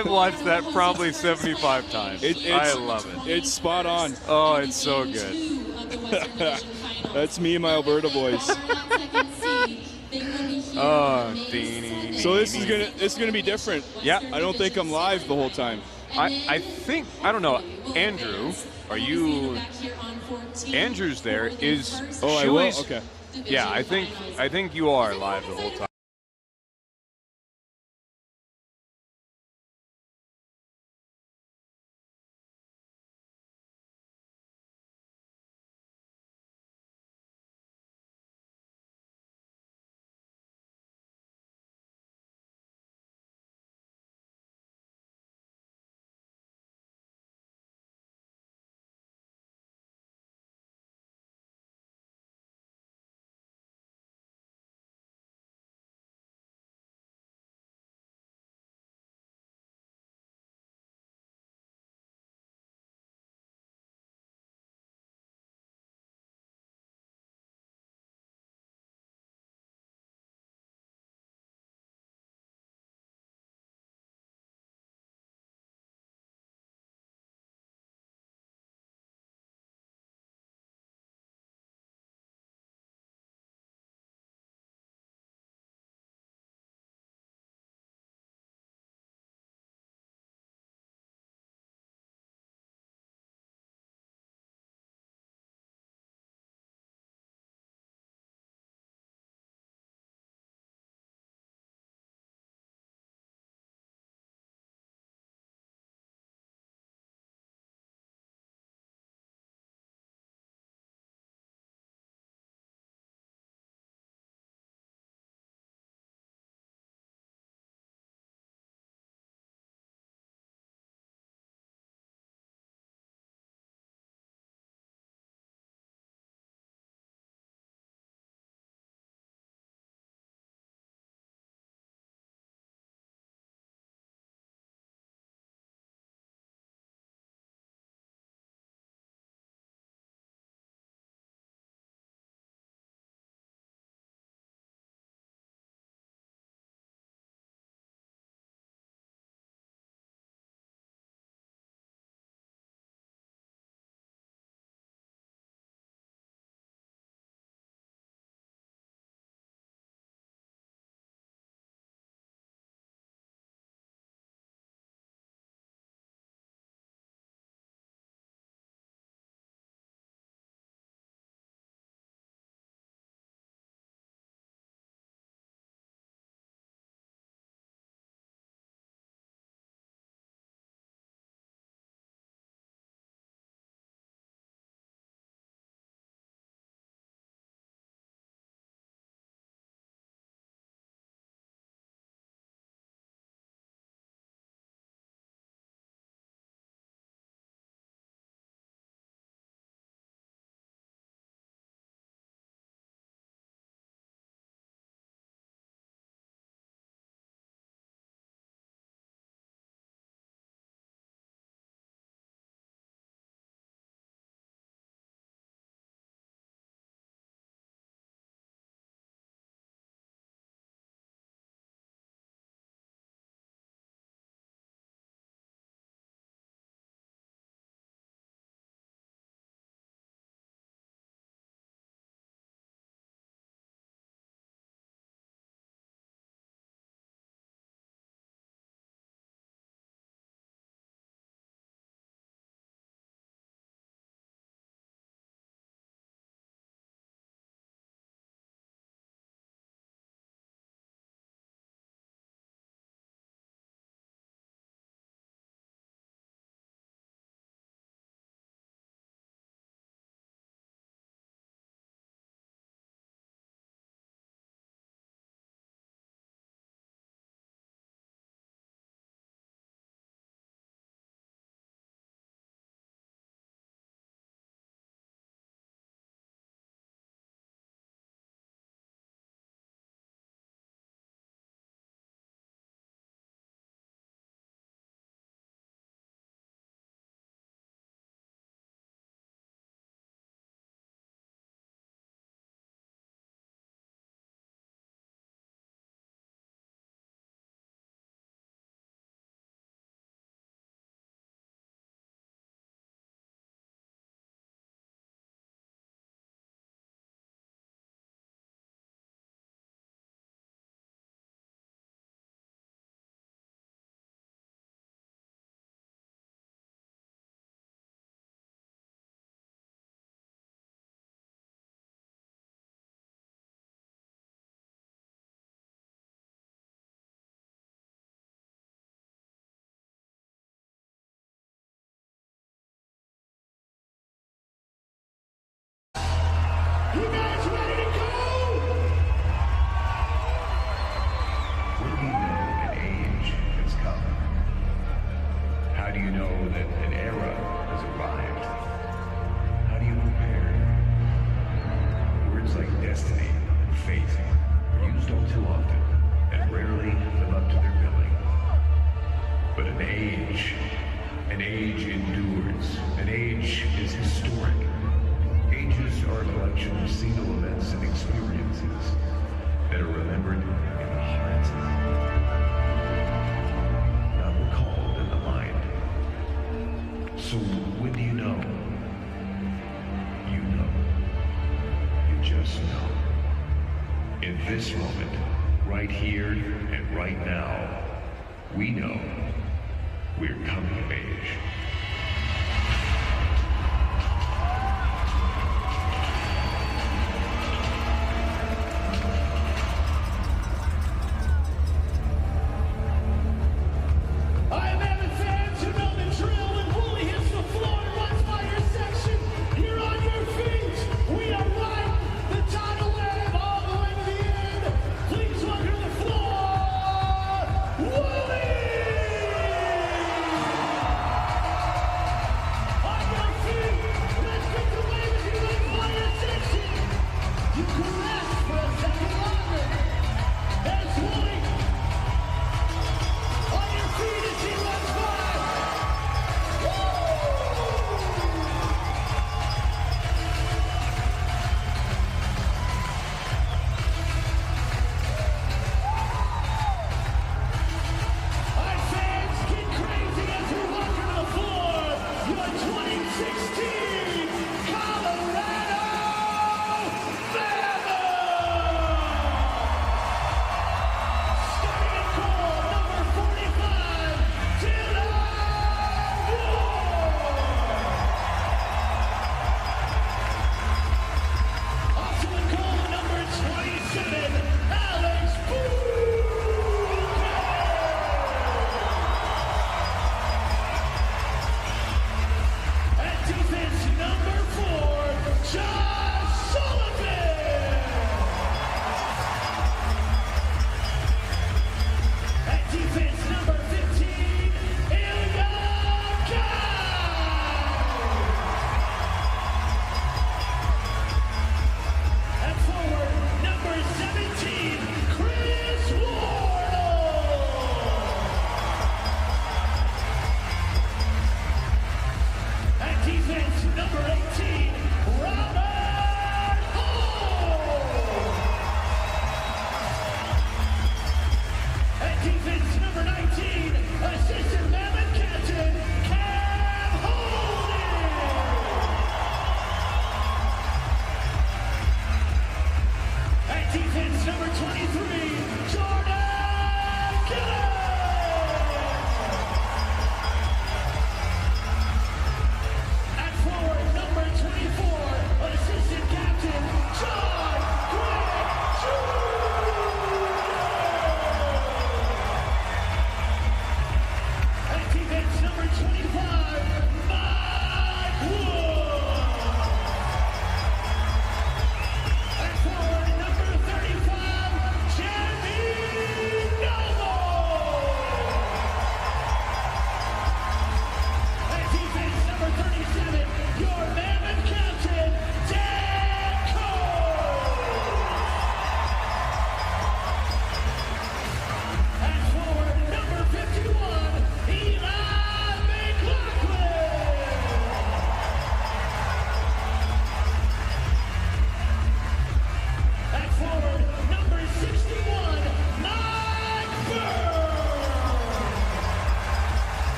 I've watched that probably 75 times. I love it. It's spot on. Oh, it's so good. That's me and my Alberta voice. Oh, So this is gonna be different. Yeah. I don't think I'm live the whole time. I think, I don't know, Andrew, are you? Andrew's there. Is Oh, I Shuey's? will. Okay. Yeah, I think you are live the whole time. do you know that an era has arrived? How do you prepare? Words like destiny and fate are used all too often and rarely live up to their billing. But an age endures. An age is historic. Ages are a collection of single events and experiences that are remembered in the heart, not recalled in the mind. So when do you know? You know. You just know. In this moment, right here and right now, we know we're coming of age.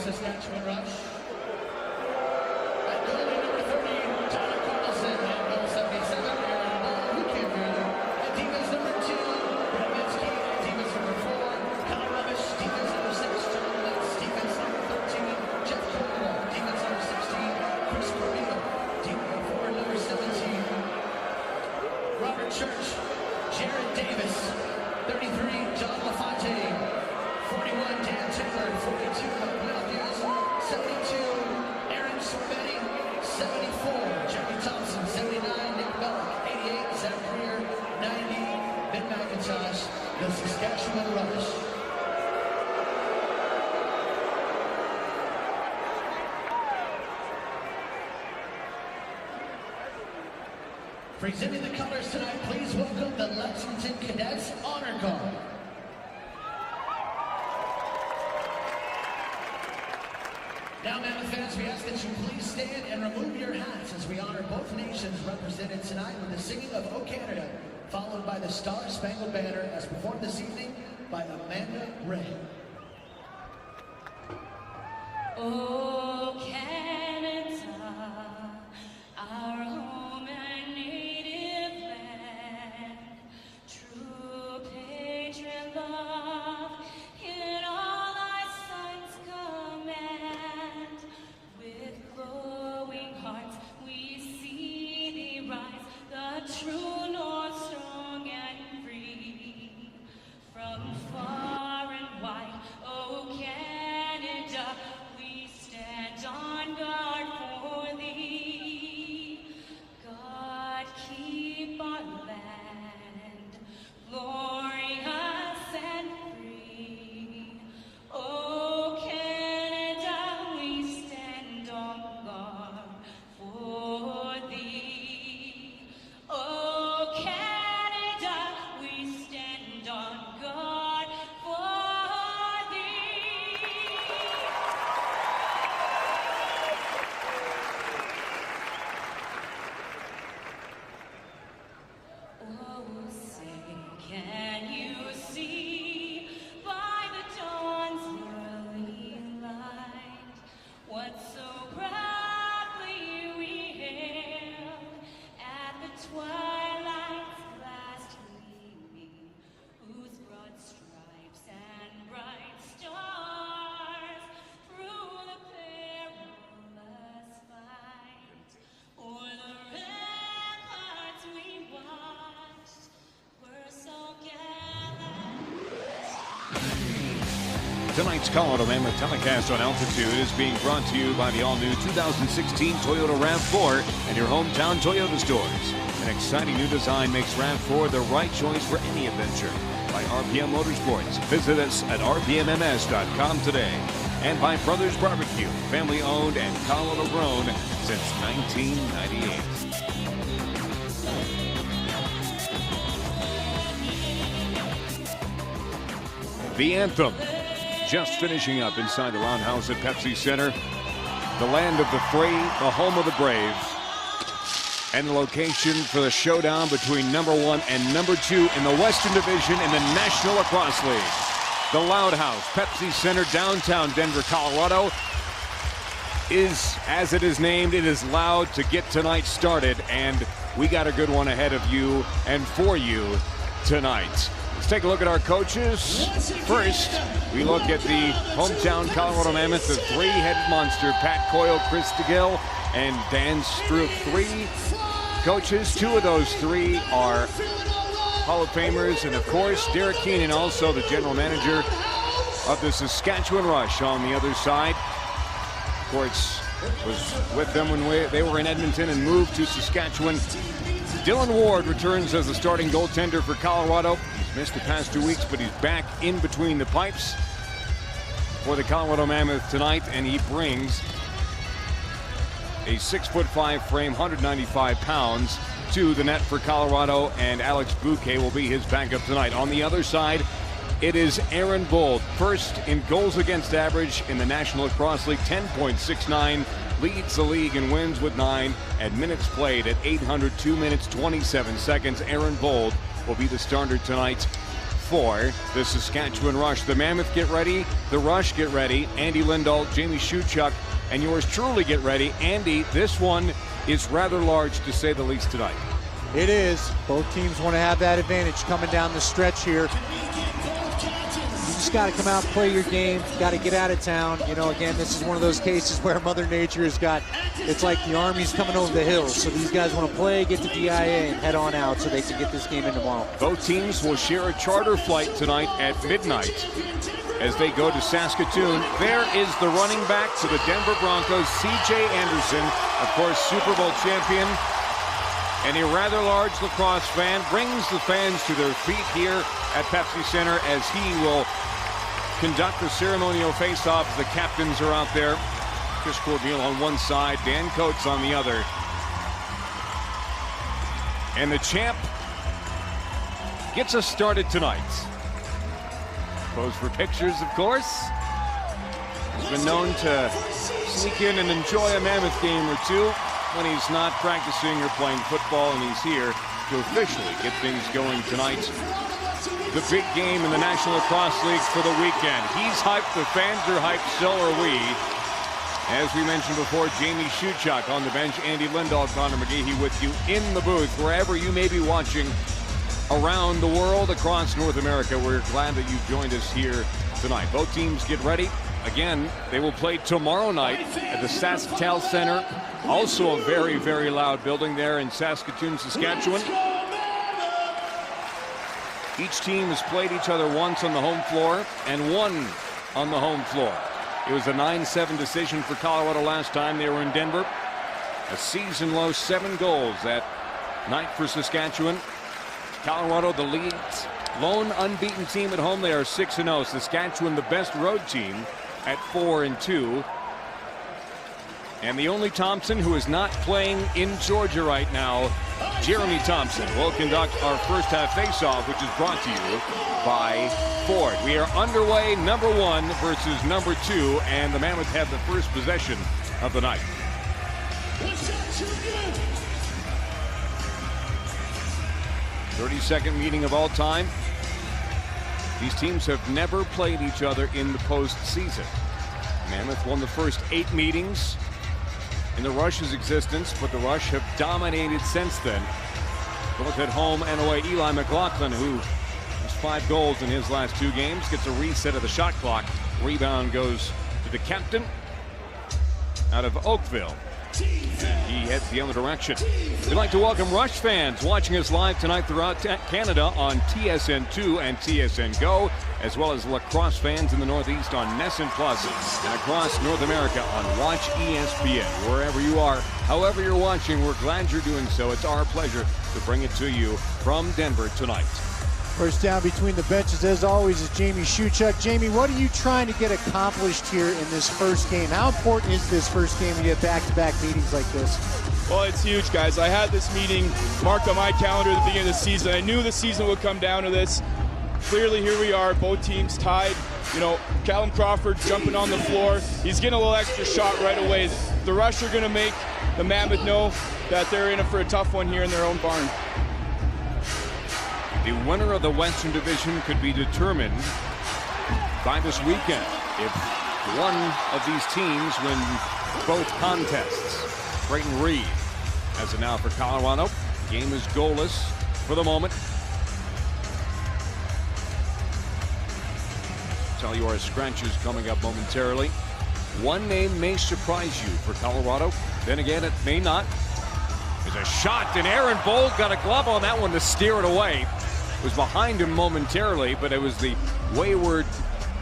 Saskatchewan Rush. At goalie number 30, Tyler Carlson. And goal 77, Aaron Bull, who came through. And defense number 2, Brett Minsky. And defense number 4, Kyle Rubbish. Defense number 6, John Lutz. Defense number 13, Jeff Cole. Defense number 16, Chris Corbeil. Defense forward number 17, Robert Church. Jared Davis. 33, John LaFontaine. 41, Dan Taylor. 42, Mike Matthews. 72, Aaron Sorbetti. 74, Jeremy Thompson. 79, Nick Bellick. 88, Zach Greer. 90, Ben McIntosh. The Saskatchewan Rush. Presenting the colors tonight, please welcome the Lexington Cadets Honor Guard. Now, Mammoth fans, we ask that you please stand and remove your hats as we honor both nations represented tonight with the singing of O Canada, followed by the Star Spangled Banner as performed this evening by Amanda Ray. Oh, Canada, our home and native land, true patriot love in all thy sons command. With glowing hearts we see thee rise, the true north strong and free. From far and wide, oh Canada, we stand on guard for thee. God keep our land glorious and free. Oh Canada, we stand on guard for thee. Oh Canada, we stand on guard for thee. Oh, say, can you see by the dawn's early light what so proudly we hailed at the twilight's last gleaming, whose broad stripes and bright stars through the perilous fight o'er the ramparts we watched were so gallant. Tonight's Colorado Mammoth telecast on altitude is being brought to you by the all-new 2016 Toyota RAV4 and your hometown Toyota stores. An exciting new design makes RAV4 the right choice for any adventure. By RPM Motorsports. Visit us at rpmms.com today. And by Brothers Barbecue, family owned and Colorado grown since 1998. The anthem just finishing up inside the Roundhouse at Pepsi Center. The land of the free, the home of the brave, and the location for the showdown between number 1 and number 2 in the Western Division in the National Lacrosse League. The Loud House, Pepsi Center, downtown Denver, Colorado, is, as it is named, it is loud to get tonight started, and we got a good one ahead of you and for you tonight. Let's take a look at our coaches. First, we look at the hometown Colorado Mammoth, the three-headed monster, Pat Coyle, Chris DeGill, and Dan Stroop. 3 coaches. 2 of those 3 are Hall of Famers, and of course, Derek Keenan, also the general manager of the Saskatchewan Rush on the other side. Of course, was with them when they were in Edmonton and moved to Saskatchewan. Dylan Ward returns as the starting goaltender for Colorado. He's missed the past 2 weeks, but he's back in between the pipes for the Colorado Mammoth tonight, and he brings a 6'5" frame, 195 pounds to the net for Colorado, and Alex Bouquet will be his backup tonight. On the other side, it is Aaron Bold, first in goals against average in the National Lacrosse League, 10.69, leads the league and wins with 9, and minutes played at 802 minutes 27 seconds. Aaron Bold will be the starter tonight for the Saskatchewan Rush. The Mammoth get ready, the Rush get ready. Andy Lindahl, Jamie Shuchuk, and yours truly get ready. Andy, this one is rather large to say the least tonight. It is. Both teams want to have that advantage coming down the stretch here. You just got to come out and play your game. Got to get out of town. You know, again, this is one of those cases where Mother Nature has got, it's like the Army's coming over the hills. So these guys want to play, get to DIA, and head on out so they can get this game in tomorrow. Both teams will share a charter flight tonight at midnight as they go to Saskatoon. There is the running back for the Denver Broncos, C.J. Anderson, of course, Super Bowl champion. And a rather large lacrosse fan brings the fans to their feet here at Pepsi Center as he will conduct the ceremonial face-off. The captains are out there. Chris Corbeil on one side, Dan Coates on the other. And the champ gets us started tonight. Pose for pictures, of course. He's been known to sneak in and enjoy a Mammoth game or two when he's not practicing or playing football, and he's here to officially get things going tonight. The big game in the National Lacrosse League for the weekend. He's hyped, the fans are hyped, so are we. As we mentioned before, Jamie Shuchuk on the bench, Andy Lindahl, Connor McGehee with you in the booth, wherever you may be watching around the world, across North America. We're glad that you joined us here tonight. Both teams get ready. Again, they will play tomorrow night at the Sasktel Center. Also a very, very loud building there in Saskatoon, Saskatchewan. Each team has played each other once on the home floor and one on the home floor. It was a 9-7 decision for Colorado last time they were in Denver. A season-low 7 goals that night for Saskatchewan. Colorado, the league's lone unbeaten team at home. They are 6-0. Saskatchewan, the best road team at 4-2. And the only Thompson who is not playing in Georgia right now, Jeremy Thompson, will conduct our first half face-off, which is brought to you by Ford. We are underway, number 1 versus number 2, and the Mammoth have the first possession of the night. 32nd meeting of all time. These teams have never played each other in the postseason. Mammoth won the first 8 meetings in the Rush's existence, but the Rush have dominated since then. Both at home and away. Eli McLaughlin, who has 5 goals in his last 2 games, gets a reset of the shot clock. Rebound goes to the captain out of Oakville. He heads the other direction. We'd like to welcome Rush fans watching us live tonight throughout Canada on TSN2 and TSN Go, as well as lacrosse fans in the Northeast on NESN Plus and across North America on Watch ESPN. Wherever you are, however you're watching, we're glad you're doing so. It's our pleasure to bring it to you from Denver tonight. First down between the benches, as always, is Jamie Shuchuk. Jamie, what are you trying to get accomplished here in this first game? How important is this first game when you have back-to-back meetings like this? Well, it's huge, guys. I had this meeting marked on my calendar at the beginning of the season. I knew the season would come down to this. Clearly, here we are, both teams tied. You know, Callum Crawford jumping on the floor. He's getting a little extra shot right away. The Rush are going to make the Mammoth know that they're in it for a tough one here in their own barn. The winner of the Western Division could be determined by this weekend if one of these teams win both contests. Brayton Reed has it now for Colorado. Game is goalless for the moment. Tell you our scratches coming up momentarily. One name may surprise you for Colorado. Then again, it may not. There's a shot, and Aaron Bold got a glove on that one to steer it away. It was behind him momentarily, but it was the wayward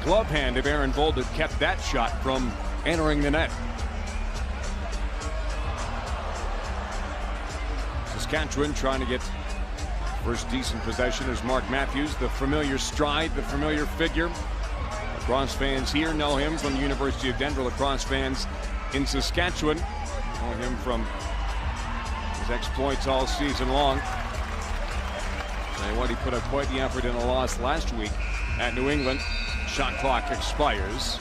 glove hand of Aaron Bold that kept that shot from entering the net. Saskatchewan trying to get first decent possession as Mark Matthews, the familiar stride, the familiar figure. Lacrosse fans here know him from the University of Denver. Lacrosse fans in Saskatchewan know him from his exploits all season long. Tell you what, he put up quite the effort in a loss last week at New England. Shot clock expires.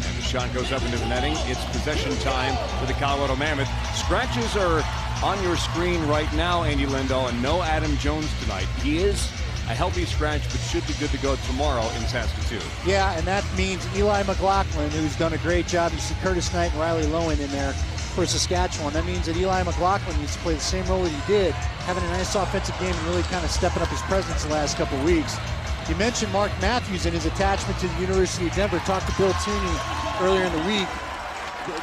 And the shot goes up into the netting. It's possession time for the Colorado Mammoth. Scratches are on your screen right now, Andy Lindahl, and no Adam Jones tonight. He is a healthy scratch, but should be good to go tomorrow in Saskatoon. Yeah, and that means Eli McLaughlin, who's done a great job. You see Curtis Knight and Riley Lowen in there for Saskatchewan. That means that Eli McLaughlin needs to play the same role that he did, having a nice offensive game and really kind of stepping up his presence the last couple of weeks. You mentioned Mark Matthews and his attachment to the University of Denver. Talked to Bill Tooney earlier in the week.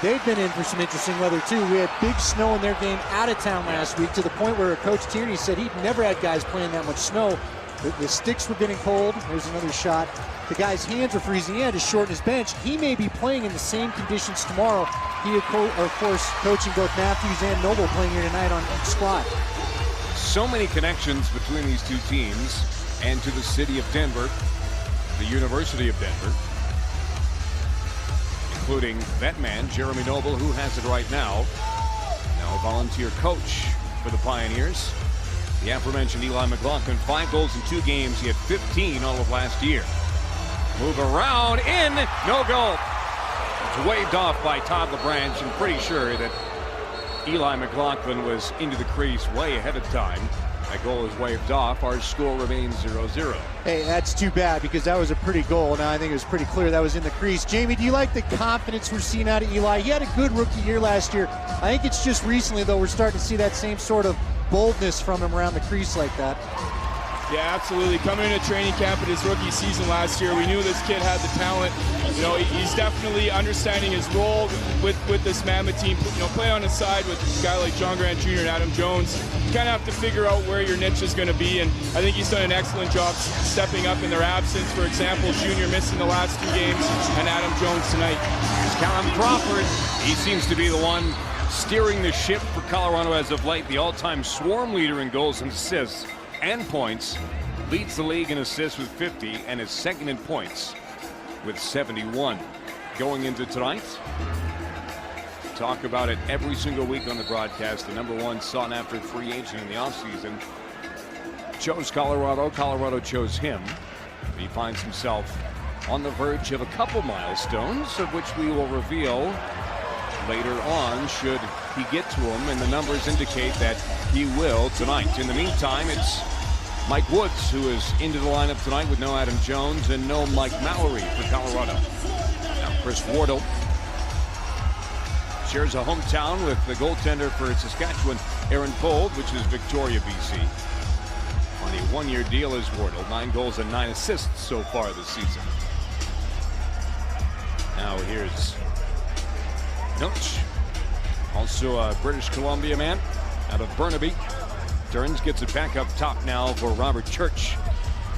They've been in for some interesting weather too. We had big snow in their game out of town last week, to the point where Coach Tierney said he'd never had guys playing that much snow. The sticks were getting cold. There's another shot. The guy's hands were freezing. He had to shorten his bench. He may be playing in the same conditions tomorrow. He, of course, coaching both Matthews and Noble playing here tonight on each squad. So many connections between these two teams and to the city of Denver, the University of Denver, including that man, Jeremy Noble, who has it right now. Now a volunteer coach for the Pioneers. The aforementioned Eli McLaughlin, 5 goals in 2 games. He had 15 all of last year. Move around, in, no goal. It's waved off by Todd LeBranch. I'm pretty sure that Eli McLaughlin was into the crease way ahead of time. That goal is waved off. Our score remains 0-0. Hey, that's too bad, because that was a pretty goal. Now I think it was pretty clear that was in the crease. Jamie, do you like the confidence we're seeing out of Eli? He had a good rookie year last year. I think it's just recently, though, we're starting to see that same sort of boldness from him around the crease like that. Yeah, absolutely. Coming into training camp at his rookie season last year, we knew this kid had the talent. You know, he's definitely understanding his role with this Mammoth team. You know, play on his side with a guy like John Grant Jr. and Adam Jones. You kind of have to figure out where your niche is going to be, and I think he's done an excellent job stepping up in their absence. For example, Junior missing the last 2 games, and Adam Jones tonight. Here's Callum Crawford. He seems to be the one steering the ship for Colorado as of late. The all-time swarm leader in goals and assists and points. Leads the league in assists with 50 and is second in points with 71. Going into tonight, talk about it every single week on the broadcast. The #1 sought-after free agent in the offseason chose Colorado. Colorado chose him. He finds himself on the verge of a couple milestones, of which we will reveal later on should he get to him, and the numbers indicate that he will tonight. In the meantime, it's Mike Woods, who is into the lineup tonight with no Adam Jones and no Mike Mallory for Colorado. Now Chris Wardle shares a hometown with the goaltender for Saskatchewan, Aaron Bold, which is Victoria, BC. On a 1-year deal as Wardle, 9 goals and 9 assists so far this season. Now here's Noach, also a British Columbia man out of Burnaby. Turns, gets it back up top now for Robert Church.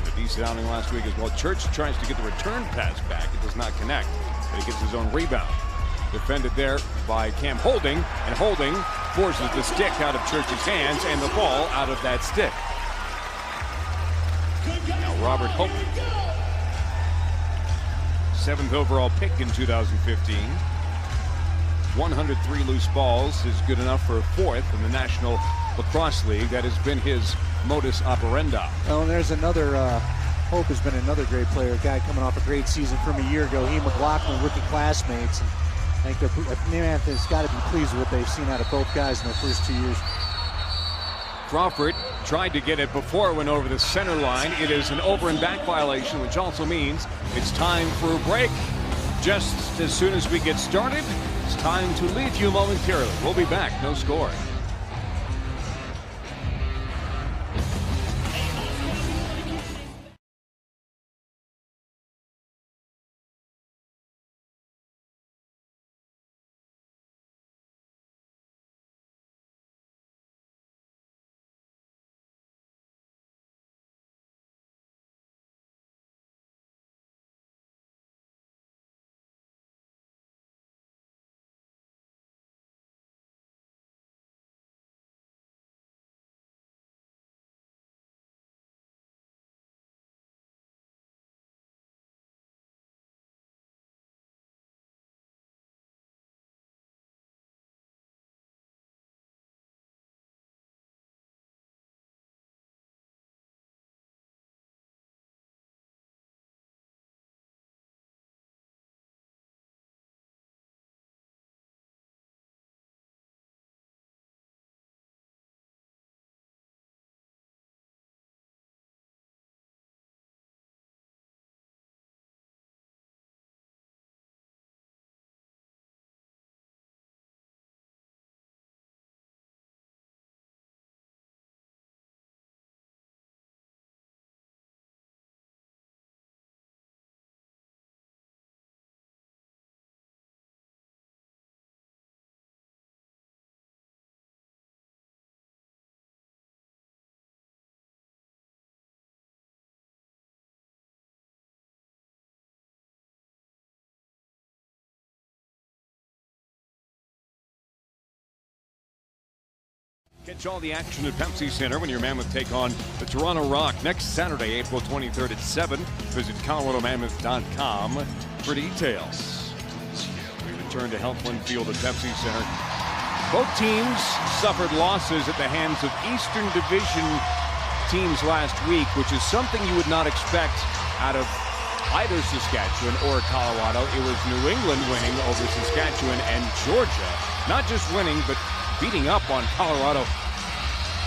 A decent outing last week as well. Church tries to get the return pass back. It does not connect, but he gets his own rebound. Defended there by Cam Holding, and Holding forces the stick out of Church's hands and the ball out of that stick. Now Robert Hope, 7th overall pick in 2015. 103 loose balls is good enough for a 4th in the National Lacrosse League. That has been his modus operandi. Oh, and there's another, Hope has been another great player, a guy coming off a great season from a year ago. He and McLaughlin, rookie classmates. And I think Mammoth has got to be pleased with what they've seen out of both guys in their first 2 years. Crawford tried to get it before it went over the center line. It is an over and back violation, which also means it's time for a break. Just as soon as we get started, it's time to leave you momentarily. We'll be back. No score. Catch all the action at Pepsi Center when your Mammoth take on the Toronto Rock next Saturday, April 23rd at 7. Visit coloradomammoth.com for details. We return to Healthland Field at Pepsi Center. Both teams suffered losses at the hands of Eastern Division teams last week, which is something you would not expect out of either Saskatchewan or Colorado. It was New England winning over Saskatchewan and Georgia. Not just winning, but beating up on Colorado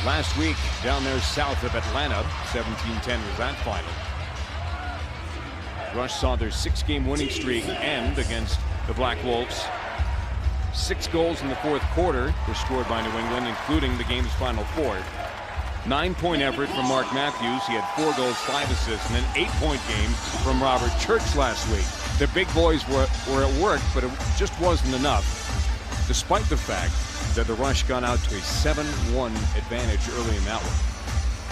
last week down there south of Atlanta. 17-10 was that final. Rush saw their 6-game winning streak end against the Black Wolves. 6 goals in the fourth quarter were scored by New England, including the game's final 4. 9-point effort from Mark Matthews. He had 4 goals, 5 assists, and an 8-point game from Robert Church last week. The big boys were at work, but it just wasn't enough, despite the fact that the Rush got out to a 7-1 advantage early in that one.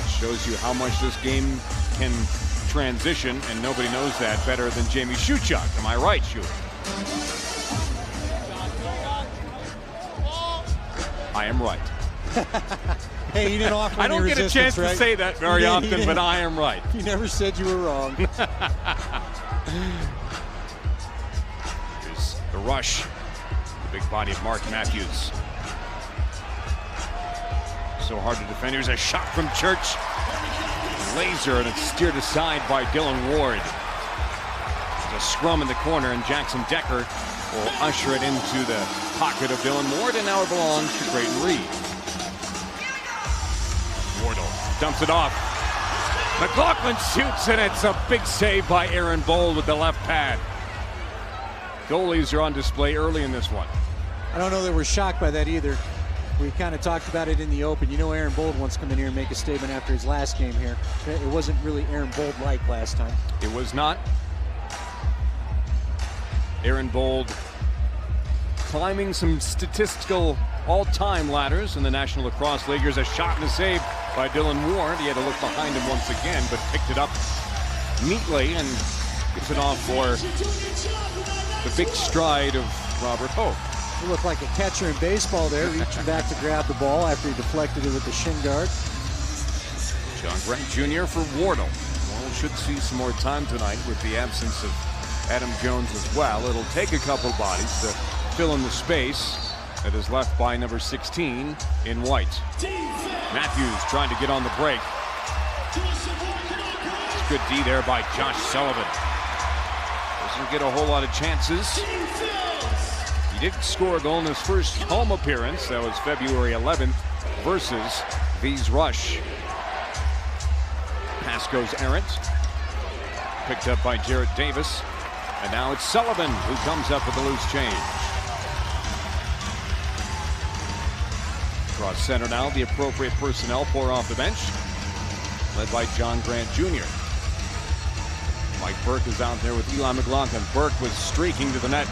It shows you how much this game can transition, and nobody knows that better than Jamie Shuchuk. Am I right, Shu? I am right. Hey, you didn't offer I don't get a chance right? to say that very often, but I am right. You never said you were wrong. Here's the Rush. The big body of Mark Matthews. So hard to defend. Here's a shot from Church. Laser, and it's steered aside by Dylan Ward. There's a scrum in the corner, and Jackson Decker will usher it into the pocket of Dylan Ward, and now it belongs to Creighton Reed. Wardle dumps it off. McLaughlin shoots, and it's a big save by Aaron Bold with the left pad. Goalies are on display early in this one. I don't know that we're shocked by that either. We kind of talked about it in the open. You know, Aaron Bold wants to come in here and make a statement after his last game here. It wasn't really Aaron Bold-like last time. It was not. Aaron Bold climbing some statistical all-time ladders in the National Lacrosse League. Here's a shot and a save by Dylan Ward. He had to look behind him once again, but picked it up neatly and gets it off for the big stride of Robert Hope. He looked like a catcher in baseball there, reaching back to grab the ball after he deflected it with the shin guard. John Grant Jr. for Wardle. Well, should see some more time tonight with the absence of Adam Jones as well. It'll take a couple bodies to fill in the space that is left by number 16 in white. Matthews trying to get on the break. It's good D there by Josh Sullivan. Doesn't get a whole lot of chances. He did score a goal in his first home appearance. That was February 11th versus V's Rush. Pass goes errant. Picked up by Jarrett Davis. And now it's Sullivan who comes up with the loose change. Across center now, the appropriate personnel pour off the bench, led by John Grant Jr. Mike Burke is out there with Eli McLaughlin. Burke was streaking to the net.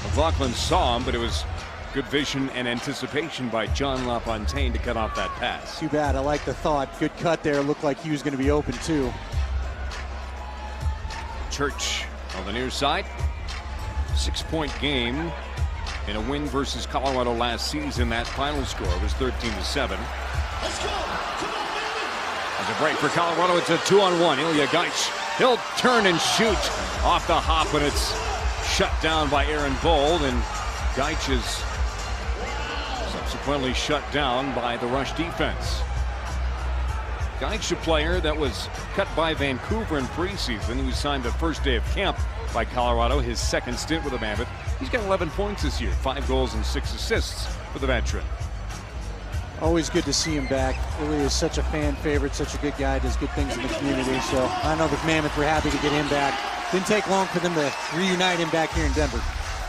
McLaughlin saw him, but it was good vision and anticipation by John LaFontaine to cut off that pass. Too bad. I like the thought. Good cut there. Looked like he was going to be open too. Church on the near side. 6-point game in a win versus Colorado last season. That final score was 13-7. There's a break for Colorado. It's a 2-on-1. Ilya Gaich. He'll turn and shoot off the hop, and it's shut down by Aaron Bold, and Gaich is subsequently shut down by the Rush defense. Gaich, a player that was cut by Vancouver in preseason. He was signed the first day of camp by Colorado, his second stint with the Mammoth. He's got 11 points this year, 5 goals and 6 assists for the veteran. Always good to see him back. Ilya is such a fan favorite, such a good guy, does good things in the community. So I know the Mammoth were happy to get him back. Didn't take long for them to reunite him back here in Denver.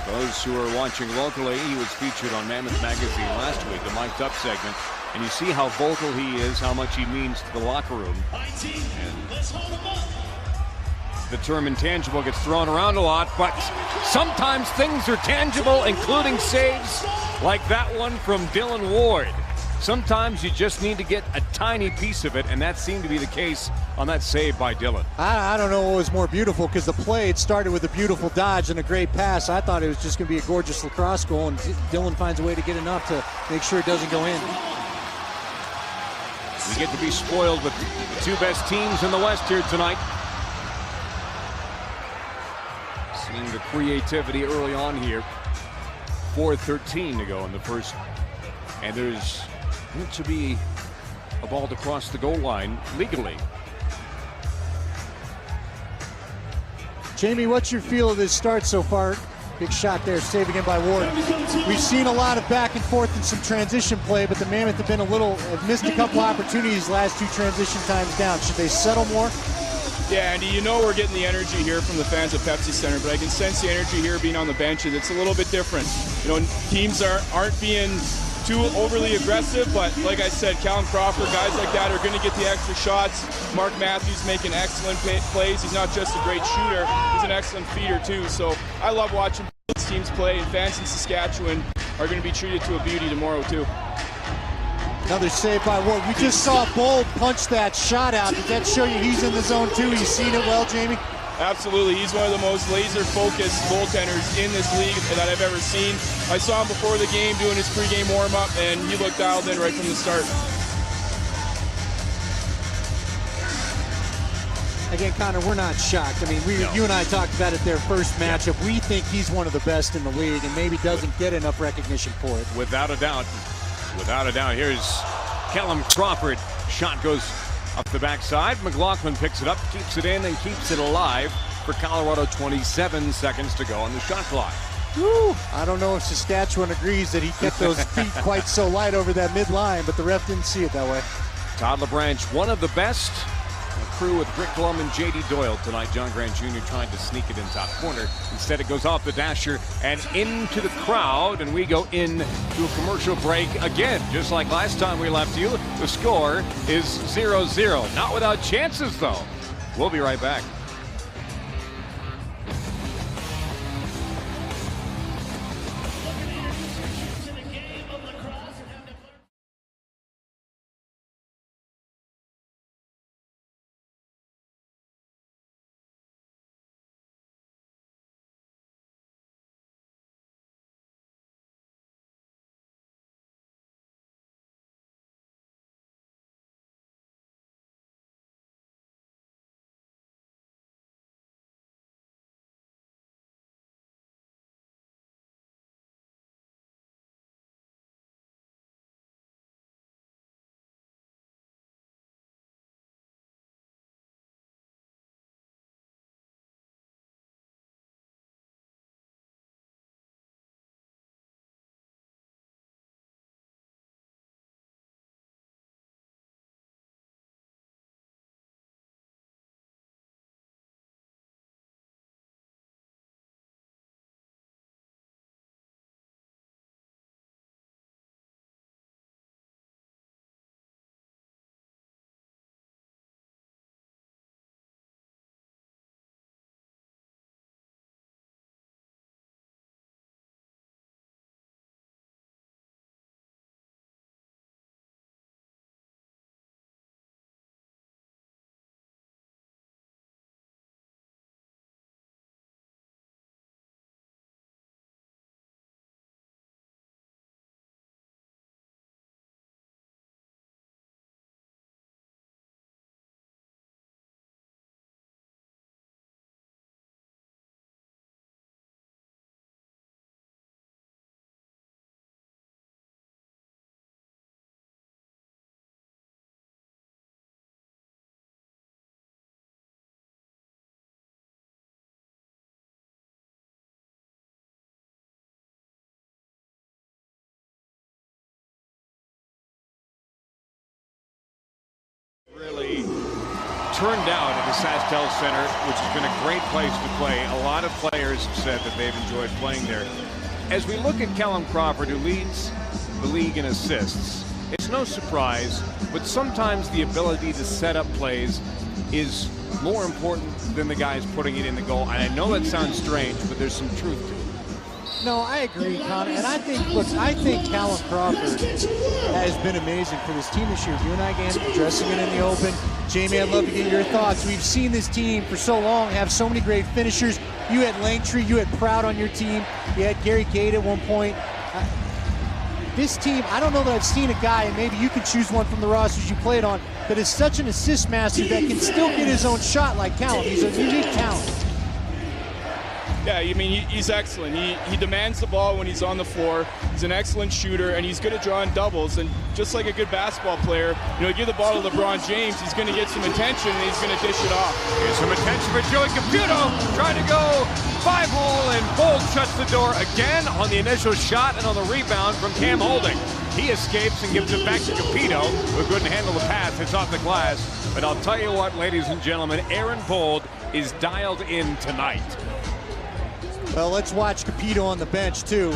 Those who are watching locally, he was featured on Mammoth Magazine last week, the Mic'd Up segment. And you see how vocal he is, how much he means to the locker room. And the term intangible gets thrown around a lot, but sometimes things are tangible, including saves like that one from Dylan Ward. Sometimes you just need to get a tiny piece of it, and that seemed to be the case on that save by Dylan. I don't know what was more beautiful, because the play, it started with a beautiful dodge and a great pass. I thought it was just going to be a gorgeous lacrosse goal, and Dylan finds a way to get enough to make sure it doesn't go in. We get to be spoiled with the two best teams in the West here tonight. Seeing the creativity early on here. 4:13 to go in the first. And there's meant to be a ball to cross the goal line legally. Jamie, what's your feel of this start so far? Big shot there, save again by Ward. We've seen a lot of back and forth and some transition play, but the Mammoth have missed a couple opportunities last two transition times down. Should they settle more? Yeah, Andy, you know we're getting the energy here from the fans at Pepsi Center, but I can sense the energy here being on the benches. It's a little bit different. You know, teams aren't being too overly aggressive, but like I said, Callum Crawford, guys like that are going to get the extra shots. Mark Matthews making excellent plays. He's not just a great shooter, he's an excellent feeder too. So I love watching these teams play, and fans in Saskatchewan are going to be treated to a beauty tomorrow too. Another save by Ward. We just saw Bold punch that shot out. Did that show you he's in the zone too? You've seen it well, Jamie? Absolutely. He's one of the most laser-focused goaltenders in this league that I've ever seen. I saw him before the game doing his pregame warm-up, and he looked dialed in right from the start. Again, Connor, we're not shocked. I mean, you and I talked about it their first matchup. We think he's one of the best in the league and maybe doesn't get enough recognition for it. Without a doubt. Without a doubt. Here's Callum Crawford. Shot goes up the backside. McLaughlin picks it up, keeps it in, and keeps it alive for Colorado. 27 seconds to go on the shot clock. Woo. I don't know if Saskatchewan agrees that he kept those feet quite so light over that midline, but the ref didn't see it that way. Todd LeBranch, one of the best. A crew with Rick Blum and J.D. Doyle tonight. John Grant Jr. trying to sneak it in top corner. Instead, it goes off the dasher and into the crowd, and we go in to a commercial break again. Just like last time we left you, the score is 0-0. Not without chances, though. We'll be right back. Really turned out at the Saskatchewan Center, which has been a great place to play. A lot of players have said that they've enjoyed playing there. As we look at Callum Crawford, who leads the league in assists, it's no surprise, but sometimes the ability to set up plays is more important than the guys putting it in the goal. And I know that sounds strange, but there's some truth to it. No, I agree, Connor. And I think Callum Crawford has been amazing for this team this year. You and I, again, addressing it in the open. Jamie, I'd love to get your thoughts. We've seen this team for so long have so many great finishers. You had Langtree, you had Proud on your team. You had Gary Gate at one point. this team, I don't know that I've seen a guy, and maybe you can choose one from the rosters you played on, that is such an assist master that can still get his own shot like Callum. He's a unique talent. Yeah, I mean, he's excellent. He demands the ball when he's on the floor. He's an excellent shooter, and he's good at drawing doubles. And just like a good basketball player, you know, give the ball to LeBron James, he's going to get some attention, and he's going to dish it off. Here's some attention for Joey Caputo, trying to go 5-hole, and Bold shuts the door again on the initial shot and on the rebound from Cam Holding. He escapes and gives it back to Capito, who couldn't handle the pass. It's off the glass. But I'll tell you what, ladies and gentlemen, Aaron Bold is dialed in tonight. Well, let's watch Capito on the bench, too.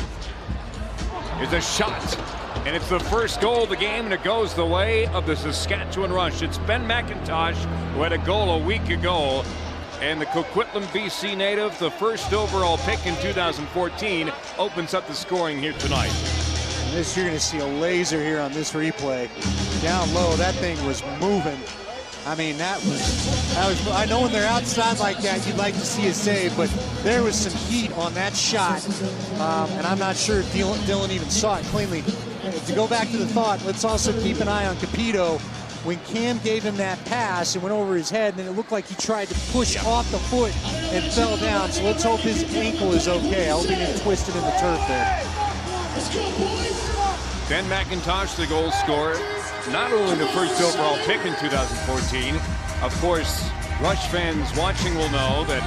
Is a shot, and it's the first goal of the game, and it goes the way of the Saskatchewan Rush. It's Ben McIntosh, who had a goal a week ago, and the Coquitlam, BC native, the first overall pick in 2014, opens up the scoring here tonight. And this, you're going to see a laser here on this replay. Down low, that thing was moving. I mean, that was, I know when they're outside like that, you'd like to see a save, but there was some heat on that shot, and I'm not sure if Dylan even saw it cleanly. To go back to the thought, let's also keep an eye on Capito. When Cam gave him that pass, it went over his head, and then it looked like he tried to push off the foot and fell down, so let's hope his ankle is okay. I hope he didn't twist it in the turf there. Ben McIntosh, the goal scorer, not only the first overall pick in 2014. Of course, Rush fans watching will know that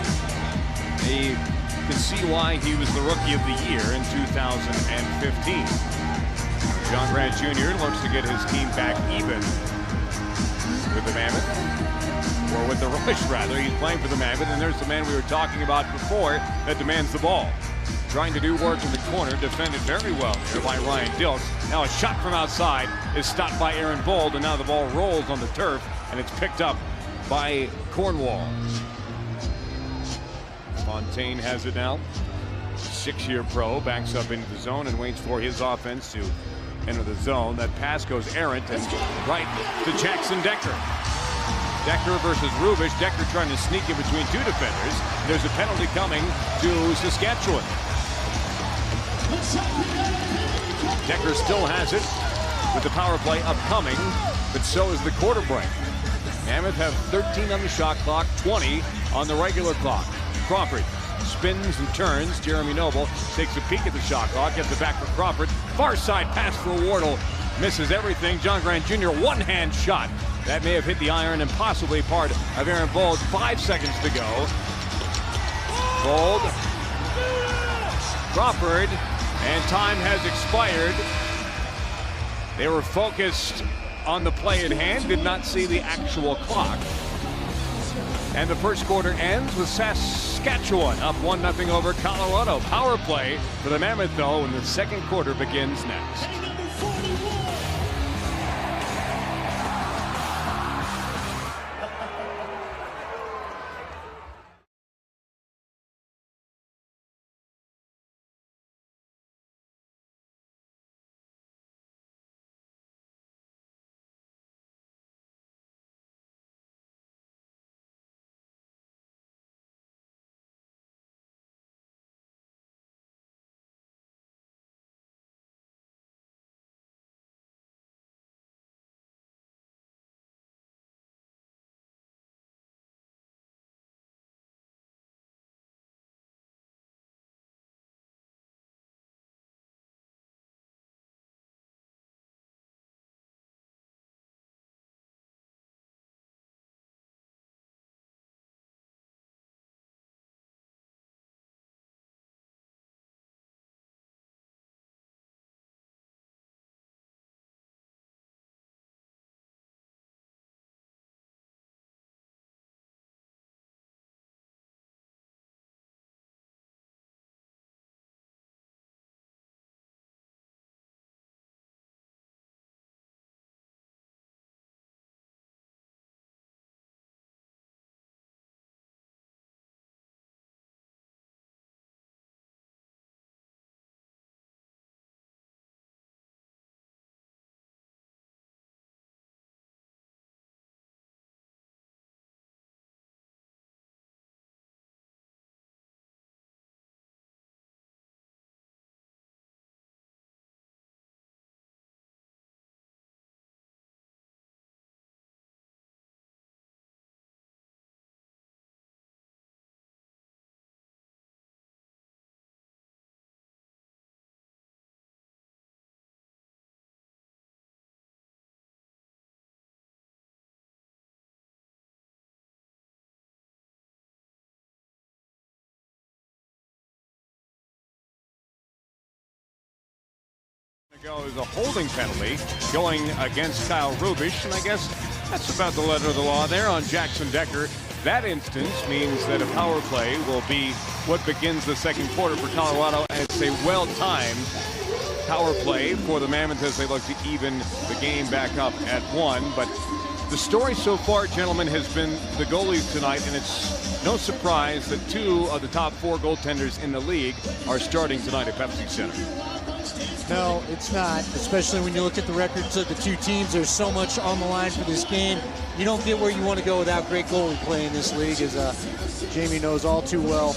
they can see why he was the Rookie of the Year in 2015. John Grant Jr. looks to get his team back even with the Mammoth, or with the Rush rather. He's playing for the Mammoth, and there's the man we were talking about before that demands the ball. Trying to do work in the corner, defended very well here by Ryan Dilks. Now a shot from outside is stopped by Aaron Bold, and now the ball rolls on the turf, and it's picked up by Cornwall. Fontaine has it now. 6-year pro, backs up into the zone and waits for his offense to enter the zone. That pass goes errant and right to Jackson Decker. Decker versus Rubish. Decker trying to sneak in between two defenders. There's a penalty coming to Saskatchewan. Decker still has it with the power play upcoming, but so is the quarter break. Mammoth have 13 on the shot clock, 20 on the regular clock. Crawford spins and turns. Jeremy Noble takes a peek at the shot clock, gets it back for Crawford. Far side pass for Wardle, misses everything. John Grant Jr. one-hand shot. That may have hit the iron and possibly part of Aaron Bold. 5 seconds to go. Bold. Crawford. And time has expired. They were focused on the play at hand, did not see the actual clock. And the first quarter ends with Saskatchewan up 1-0 over Colorado. Power play for the Mammoth, though, and the second quarter begins next. There's a holding penalty going against Kyle Rubish, and I guess that's about the letter of the law there on Jackson Decker. That instance means that a power play will be what begins the second quarter for Colorado, and it's a well-timed power play for the Mammoth as they look to even the game back up at 1. But the story so far, gentlemen, has been the goalies tonight, and it's no surprise that 2 of the top 4 goaltenders in the league are starting tonight at Pepsi Center. No, it's not, especially when you look at the records of the two teams. There's so much on the line for this game. You don't get where you want to go without great goalie play in this league, as Jamie knows all too well.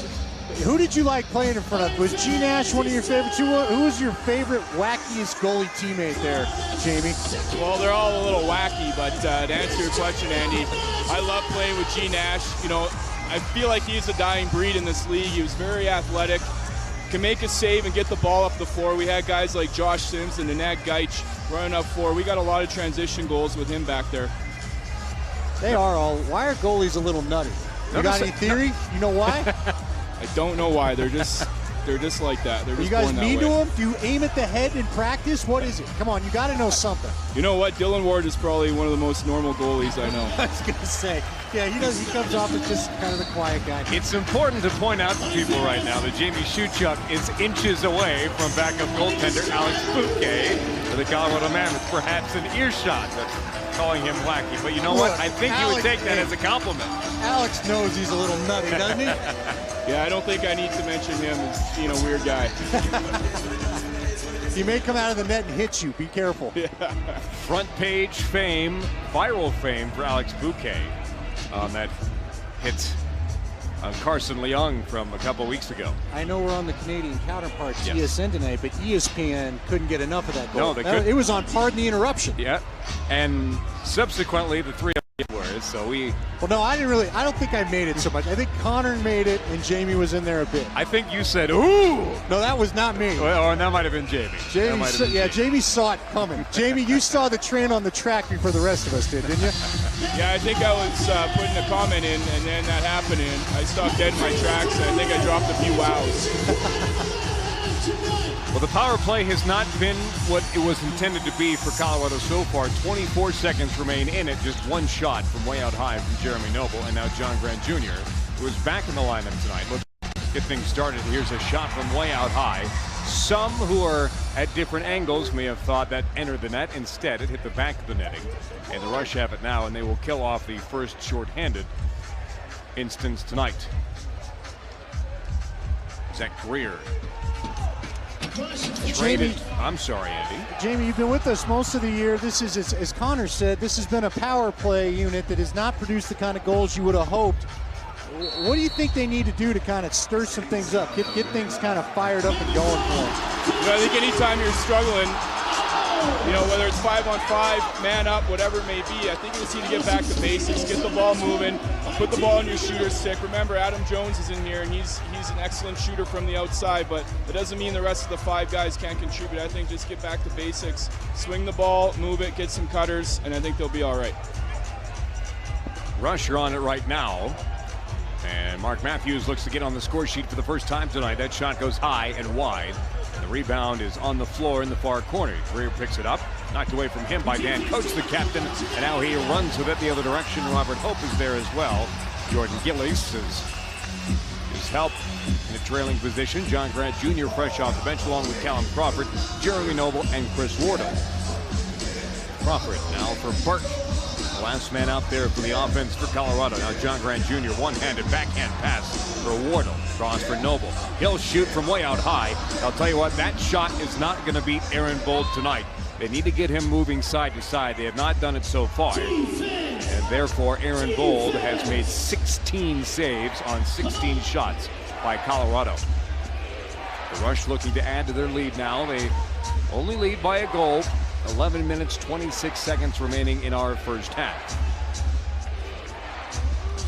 Who did you like playing in front of? Was G. Nash one of your favorites? Who was your favorite wackiest goalie teammate there, Jamie? Well, they're all a little wacky, but to answer your question, Andy, I love playing with G. Nash. You know, I feel like he's a dying breed in this league. He was very athletic, can make a save and get the ball up the floor. We had guys like Josh Sims and Nanad Gaich running up floor. We got a lot of transition goals with him back there. They are all. Why are goalies a little nutty? You got any theory? You know why? I don't know why. They're just like that. They're just you guys born that mean way. to them? Do you aim at the head in practice? What is it? Come on, you got to know something. You know what? Dylan Ward is probably one of the most normal goalies I know. I was going to say, yeah, he comes off as just kind of the quiet guy. It's important to point out to people right now that Jamie Shuchuk is inches away from backup goaltender Alex Bouquet for the Colorado Mammoth, perhaps an earshot that's calling him wacky. But you know what? I think you would take that as a compliment. Alex knows he's a little nutty, doesn't he? Yeah, I don't think I need to mention him as being a weird guy. He may come out of the net and hit you. Be careful. Yeah. Front page fame, viral fame for Alex Bouquet on that hit on Carson Leung from a couple weeks ago. I know we're on the Canadian counterparts, Yes. ESN tonight, but ESPN couldn't get enough of that goal. No, they couldn't. It was on Pardon the Interruption. Yeah, and subsequently the 3 of them were, so we... Well, no, I don't think I made it so much. I think Connor made it, and Jamie was in there a bit. I think you said, ooh! No, that was not me. Well, or that might have been Jamie. Jamie saw it coming. Jamie, you saw the train on the track before the rest of us did, didn't you? Yeah, I think I was putting a comment in, and then that happened, and I stopped dead in my tracks, and I think I dropped a few wows. Well, the power play has not been what it was intended to be for Colorado so far. 24 seconds remain in it. Just one shot from way out high from Jeremy Noble, and now John Grant Jr., who is back in the lineup tonight. Let's get things started. Here's a shot from way out high. Some who are at different angles may have thought that entered the net. Instead, it hit the back of the netting. And the Rush have it now, and they will kill off the first shorthanded instance tonight. Zach Greer. Jamie, I'm sorry, Andy. Jamie, you've been with us most of the year. This is, as Connor said, this has been a power play unit that has not produced the kind of goals you would have hoped. What do you think they need to do to kind of stir some things up, get things kind of fired up and going for them? You know, I think anytime you're struggling, you know, whether it's 5-on-5, man up, whatever it may be, I think you just need to get back to basics, get the ball moving, put the ball in your shooter's stick. Remember, Adam Jones is in here, and he's an excellent shooter from the outside, but it doesn't mean the rest of the 5 guys can't contribute. I think just get back to basics, swing the ball, move it, get some cutters, and I think they'll be all right. Rush are on it right now. And Mark Matthews looks to get on the score sheet for the first time tonight. That shot goes high and wide. The rebound is on the floor in the far corner. Greer picks it up, knocked away from him by Dan Coates, the captain, and now he runs with it the other direction. Robert Hope is there as well. Jordan Gillies is help in a trailing position. John Grant Jr. fresh off the bench along with Callum Crawford, Jeremy Noble, and Chris Wardle. Crawford now for Burke. The last man out there for the offense for Colorado. Now John Grant Jr. one-handed backhand pass for Wardle. Draws for Noble. He'll shoot from way out high. I'll tell you what, that shot is not going to beat Aaron Bold tonight. They need to get him moving side to side. They have not done it so far. And therefore, Aaron Bold has made 16 saves on 16 shots by Colorado. The Rush looking to add to their lead now. They only lead by a goal. 11 minutes, 26 seconds remaining in our first half.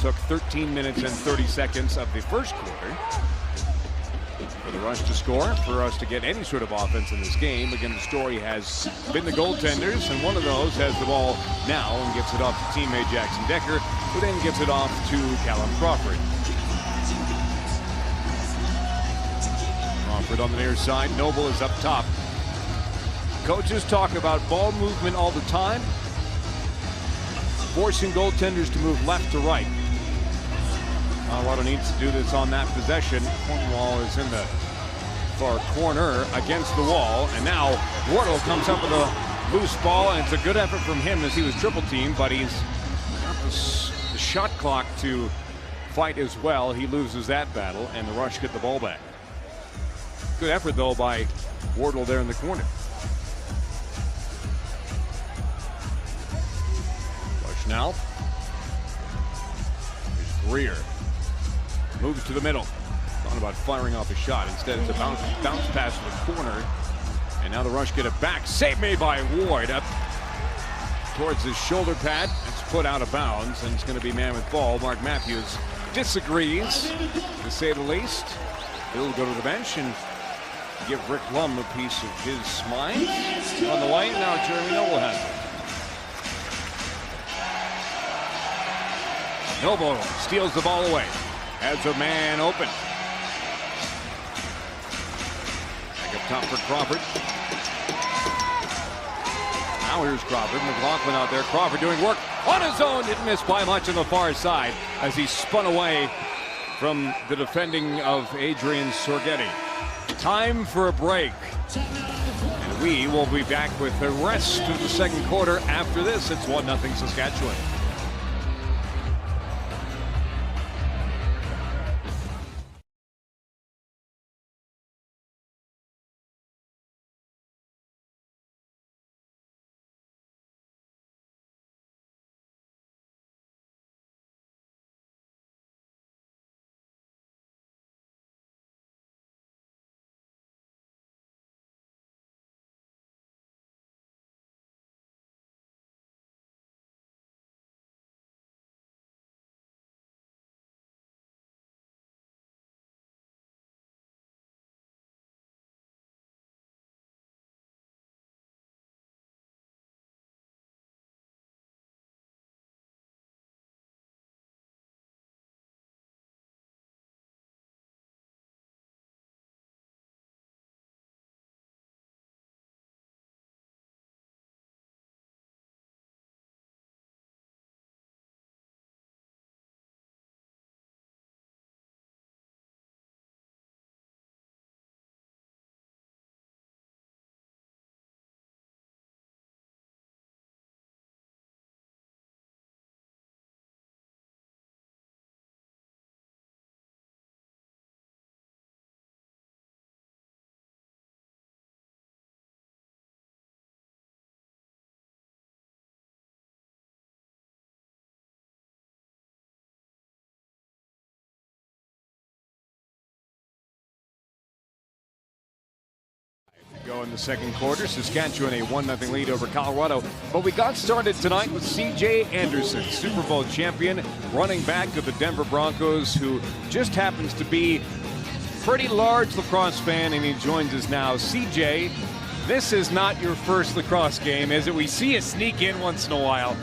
Took 13 minutes and 30 seconds of the first quarter for the Rush to score, for us to get any sort of offense in this game. Again, the story has been the goaltenders, and one of those has the ball now and gets it off to teammate Jackson Decker, who then gets it off to Callum Crawford. Crawford on the near side. Noble is up top. Coaches talk about ball movement all the time, forcing goaltenders to move left to right. Colorado needs to do this on that possession. Cornwall is in the far corner against the wall, and now Wardle comes up with a loose ball, and it's a good effort from him as he was triple teamed, but he's got the shot clock to fight as well. He loses that battle, and the Rush get the ball back. Good effort, though, by Wardle there in the corner. Rush now. Here's Greer. Moves to the middle. Thought about firing off a shot. Instead, it's a bounce pass to the corner. And now the Rush get it back. Save made by Ward. Up towards his shoulder pad. It's put out of bounds, and it's going to be Mammoth ball. Mark Matthews disagrees, to say the least. He'll go to the bench and give Rick Lum a piece of his mind. On the way, now Jeremy Noble has it. Noble steals the ball away. Has a man open. Back up top for Crawford. Now here's Crawford. McLaughlin out there. Crawford doing work on his own. Didn't miss by much on the far side as he spun away from the defending of Adrian Sorgetti. Time for a break. And we will be back with the rest of the second quarter after this. It's 1-0 Saskatchewan. Go in the second quarter. Saskatchewan a 1-0 lead over Colorado. But we got started tonight with C.J. Anderson, Super Bowl champion, running back of the Denver Broncos, who just happens to be a pretty large lacrosse fan, and he joins us now. C.J., this is not your first lacrosse game, is it? We see you sneak in once in a while.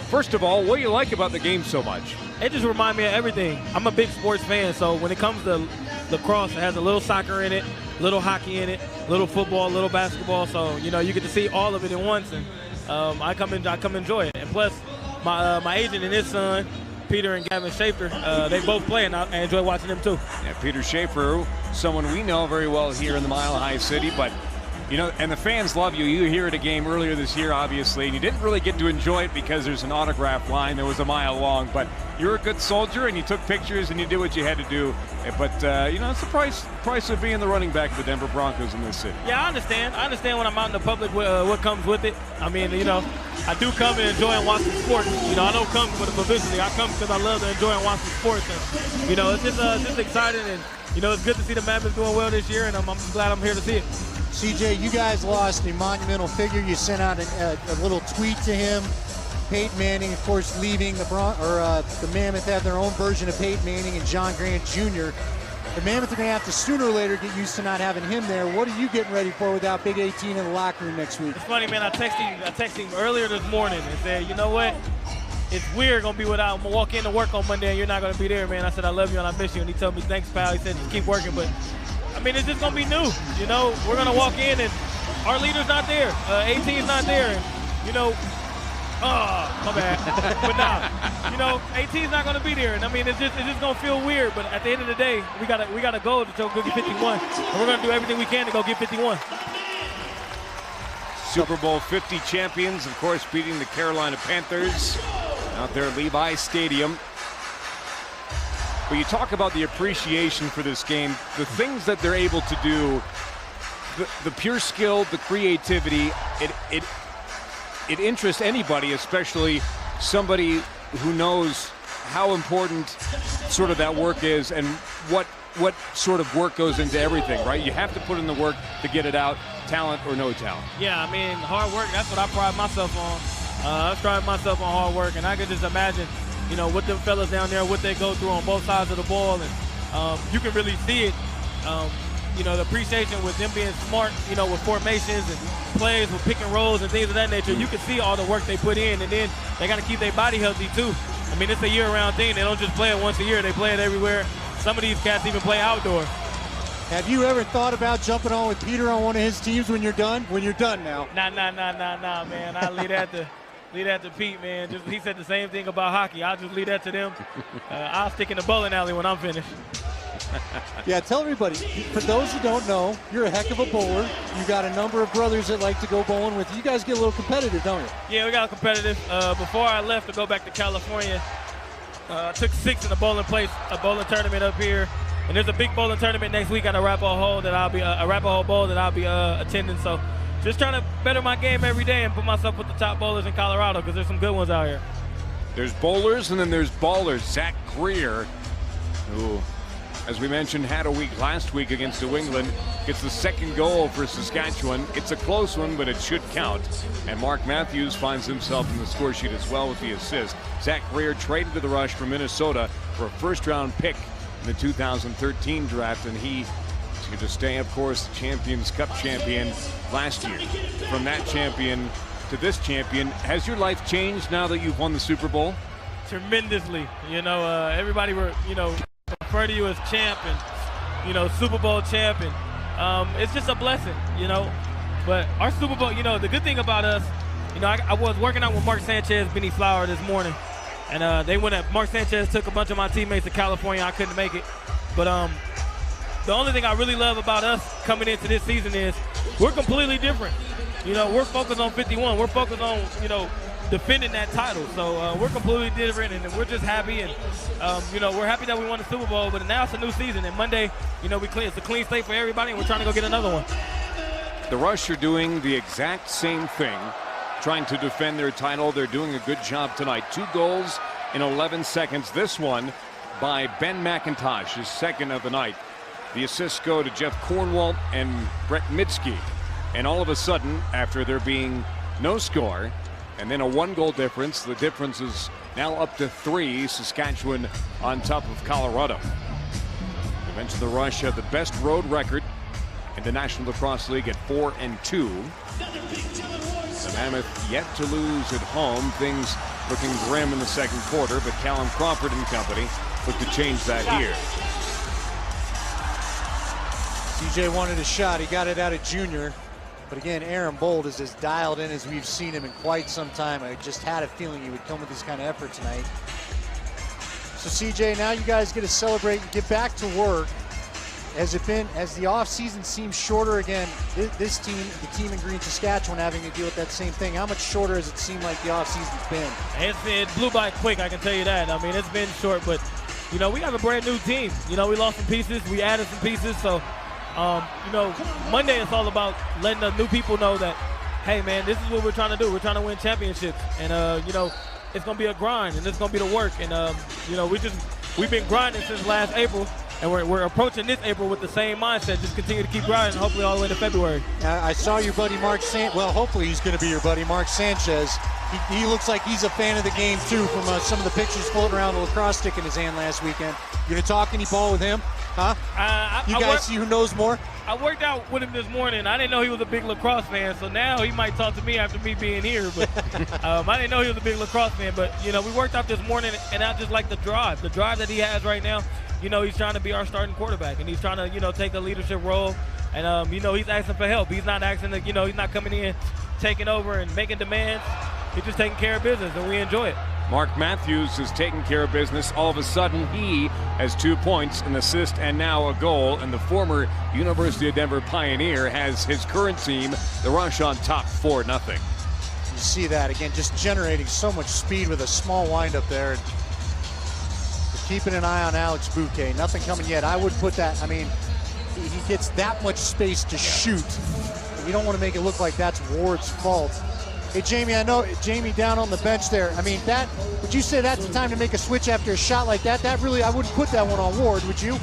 First of all, what do you like about the game so much? It just reminds me of everything. I'm a big sports fan, so when it comes to lacrosse, it has a little soccer in it, little hockey in it, little football, little basketball. So, you know, you get to see all of it at once, and I come enjoy it. And plus, my agent and his son, Peter and Gavin Schaefer, they both play, and I enjoy watching them too. Yeah, Peter Schaefer, someone we know very well here in the Mile High City, but you know, and the fans love you. You were here at a game earlier this year, obviously, and you didn't really get to enjoy it because there's an autograph line that was a mile long, but you're a good soldier, and you took pictures, and you did what you had to do. But, you know, it's the price of being the running back for the Denver Broncos in this city. Yeah, I understand. I understand when I'm out in the public what comes with it. I mean, you know, I do come and enjoy and watch the sports. You know, I don't come for the publicity. I come because I love to enjoy and watch the sports. And, you know, it's just exciting, and, you know, it's good to see the Mammoth doing well this year, and I'm glad I'm here to see it. CJ, you guys lost a monumental figure. You sent out a little tweet to him. Peyton Manning, of course, leaving the Mammoth have their own version of Peyton Manning and John Grant Jr. The Mammoth are going to have to sooner or later get used to not having him there. What are you getting ready for without Big 18 in the locker room next week? It's funny, man. I texted him earlier this morning and said, you know what? It's weird going to be without him. I'm going to walk into work on Monday and you're not going to be there, man. I said, I love you and I miss you. And he told me, thanks, pal. He said, just keep working. But I mean, it's just going to be new. You know, we're going to walk in and our leader's not there. 18's not there. And, you know, my bad. But nah, you know, 18's not gonna be there, and I mean, it's just gonna feel weird. But at the end of the day, we gotta go to go get 51, and we're gonna do everything we can to go get 51. Super Bowl 50 champions, of course, beating the Carolina Panthers out there at Levi Stadium. But you talk about the appreciation for this game, the things that they're able to do, the pure skill, the creativity, it interests anybody, especially somebody who knows how important sort of that work is and what sort of work goes into everything, right? You have to put in the work to get it out, talent or no talent. Yeah, I mean, hard work, that's what I pride myself on. I pride myself on hard work, and I can just imagine, you know, what them fellas down there, what they go through on both sides of the ball, and you can really see it. You know, the appreciation with them being smart, you know, with formations and plays with pick and rolls and things of that nature. You can see all the work they put in, and then they got to keep their body healthy too. I mean, it's a year-round thing. They don't just play it once a year. They play it everywhere. Some of these cats even play outdoor. Have you ever thought about jumping on with Peter on one of his teams when you're done? When you're done now? Nah, man. I leave that to Pete, man. He said the same thing about hockey. I'll just leave that to them. I'll stick in the bowling alley when I'm finished. Yeah, tell everybody, for those who don't know, you're a heck of a bowler. You got a number of brothers that like to go bowling with you. You guys get a little competitive, don't you? Yeah, we got competitive. Before I left to go back to California, I took 6 in a bowling tournament up here. And there's a big bowling tournament next week at Arapahoe Bowl that I'll be attending. So just trying to better my game every day and put myself with the top bowlers in Colorado, because there's some good ones out here. There's bowlers and then there's ballers. Zach Greer, who, as we mentioned, had a week last week against New England, gets the second goal for Saskatchewan. It's a close one, but it should count. And Mark Matthews finds himself in the score sheet as well with the assist. Zach Greer traded to the Rush from Minnesota for a first-round pick in the 2013 draft, and he is going to stay, of course, the Champions Cup champion last year. From that champion to this champion, has your life changed now that you've won the Super Bowl? Tremendously. You know, everybody refer to you as champ and, you know, Super Bowl champion. It's just a blessing, you know. But our Super Bowl, you know, the good thing about us, you know, I was working out with Mark Sanchez, Benny Flower this morning. And Mark Sanchez took a bunch of my teammates to California. I couldn't make it. But the only thing I really love about us coming into this season is we're completely different. You know, we're focused on 51. We're focused on, you know, defending that title. So we're completely different, and we're just happy. And, you know, we're happy that we won the Super Bowl. But now it's a new season. And Monday, you know, it's a clean slate for everybody, and we're trying to go get another one. The Rush are doing the exact same thing, trying to defend their title. They're doing a good job tonight. 2 goals in 11 seconds. This one by Ben McIntosh, his second of the night. The assists go to Jeff Cornwall and Brett Mitski. And all of a sudden, after there being no score and then a 1-goal difference, the difference is now up to 3. Saskatchewan on top of Colorado. We mentioned the Rush have the best road record in the National Lacrosse League at 4-2. The Mammoth yet to lose at home. Things looking grim in the second quarter, but Callum Crawford and company look to change that here. CJ wanted a shot. He got it out of Junior. But again, Aaron Bold is as dialed in as we've seen him in quite some time. I just had a feeling he would come with this kind of effort tonight. So CJ, now you guys get to celebrate and get back to work. Has the offseason seems shorter again, this team, the team in Green Saskatchewan, having to deal with that same thing? How much shorter has it seemed like the offseason's been? It blew by quick, I can tell you that. I mean, it's been short, but, you know, we have a brand new team. You know, we lost some pieces, we added some pieces, so, you know, Monday is all about letting the new people know that, hey, man, this is what we're trying to do. We're trying to win championships, and, you know, it's going to be a grind, and it's going to be the work, and, you know, we've been grinding since last April. And we're approaching this April with the same mindset. Just continue to keep grinding, hopefully all the way to February. I saw your buddy Mark well, hopefully he's going to be your buddy, Mark Sanchez. He looks like he's a fan of the game, too, from some of the pictures floating around the lacrosse stick in his hand last weekend. You going to talk any ball with him? Huh? You guys see who knows more? I worked out with him this morning. I didn't know he was a big lacrosse fan, so now he might talk to me after me being here. But I didn't know he was a big lacrosse fan. But, you know, we worked out this morning, and I just like the drive that he has right now. You know, he's trying to be our starting quarterback, and he's trying to, you know, take a leadership role. And, you know, he's asking for help. He's not asking to, you know, he's not coming in, taking over and making demands. He's just taking care of business, and we enjoy it. Mark Matthews is taking care of business. All of a sudden, he has 2 points, an assist, and now a goal. And the former University of Denver Pioneer has his current team, the Rush, on top 4-0. You see that again, just generating so much speed with a small windup there. And keeping an eye on Alex Bouquet. Nothing coming yet. I would put that. I mean, he gets that much space to shoot. You don't want to make it look like that's Ward's fault. Hey, Jamie, I know Jamie down on the bench there. I mean, that, would you say that's the time to make a switch after a shot like that? That really, I wouldn't put that one on Ward, would you?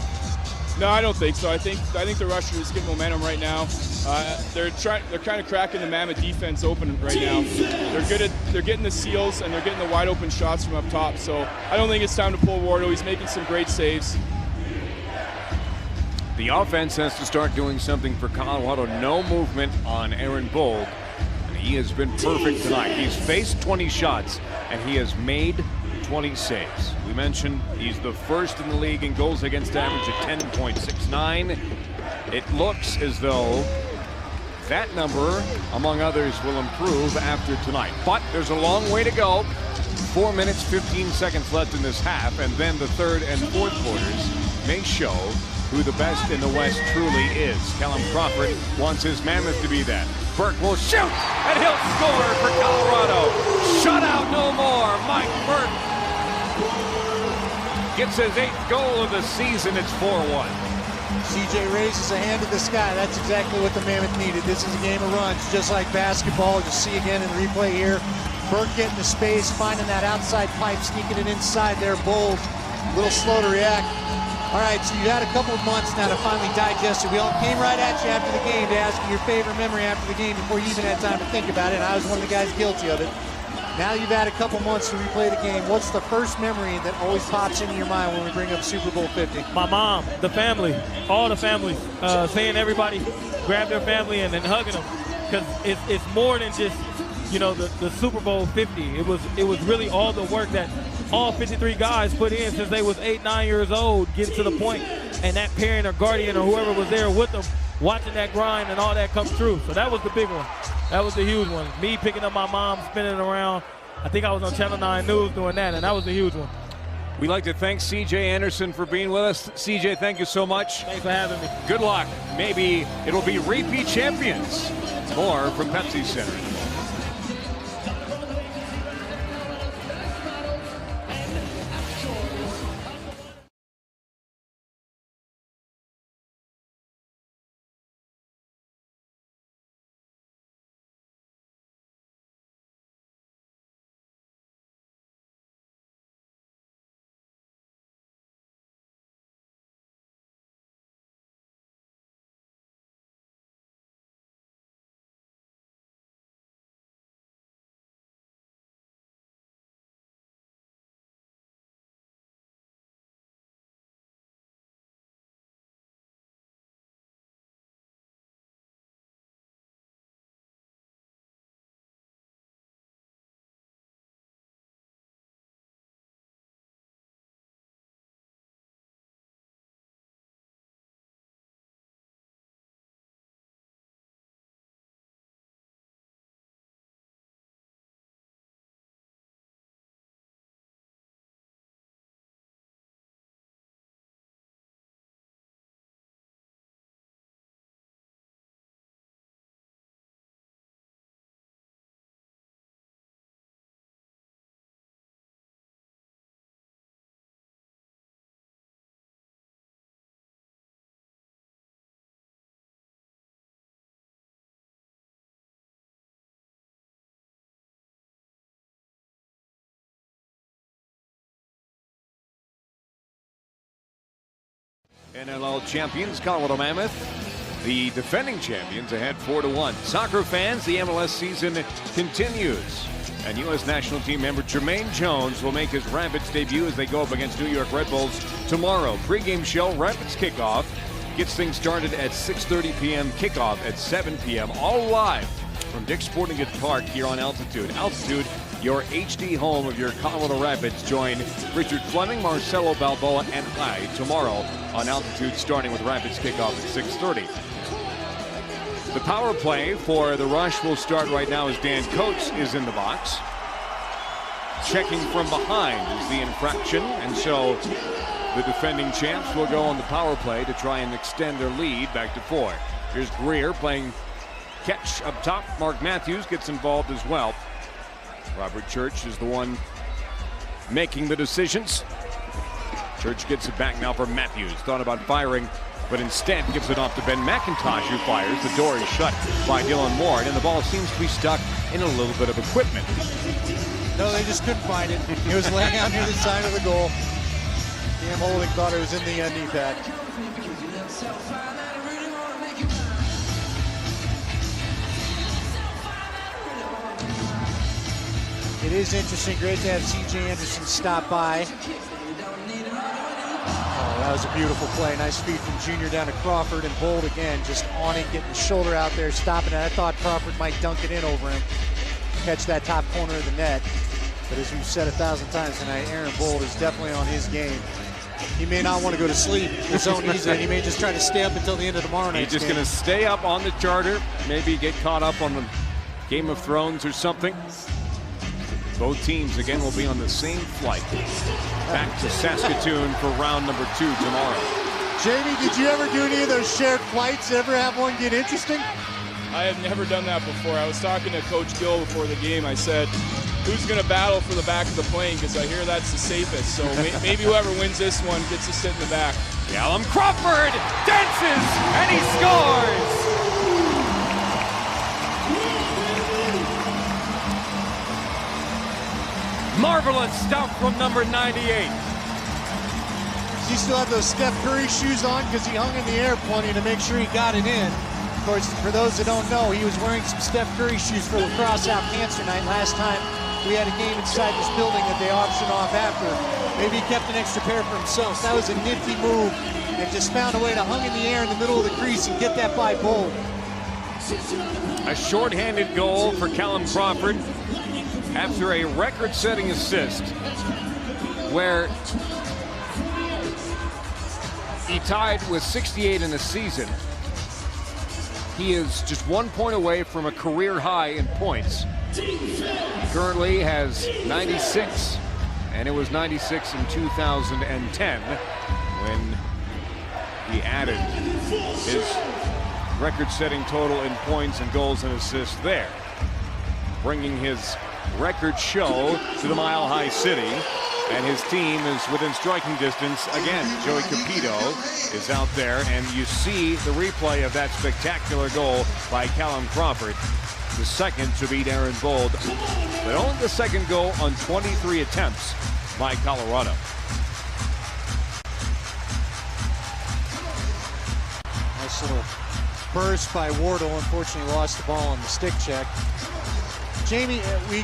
No, I don't think so. I think the Rush is getting momentum right now. They're kind of cracking the Mammoth defense open right now. They're getting the seals and they're getting the wide open shots from up top. So I don't think it's time to pull Wardo. He's making some great saves. The offense has to start doing something for Colorado. No movement on Aaron Bold. And he has been perfect tonight. He's faced 20 shots and he has made 20 saves. We mentioned he's the first in the league in goals against average at 10.69. It looks as though that number, among others, will improve after tonight. But there's a long way to go. 4 minutes, 15 seconds left in this half, and then the third and fourth quarters may show who the best in the West truly is. Callum Crawford wants his Mammoth to be that. Burke will shoot, and he'll score for Colorado. Shutout no more. Mike Burke gets his 8th goal of the season. It's 4-1. CJ raises a hand to the sky. That's exactly what the Mammoth needed. This is a game of runs, just like basketball. You see again in the replay here. Burke getting the space, finding that outside pipe, sneaking it inside there. Bold, a little slow to react. All right, so you had a couple of months now to finally digest it. We all came right at you after the game to ask you your favorite memory after the game before you even had time to think about it, and I was one of the guys guilty of it. Now you've had a couple months to replay the game. What's the first memory that always pops into your mind when we bring up Super Bowl 50? My mom, the family, all the families, seeing everybody grab their family and hugging them, because it's more than just, you know, the Super Bowl 50. It was really all the work that all 53 guys put in since they was 8, 9 years old, getting to the point, and that parent or guardian or whoever was there with them, watching that grind and all that come true. So that was the big one. That was the huge one. Me picking up my mom, spinning it around. I think I was on Channel 9 News doing that, and that was the huge one. We'd like to thank C.J. Anderson for being with us. C.J., thank you so much. Thanks for having me. Good luck. Maybe it'll be repeat champions. More from Pepsi Center. NLL champions, Colorado Mammoth. The defending champions ahead 4-1. Soccer fans, the MLS season continues. And U.S. national team member Jermaine Jones will make his Rapids debut as they go up against New York Red Bulls tomorrow. Pre-game show, Rapids kickoff. Gets things started at 6:30 p.m. Kickoff at 7 p.m. All live from Dick's Sporting Goods Park here on Altitude. Altitude, your HD home of your Colorado Rapids. Join Richard Fleming, Marcelo Balboa, and I tomorrow on Altitude, starting with Rapids kickoff at 6:30. The power play for the Rush will start right now as Dan Coates is in the box. Checking from behind is the infraction, and so the defending champs will go on the power play to try and extend their lead back to 4. Here's Greer playing catch up top. Mark Matthews gets involved as well. Robert Church is the one making the decisions. Church gets it back now for Matthews. Thought about firing, but instead gives it off to Ben McIntosh, who fires. The door is shut by Dylan Ward, and the ball seems to be stuck in a little bit of equipment. No, they just couldn't find it. It was laying out near the side of the goal. Cam Holding thought it was in the knee pad. It is interesting. Great to have C.J. Anderson stop by. Oh, that was a beautiful play. Nice feed from Junior down to Crawford, and Bold again just on it, getting the shoulder out there, stopping it. I thought Crawford might dunk it in over him, catch that top corner of the net. But as we've said 1,000 times tonight, Aaron Bold is definitely on his game. He may not want to go to sleep. The zone he's in. He may just try to stay up until the end of tomorrow night. He's just going to stay up on the charter, maybe get caught up on the Game of Thrones or something. Both teams, again, will be on the same flight back to Saskatoon for round number 2 tomorrow. Jamie, did you ever do any of those shared flights? Ever have one get interesting? I have never done that before. I was talking to Coach Gill before the game. I said, who's going to battle for the back of the plane? Because I hear that's the safest. So maybe whoever wins this one gets to sit in the back. Callum Crawford dances, and he scores! Marvelous stuff from number 98. Does he still have those Steph Curry shoes on? Because he hung in the air plenty to make sure he got it in. Of course, for those that don't know, he was wearing some Steph Curry shoes for lacrosse out cancer night last time. We had a game inside this building that they auctioned off after. Maybe he kept an extra pair for himself. That was a nifty move, and just found a way to hung in the air in the middle of the crease and get that by Bold. A shorthanded goal for Callum Crawford after a record-setting assist where he tied with 68 in a season. He is just 1 point away from a career high in points. Currently has 96, and it was 96 in 2010 when he added his record-setting total in points and goals and assists there, bringing his record show to the Mile High City, and his team is within striking distance again. Joey Capito is out there, and you see the replay of that spectacular goal by Callum Crawford, the second to beat Aaron Bold, but only the second goal on 23 attempts by Colorado. Nice little burst by Wardle. Unfortunately lost the ball on the stick check. Jamie, we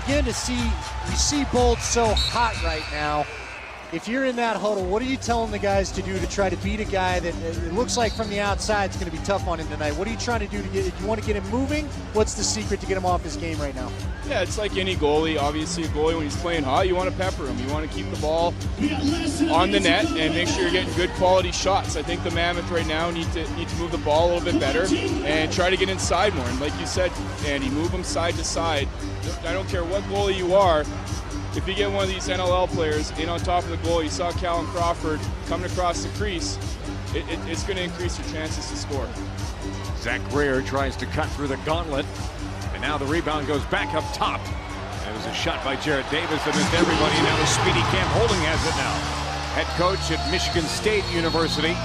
see Bold so hot right now. If you're in that huddle, what are you telling the guys to do to try to beat a guy that it looks like from the outside is going to be tough on him tonight? What are you trying to do to get? You want to get him moving? What's the secret to get him off his game right now? Yeah, it's like any goalie. Obviously, a goalie, when he's playing hot, you want to pepper him. You want to keep the ball on the net and make sure you're getting good quality shots. I think the Mammoth right now need to move the ball a little bit better and try to get inside more. And like you said, Andy, move them side to side. I don't care what goalie you are. If you get one of these NLL players in on top of the goal, you saw Callum Crawford coming across the crease, it's going to increase your chances to score. Zach Greer tries to cut through the gauntlet, and now the rebound goes back up top. It was a shot by Jarrett Davis that missed everybody. Now the speedy Cam Holding has it now. Head coach at Michigan State University.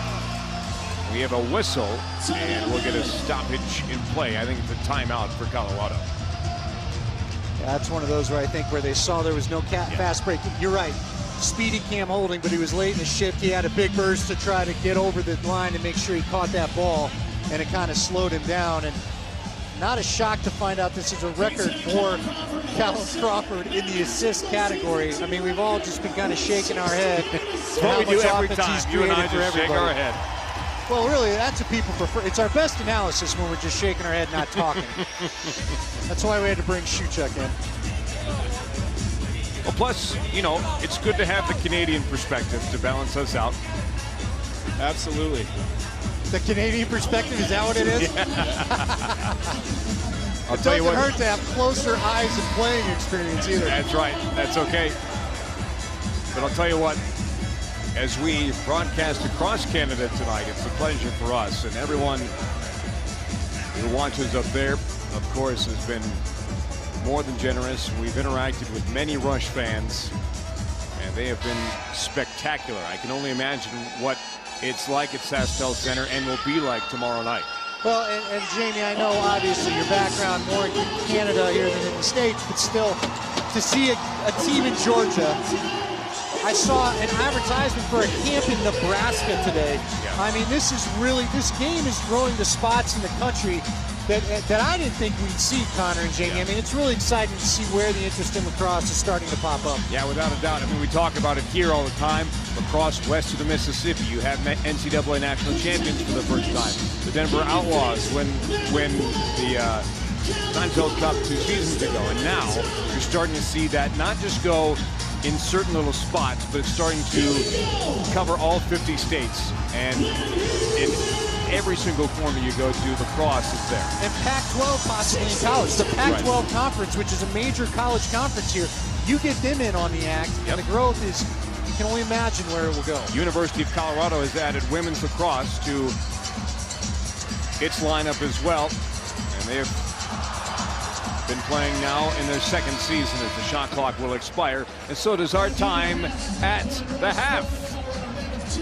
We have a whistle, and we'll get a stoppage in play. I think it's a timeout for Colorado. That's one of those where I think where they saw there was no fast break. You're right. Speedy Cam Holding, but he was late in the shift. He had a big burst to try to get over the line and make sure he caught that ball, and it kind of slowed him down. And not a shock to find out this is a record for Callum Crawford in the assist category. I mean, we've all just been kind of shaking our head. It's what we do every time. You and I just shake our head. Well, really, that's what people prefer. It's our best analysis when we're just shaking our head, not talking. That's why we had to bring Shuchuk in. Well, plus, you know, it's good to have the Canadian perspective to balance us out. Absolutely. The Canadian perspective, is that what it is? I'll tell you Doesn't what. hurt to have closer eyes and playing experience either. That's right. That's okay. But I'll tell you what, as we broadcast across Canada tonight, it's a pleasure for us, and everyone who watches up there, of course, has been more than generous. We've interacted with many Rush fans, and they have been spectacular. I can only imagine what it's like at Saskatchewan Center and will be like tomorrow night. Well, and Jamie, I know obviously your background more in Canada here than in the States, but still, to see a team in Georgia. I saw an advertisement for a camp in Nebraska today. Yeah. I mean, this game is growing to spots in the country that I didn't think we'd see, Connor and Jamie. Yeah. I mean, it's really exciting to see where the interest in lacrosse is starting to pop up. Yeah, without a doubt. I mean, we talk about it here all the time. Lacrosse west of the Mississippi, you have NCAA national champions for the first time. The Denver Outlaws when the Sunbelt Cup 2 seasons ago. And now you're starting to see that not just go in certain little spots, but it's starting to cover all 50 states. And in every single corner you go to, lacrosse is there. And Pac-12 possibly in college. The Pac-12 conference, which is a major college conference here, you get them in on the act, Yep. and the growth is, you can only imagine where it will go. University of Colorado has added women's lacrosse to its lineup as well. And they have been playing now in their second season as the shot clock will expire. And so does our time at the half.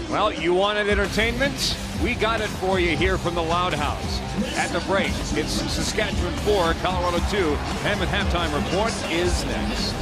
Well, you wanted entertainment? We got it for you here from the Loud House. At the break, it's Saskatchewan 4, Colorado 2. Mammoth halftime report is next.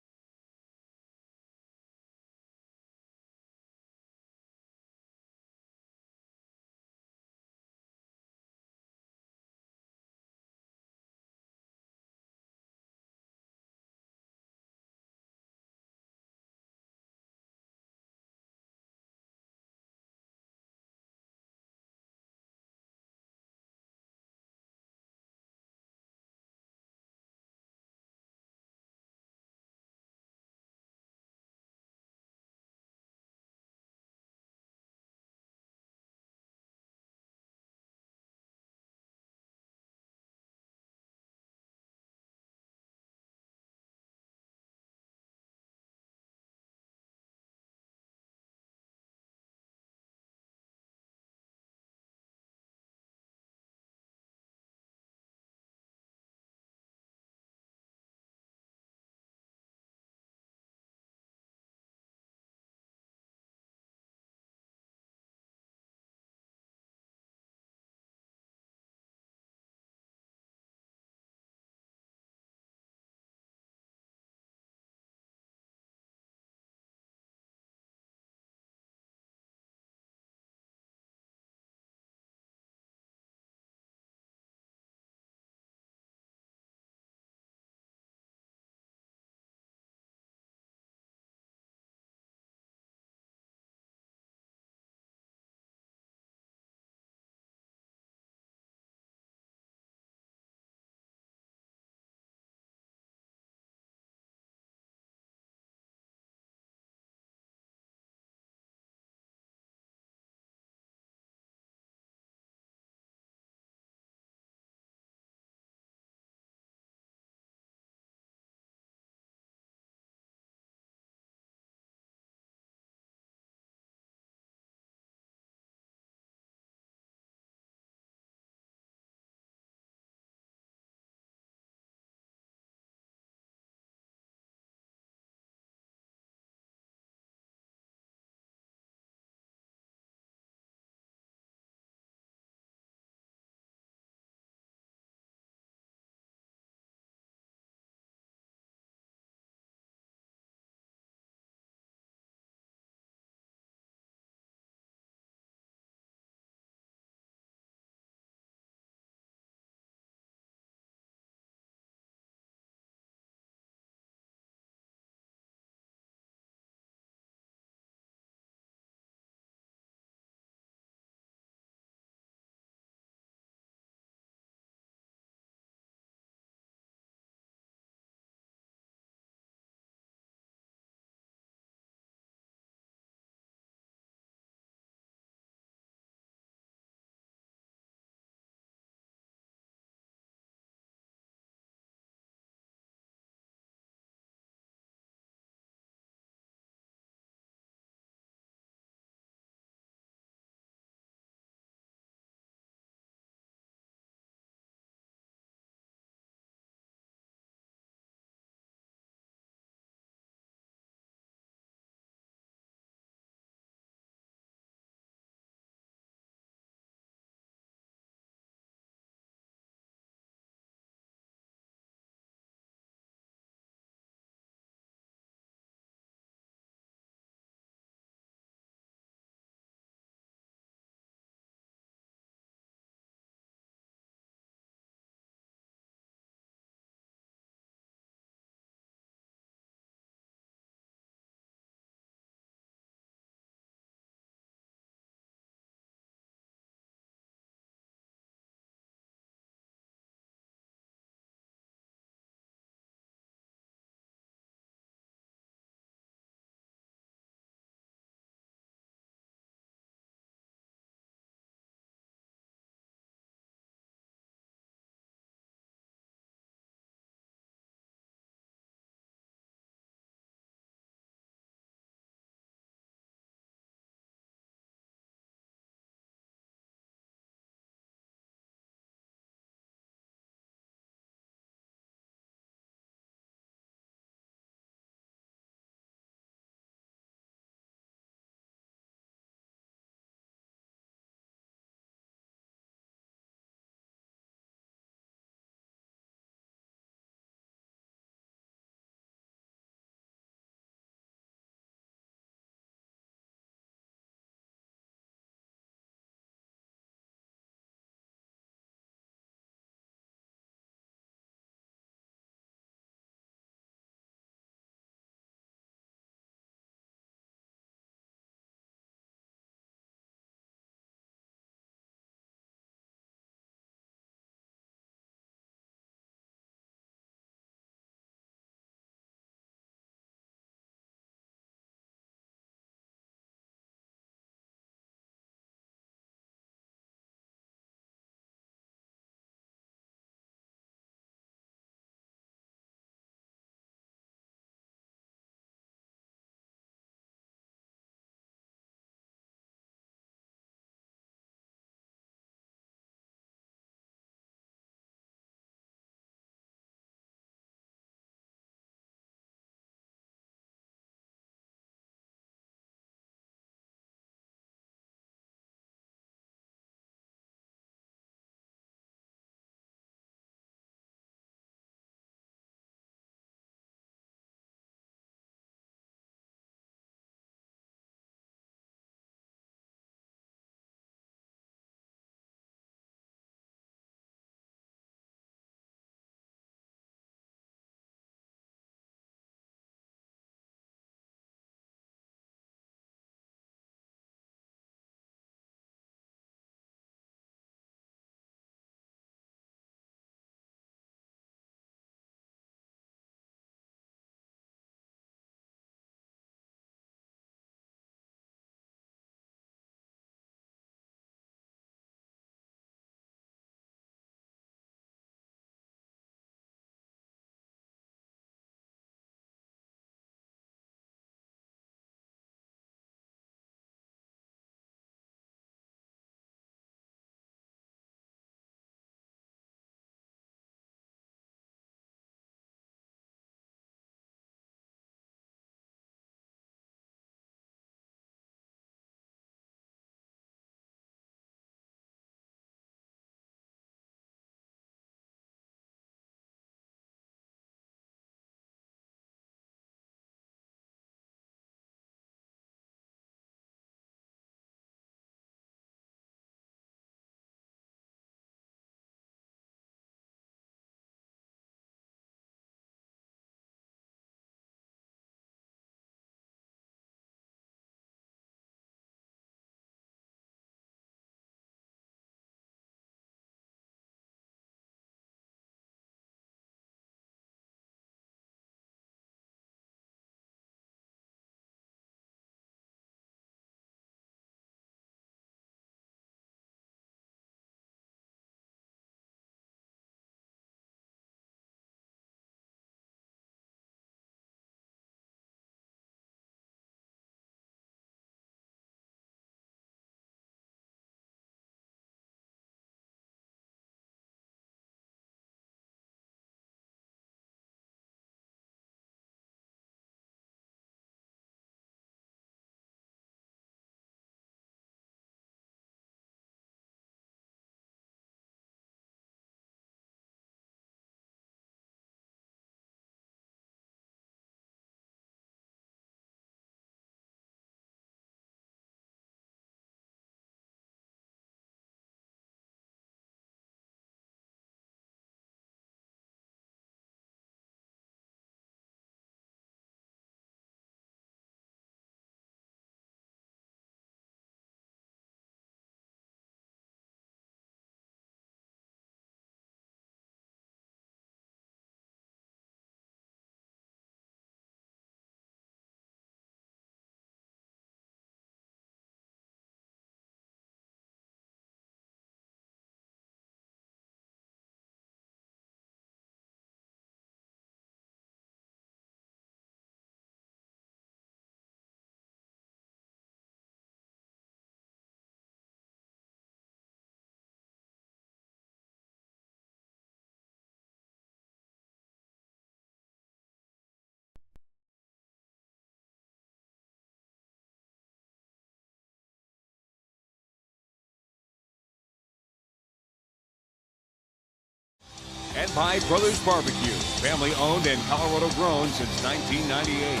And by Brothers Barbecue, family owned and Colorado grown since 1998.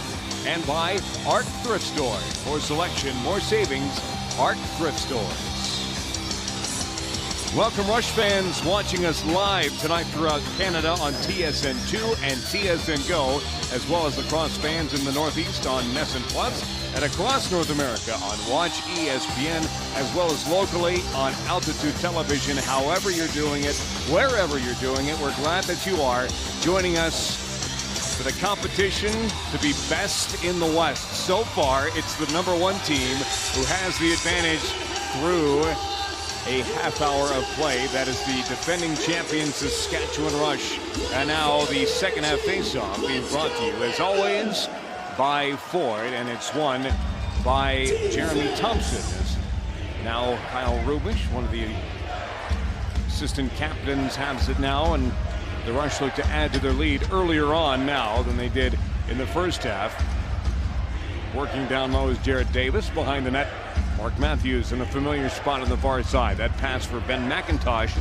And by Art Thrift Stores. For selection, more savings, Art Thrift Stores. Welcome, Rush fans watching us live tonight throughout Canada on TSN2 and TSN Go, as well as lacrosse fans in the Northeast on NESN Plus, and across North America on Watch ESPN, as well as locally on Altitude Television. However you're doing it, wherever you're doing it, we're glad that you are joining us for the competition to be best in the West. So far, it's the number one team who has the advantage through a half hour of play. That is the defending champion Saskatchewan Rush. And now the second half face-off being brought to you, as always, by Ford, and it's won by Jeremy Thompson. Now Kyle Rubish, one of the assistant captains, has it now, and the Rush look to add to their lead earlier on now than they did in the first half. Working down low is Jared Davis. Behind the net, Mark Matthews in a familiar spot on the far side. That pass for Ben McIntosh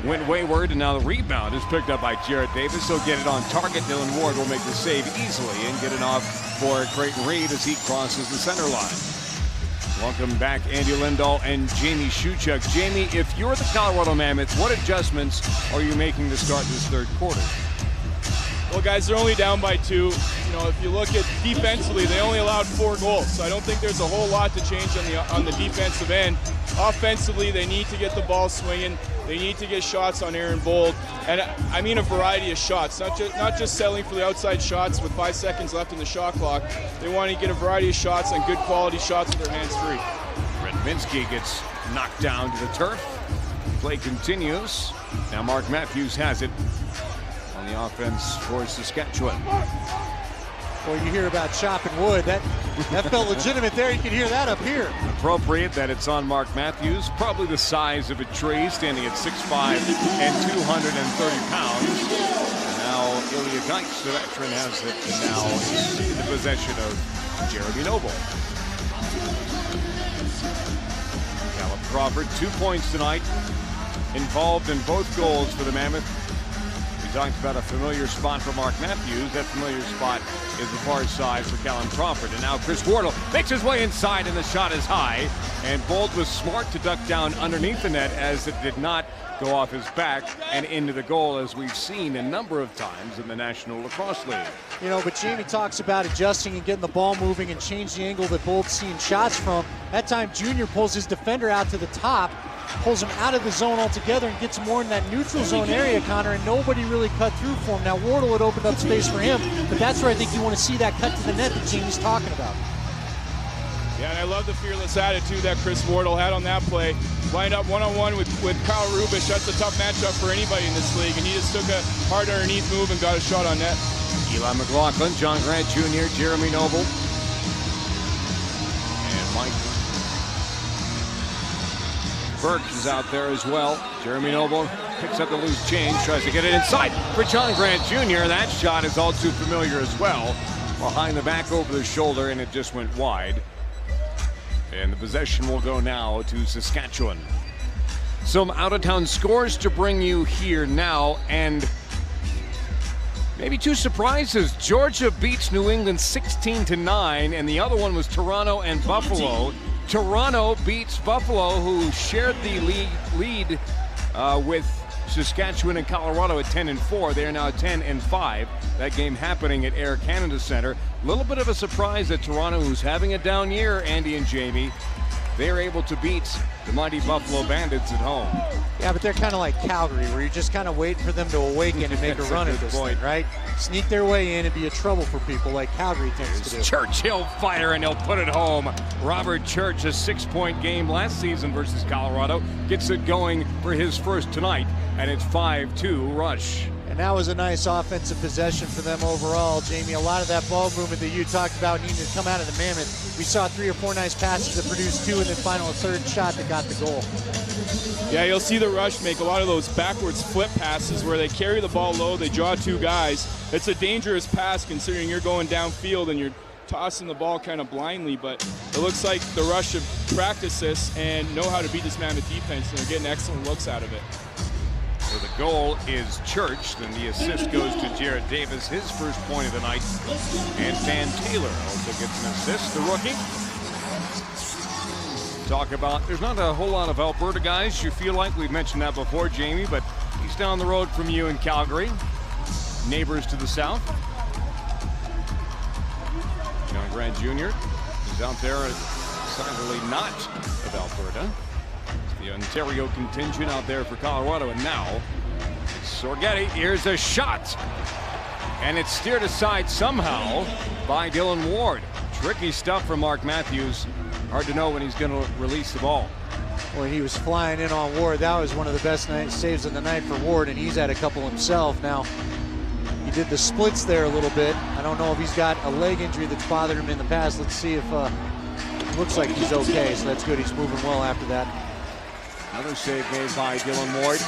went wayward, and now the rebound is picked up by Jared Davis. He'll get it on target. Dylan Ward will make the save easily and get it off for Creighton Reed as he crosses the center line. Welcome back, Andy Lindahl and Jamie Shuchuk. Jamie, if you're the Colorado Mammoths, what adjustments are you making to start this third quarter? Well, guys, they're only down by 2. You know, if you look at defensively, they only allowed 4 goals. So I don't think there's a whole lot to change on the defensive end. Offensively, they need to get the ball swinging. They need to get shots on Aaron Bold. And I mean a variety of shots, not just settling for the outside shots with 5 seconds left in the shot clock. They want to get a variety of shots and good quality shots with their hands free. Brent Minsky gets knocked down to the turf. Play continues. Now Mark Matthews has it on the offense for Saskatchewan. Well, you hear about chopping wood. That felt legitimate there. You can hear that up here. Appropriate that it's on Mark Matthews, probably the size of a tree, standing at 6'5" and 230 pounds. And now Ilya Geitz, the veteran, has it, and now it's in the possession of Jeremy Noble. Callum Crawford, 2 points tonight, involved in both goals for the Mammoth. We talked about a familiar spot for Mark Matthews. That familiar spot is the far side for Callum Crawford. And now Chris Wardle makes his way inside, and the shot is high. And Bold was smart to duck down underneath the net, as it did not go off his back and into the goal, as we've seen a number of times in the National Lacrosse League. You know, but Jamie talks about adjusting and getting the ball moving and change the angle that Bold's seeing shots from. That time, Junior pulls his defender out to the top, pulls him out of the zone altogether, and gets more in that neutral zone area, Connor, and nobody really cut through for him. Now, Wardle had opened up space for him, but that's where I think you want to see that cut to the net that Jamie's talking about. Yeah, and I love the fearless attitude that Chris Wardle had on that play. Lined up one-on-one with Kyle Rubish. That's a tough matchup for anybody in this league, and he just took a hard underneath move and got a shot on net. Eli McLaughlin, John Grant Jr., Jeremy Noble, and Mike Burke is out there as well. Jeremy Noble picks up the loose change, tries to get it inside for John Grant Jr. That shot is all too familiar as well. Behind the back, over the shoulder, and it just went wide. And the possession will go now to Saskatchewan. Some out-of-town scores to bring you here now, and maybe 2 surprises. Georgia beats New England 16-9, and the other one was Toronto and Buffalo. Toronto beats Buffalo, who shared the lead with Saskatchewan and Colorado at 10-4. They are now 10-5. That game happening at Air Canada Center. A little bit of a surprise that Toronto, who's having a down year, Andy and Jamie, they're able to beat the mighty Buffalo Bandits at home. Yeah, but they're kind of like Calgary, where you're just kind of waiting for them to awaken and make a run at this thing, right? Sneak their way in and be a trouble for people like Calgary tends to do. Churchill fire, and he'll put it home. Robert Church, a 6-point game last season versus Colorado, gets it going for his first tonight, and it's 5-2 Rush. And that was a nice offensive possession for them overall, Jamie. A lot of that ball movement that you talked about needing to come out of the Mammoth. We saw 3 or 4 nice passes that produced 2, and then final a 3rd shot that got the goal. Yeah, you'll see the Rush make a lot of those backwards flip passes where they carry the ball low, they draw 2 guys. It's a dangerous pass considering you're going downfield and you're tossing the ball kind of blindly, but it looks like the Rush have practiced this and know how to beat this Mammoth defense, and they're getting excellent looks out of it. where the goal is Church. Then the assist goes to Jared Davis, his first point of the night. And Dan Taylor also gets an assist, the rookie. Talk about, there's not a whole lot of Alberta guys you feel like. We've mentioned that before, Jamie, but he's down the road from you in Calgary. Neighbors to the south. John Grant Jr. is out there, decidedly not of Alberta. The Ontario contingent out there for Colorado, and now Sorgetti. Here's a shot, and it's steered aside somehow by Dylan Ward. Tricky stuff from Mark Matthews. Hard to know when he's going to release the ball. When he was flying in on Ward, that was one of the best saves of the night for Ward, and he's had a couple himself. Now, he did the splits there a little bit. I don't know if he's got a leg injury that's bothered him in the past. Let's see if looks like he's okay, so that's good. He's moving well after that. Another save made by Dylan Ward.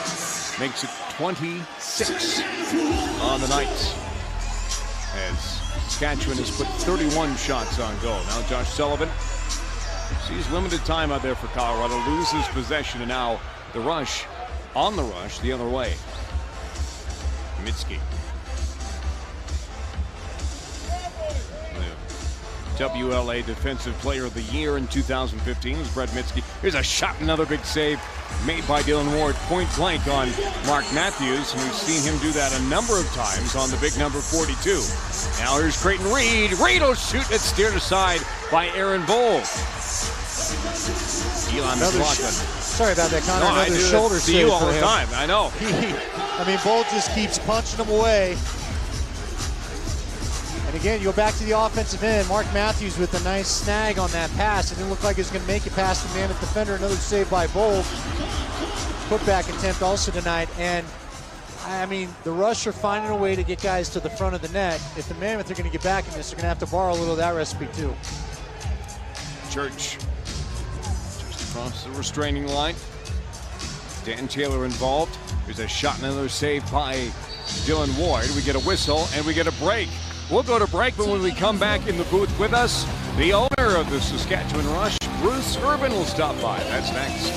Makes it 26 on the night. As Saskatchewan has put 31 shots on goal. Now Josh Sullivan sees limited time out there for Colorado. Loses possession, and now the rush, on the rush, the other way. Mitski. WLA Defensive Player of the Year in 2015 was Brett Mitski. Here's a shot, another big save made by Dylan Ward, point blank on Mark Matthews, and we've seen him do that a number of times on the big number 42. Now here's Creighton Reed. Reed will shoot, it's steered aside by Aaron Bold. Elon McLaughlin. Sorry about that, Connor. No, another shoulder save you all for the him. time. I know. I mean, Bold just keeps punching him away. And again, you go back to the offensive end. Mark Matthews with a nice snag on that pass. It didn't look like he was going to make it past the Mammoth defender. Another save by Bold. Putback attempt also tonight. And, I mean, the Rush are finding a way to get guys to the front of the net. If the Mammoth are going to get back in this, they're going to have to borrow a little of that recipe, too. Church just across the restraining line. Dan Taylor involved. There's a shot and another save by Dylan Ward. We get a whistle and we get a break. We'll go to break, but when we come back in the booth with us, the owner of the Saskatchewan Rush, Bruce Urban, will stop by. That's next.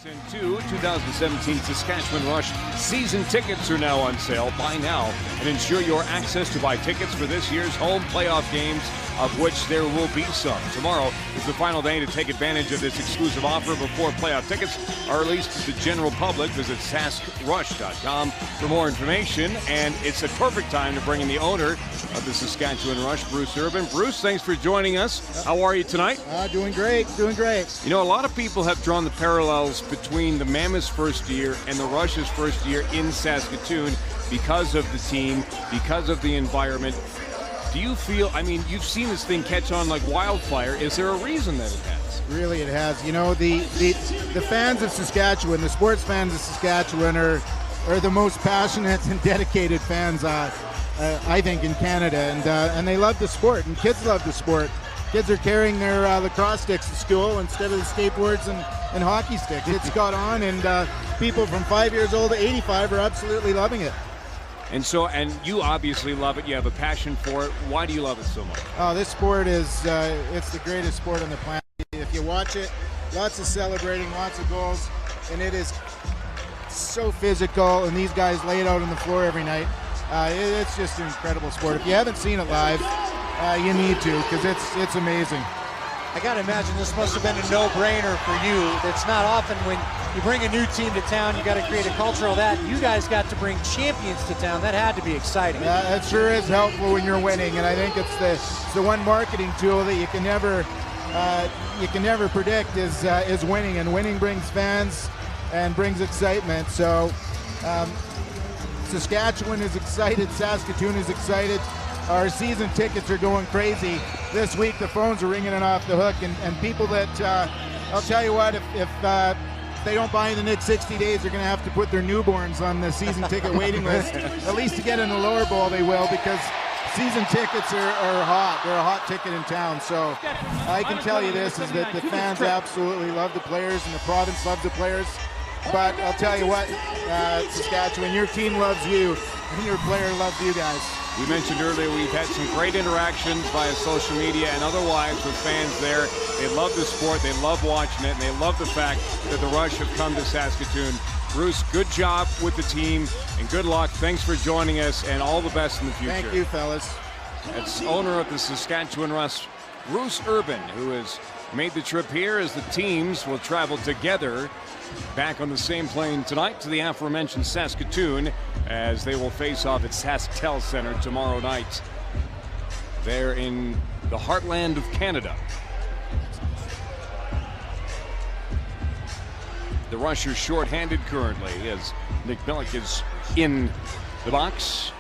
Into 2017 Saskatchewan Rush season tickets are now on sale. Buy now and ensure your access to buy tickets for this year's home playoff games, of which there will be some. Tomorrow is the final day to take advantage of this exclusive offer before playoff tickets are released to the general public. Visit saskrush.com for more information. And it's a perfect time to bring in the owner of the Saskatchewan Rush, Bruce Urban. Bruce, thanks for joining us. How are you tonight? Doing great, doing great. You know, a lot of people have drawn the parallels between the Mammoth's first year and the Rush's first year in Saskatoon because of the team, because of the environment. Do you feel, I mean, you've seen this thing catch on like wildfire. Is there a reason that it has? Really, it has. You know, the fans of Saskatchewan, the sports fans of Saskatchewan are the most passionate and dedicated fans, I think, in Canada. And they love the sport, and kids love the sport. Kids are carrying their lacrosse sticks to school instead of the skateboards and hockey sticks. It's got on, and people from 5 years old to 85 are absolutely loving it. And so, and you obviously love it. You have a passion for it. Why do you love it so much? Oh, this sport is, it's the greatest sport on the planet. If you watch it, lots of celebrating, lots of goals, and it is so physical, and these guys lay it out on the floor every night. It's just an incredible sport. If you haven't seen it live, you need to, because it's amazing. I got to imagine this must have been a no-brainer for you. It's not often when you bring a new team to town, you got to create a culture of that. You guys got to bring champions to town. That had to be exciting. It sure is helpful when you're winning, and I think it's the one marketing tool that you can never predict is winning, and winning brings fans and brings excitement. So Saskatchewan is excited, Saskatoon is excited. Our season tickets are going crazy. This week the phones are ringing it off the hook, and people that, I'll tell you what, if they don't buy in the next 60 days, they're going to have to put their newborns on the season ticket waiting list. At least to get in the lower bowl they will, because season tickets are hot. They're a hot ticket in town. So I can tell you this, is that the fans absolutely love the players, and the province loves the players. But I'll tell you what, Saskatchewan, your team loves you, and your player loves you guys. We mentioned earlier we've had some great interactions via social media and otherwise with fans there. They love the sport, they love watching it, and they love the fact that the Rush have come to Saskatoon. Bruce, good job with the team, and good luck. Thanks for joining us, and all the best in the future. Thank you, fellas. That's owner of the Saskatchewan Rush, Bruce Urban, who has made the trip here as the teams will travel together back on the same plane tonight to the aforementioned Saskatoon, as they will face off at SaskTel Center tomorrow night. They're in the heartland of Canada. The Rush are shorthanded currently as Nick Millick is in the box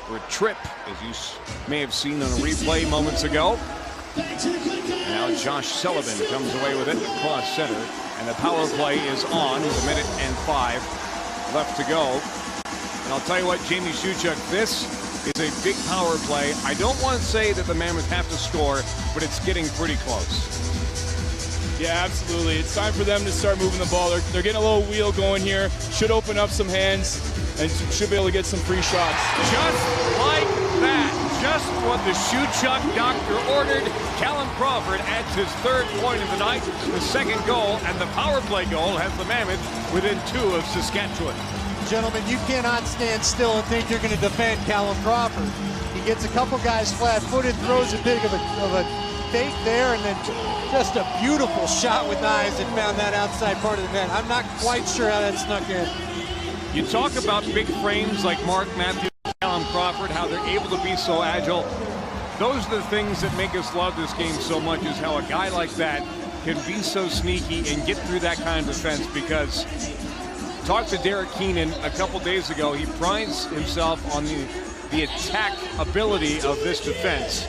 for a trip, as you may have seen on a replay moments ago. Now Josh Sullivan comes away with it across center, and the power play is on with 1:05 left to go. And I'll tell you what, Jamie Shuchuk, this is a big power play. I don't want to say that the Mammoth have to score, but it's getting pretty close. Yeah, absolutely. It's time for them to start moving the ball. They're getting a little wheel going here. Should open up some hands and should be able to get some free shots. Just like that, just what the Shuchuk doctor ordered. Callum Crawford adds his third point of the night, the second goal, and the power play goal has the Mammoth within 2 of Saskatchewan. Gentlemen, you cannot stand still and think you're going to defend Callum Crawford. He gets a couple guys flat-footed, throws a big of a fake there, and then just a beautiful shot with knives and found that outside part of the net. I'm not quite sure how that snuck in. You talk about big frames like Mark Matthews, Callum Crawford, how they're able to be so agile. Those are the things that make us love this game so much, is how a guy like that can be so sneaky and get through that kind of defense. Because talked to Derek Keenan a couple days ago, he prides himself on the attack ability of this defense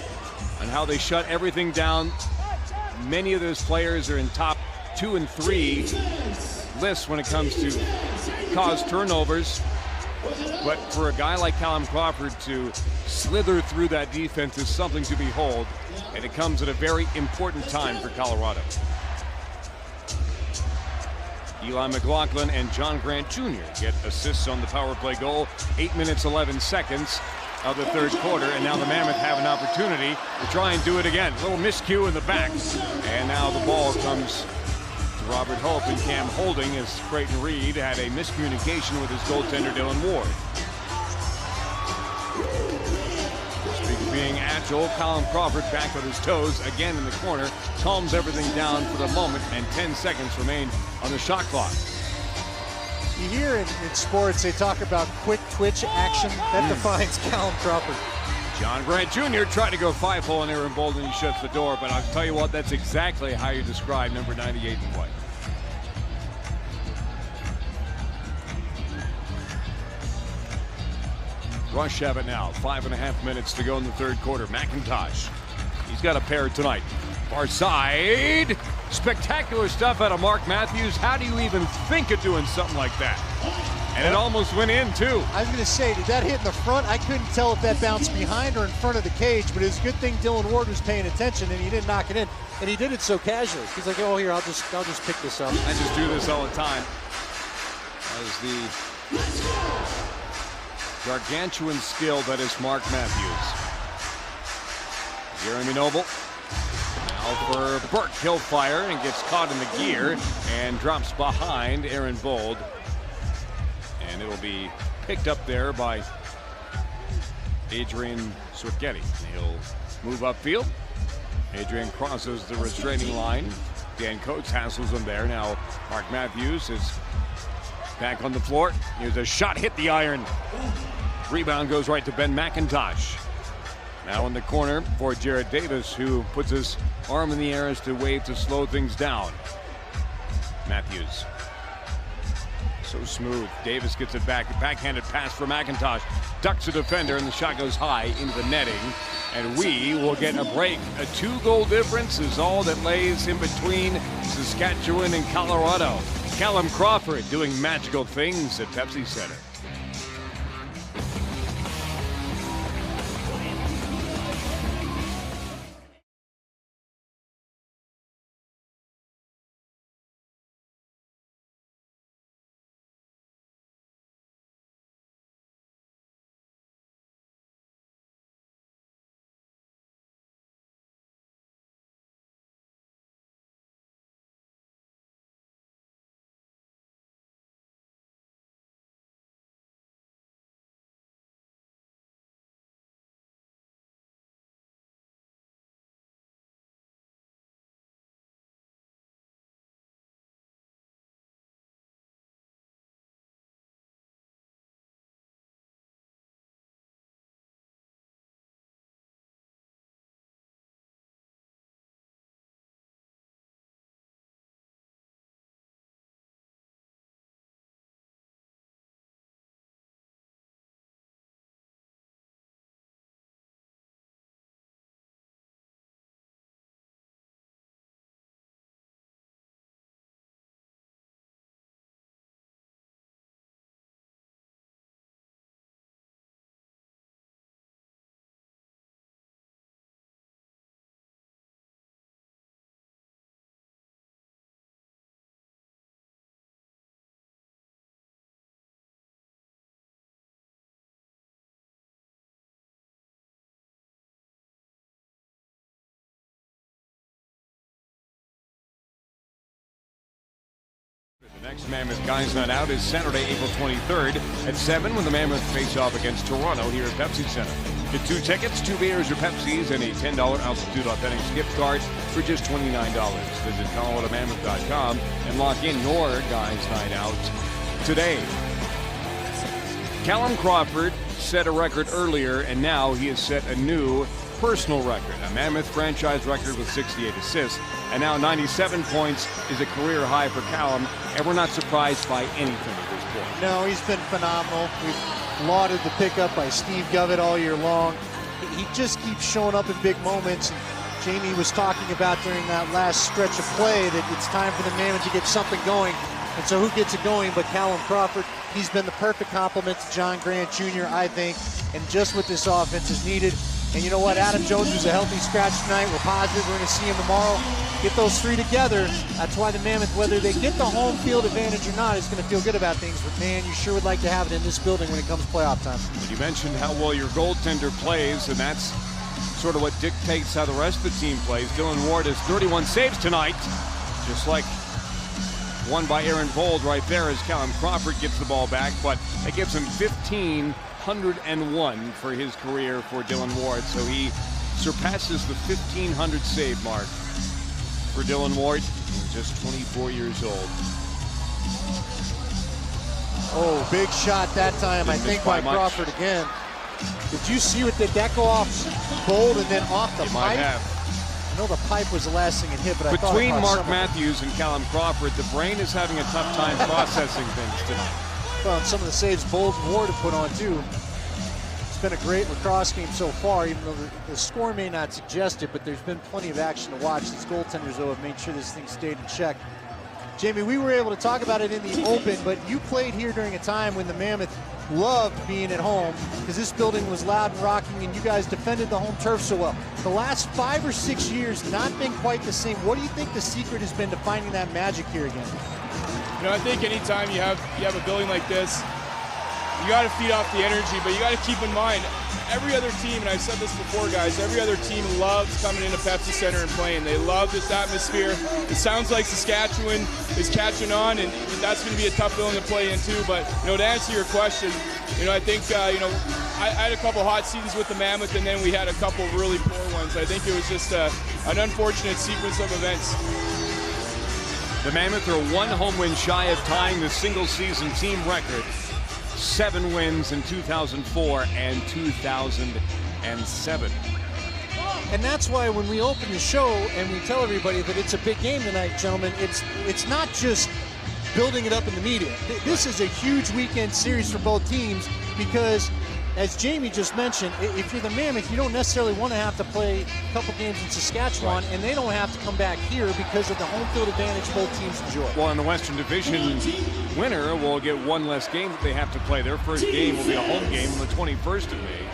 and how they shut everything down. Many of those players are in top 2 and 3 lists when it comes to cause turnovers. But for a guy like Callum Crawford to slither through that defense is something to behold, and it comes at a very important time for Colorado. Eli McLaughlin and John Grant Jr. get assists on the power play goal. 8 minutes, 11 seconds of the third quarter, and now the Mammoth have an opportunity to try and do it again. A little miscue in the back, and now the ball comes to Robert Hope and Cam Holding, as Creighton Reed had a miscommunication with his goaltender Dylan Ward. Speaking of being agile, Callum Crawford back on his toes again in the corner, calms everything down for the moment, and 10 seconds remain on the shot clock. You hear in sports, they talk about quick twitch action. That defines Callum Crawford. John Grant Jr. tried to go 5-hole in there, and Bolden shuts the door, but I'll tell you what, that's exactly how you describe number 98 in play. Rush have it now. 5.5 minutes to go in the third quarter. McIntosh. He's got a pair tonight. Far side. Spectacular stuff out of Mark Matthews. How do you even think of doing something like that? And it almost went in, too. I was going to say, did that hit in the front? I couldn't tell if that bounced behind or in front of the cage, but it's a good thing Dylan Ward was paying attention and he didn't knock it in. And he did it so casually. He's like, oh, here, I'll just pick this up. I just do this all the time. As the gargantuan skill that is Mark Matthews. Jeremy Noble. Now for Burke. He'll fire and gets caught in the gear and drops behind Aaron Bold. And it'll be picked up there by Adrian Switgetti. He'll move upfield. Adrian crosses the restraining line. Dan Coates hassles him there. Now Mark Matthews is back on the floor. Here's a shot, hit the iron. Rebound goes right to Ben McIntosh. Now in the corner for Jared Davis, who puts his arm in the air as to wave to slow things down. Matthews. So smooth. Davis gets it back. A backhanded pass for McIntosh. Ducks a defender, and the shot goes high into the netting. And we will get a break. A 2-goal difference is all that lays in between Saskatchewan and Colorado. Callum Crawford doing magical things at Pepsi Center. The next Mammoth Guys Night Out is Saturday, April 23rd at 7 when the Mammoth face off against Toronto here at Pepsi Center. Get 2 tickets, 2 beers or Pepsis, and a $10 Altitude Authentics gift card for just $29. Visit ColoradoMammoth.com and lock in your Guys Night Out today. Callum Crawford set a record earlier, and now he has set a new personal record, a Mammoth franchise record with 68 assists, and now 97 points is a career high for Callum, and we're not surprised by anything at this point. No, he's been phenomenal. We've lauded the pickup by Steve Govett all year long. He just keeps showing up in big moments. And Jamie was talking about during that last stretch of play that it's time for the Mammoth to get something going. And so who gets it going but Callum Crawford? He's been the perfect complement to John Grant Jr., I think, and just what this offense is needed. And you know what? Adam Jones was a healthy scratch tonight. We're positive we're going to see him tomorrow. Get those 3 together. That's why the Mammoth, whether they get the home field advantage or not, is going to feel good about things. But, man, you sure would like to have it in this building when it comes playoff time. You mentioned how well your goaltender plays, and that's sort of what dictates how the rest of the team plays. Dylan Ward has 31 saves tonight, just like one by Aaron Bold right there as Callum Crawford gets the ball back. But it gives him 1,501 for his career for Dylan Ward. So he surpasses the 1,500 save mark for Dylan Ward. He's just 24 years old. Oh, big shot that time, I think, by Crawford again. Did you see what did that go off Bold and then off the pipe? Might have. I know the pipe was the last thing it hit, but I thought between Mark Matthews and Callum Crawford, the brain is having a tough time processing things tonight. Well, and some of the saves Bold and Ward have put on, too. been a great lacrosse game so far, even though the score may not suggest it, but there's been plenty of action to watch. These goaltenders, though, have made sure this thing stayed in check. Jamie, we were able to talk about it in the open, but you played here during a time when the Mammoth loved being at home because this building was loud and rocking, and you guys defended the home turf so well. The last 5 or 6 years, not been quite the same. What do you think the secret has been to finding that magic here again? You know, I think anytime you have a building like this, you got to feed off the energy, but you got to keep in mind, every other team, and I've said this before, guys, every other team loves coming into Pepsi Center and playing. They love this atmosphere. It sounds like Saskatchewan is catching on, and that's going to be a tough building to play in too. But, you know, to answer your question, you know, I think, you know, I had a couple hot seasons with the Mammoth, and then we had a couple really poor ones. I think it was just an unfortunate sequence of events. The Mammoth are 1 home win shy of tying the single-season team record. 7 wins in 2004 and 2007. And that's why when we open the show and we tell everybody that it's a big game tonight, gentlemen, it's not just building it up in the media. This is a huge weekend series for both teams because, as Jamie just mentioned, if you're the Mammoth, you don't necessarily want to have to play a couple games in Saskatchewan, and they don't have to come back here because of the home field advantage both teams enjoy. Well, in the Western Division, winner will get 1 less game that they have to play. Their first game will be a home game on the 21st of May.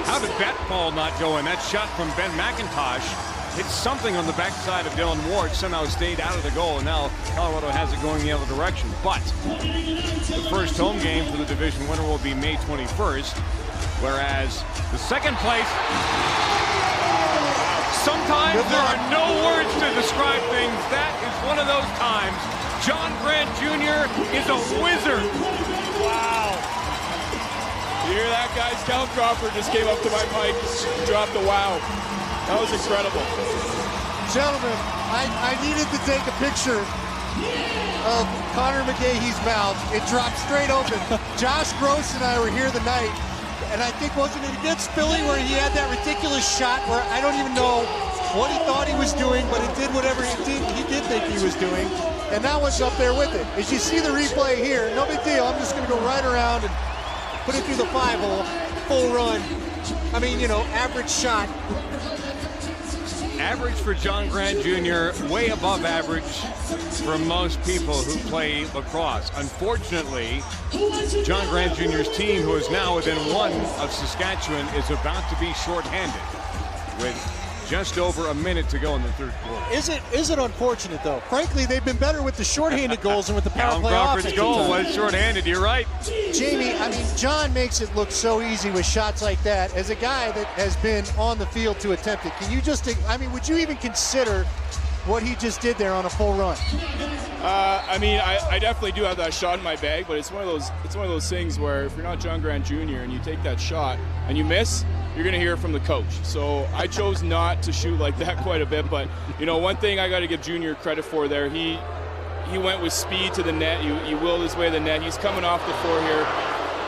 How did that ball not go in? That shot from Ben McIntosh hit something on the backside of Dylan Ward, somehow stayed out of the goal, and now Colorado has it going the other direction. But the first home game for the division winner will be May 21st, whereas the second place, sometimes there are no words to describe things. That is one of those times. John Grant Jr. is a wizard. Wow. You hear that, guys? Callum Crawford just came up to my mic, dropped a wow. That was incredible. Gentlemen, I needed to take a picture of Connor McGahee's mouth. It dropped straight open. Josh Gross and I were here the night, and I think, wasn't it against Philly where he had that ridiculous shot where I don't even know what he thought he was doing, but it did whatever he did think he was doing, and that was up there with it. As you see the replay here, no big deal. I'm just going to go right around and put it through the 5-hole, full run. I mean, you know, average shot. Average for John Grant Jr., way above average for most people who play lacrosse. Unfortunately, John Grant Jr.'s team, who is now within 1 of Saskatchewan, is about to be shorthanded with just over a minute to go in the 3rd quarter. Is it unfortunate, though? Frankly, they've been better with the shorthanded goals than with the power play offense. Crawford's goal was shorthanded, you're right. Jamie, I mean, John makes it look so easy with shots like that. As a guy that has been on the field to attempt it, can you just, I mean, would you even consider what he just did there on a full run? I mean, I definitely do have that shot in my bag, but it's one of those things where if you're not John Grant Jr. and you take that shot and you miss, you're going to hear from the coach. So I chose not to shoot like that quite a bit, but you know, one thing I got to give Junior credit for there, he went with speed to the net. He willed his way to the net. He's coming off the floor here.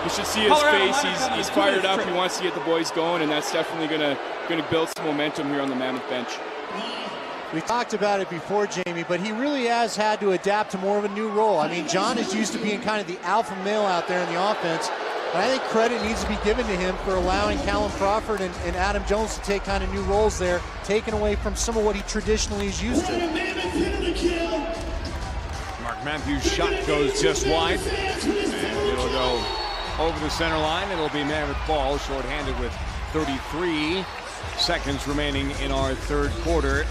You should see his face. He's fired up. He wants to get the boys going, and that's definitely going to build some momentum here on the Mammoth bench. We talked about it before, Jamie, but he really has had to adapt to more of a new role. I mean, John is used to being kind of the alpha male out there in the offense, and I think credit needs to be given to him for allowing Callum Crawford and Adam Jones to take kind of new roles there, taken away from some of what he traditionally is used to. Mark Matthews' shot goes just wide, and it'll go over the center line. It'll be Mammoth ball, shorthanded with 33 seconds remaining in our 3rd quarter.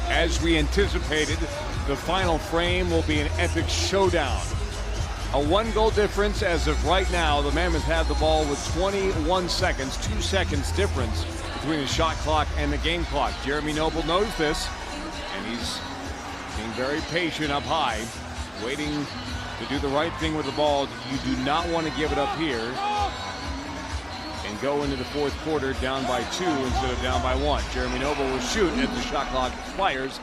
As we anticipated, the final frame will be an epic showdown. A 1-goal difference as of right now. The Mammoth have the ball with 21 seconds, 2 seconds difference between the shot clock and the game clock. Jeremy Noble knows this, and he's being very patient up high, waiting to do the right thing with the ball. You do not want to give it up here and go into the 4th quarter down by 2 instead of down by 1. Jeremy Noble will shoot as the shot clock expires,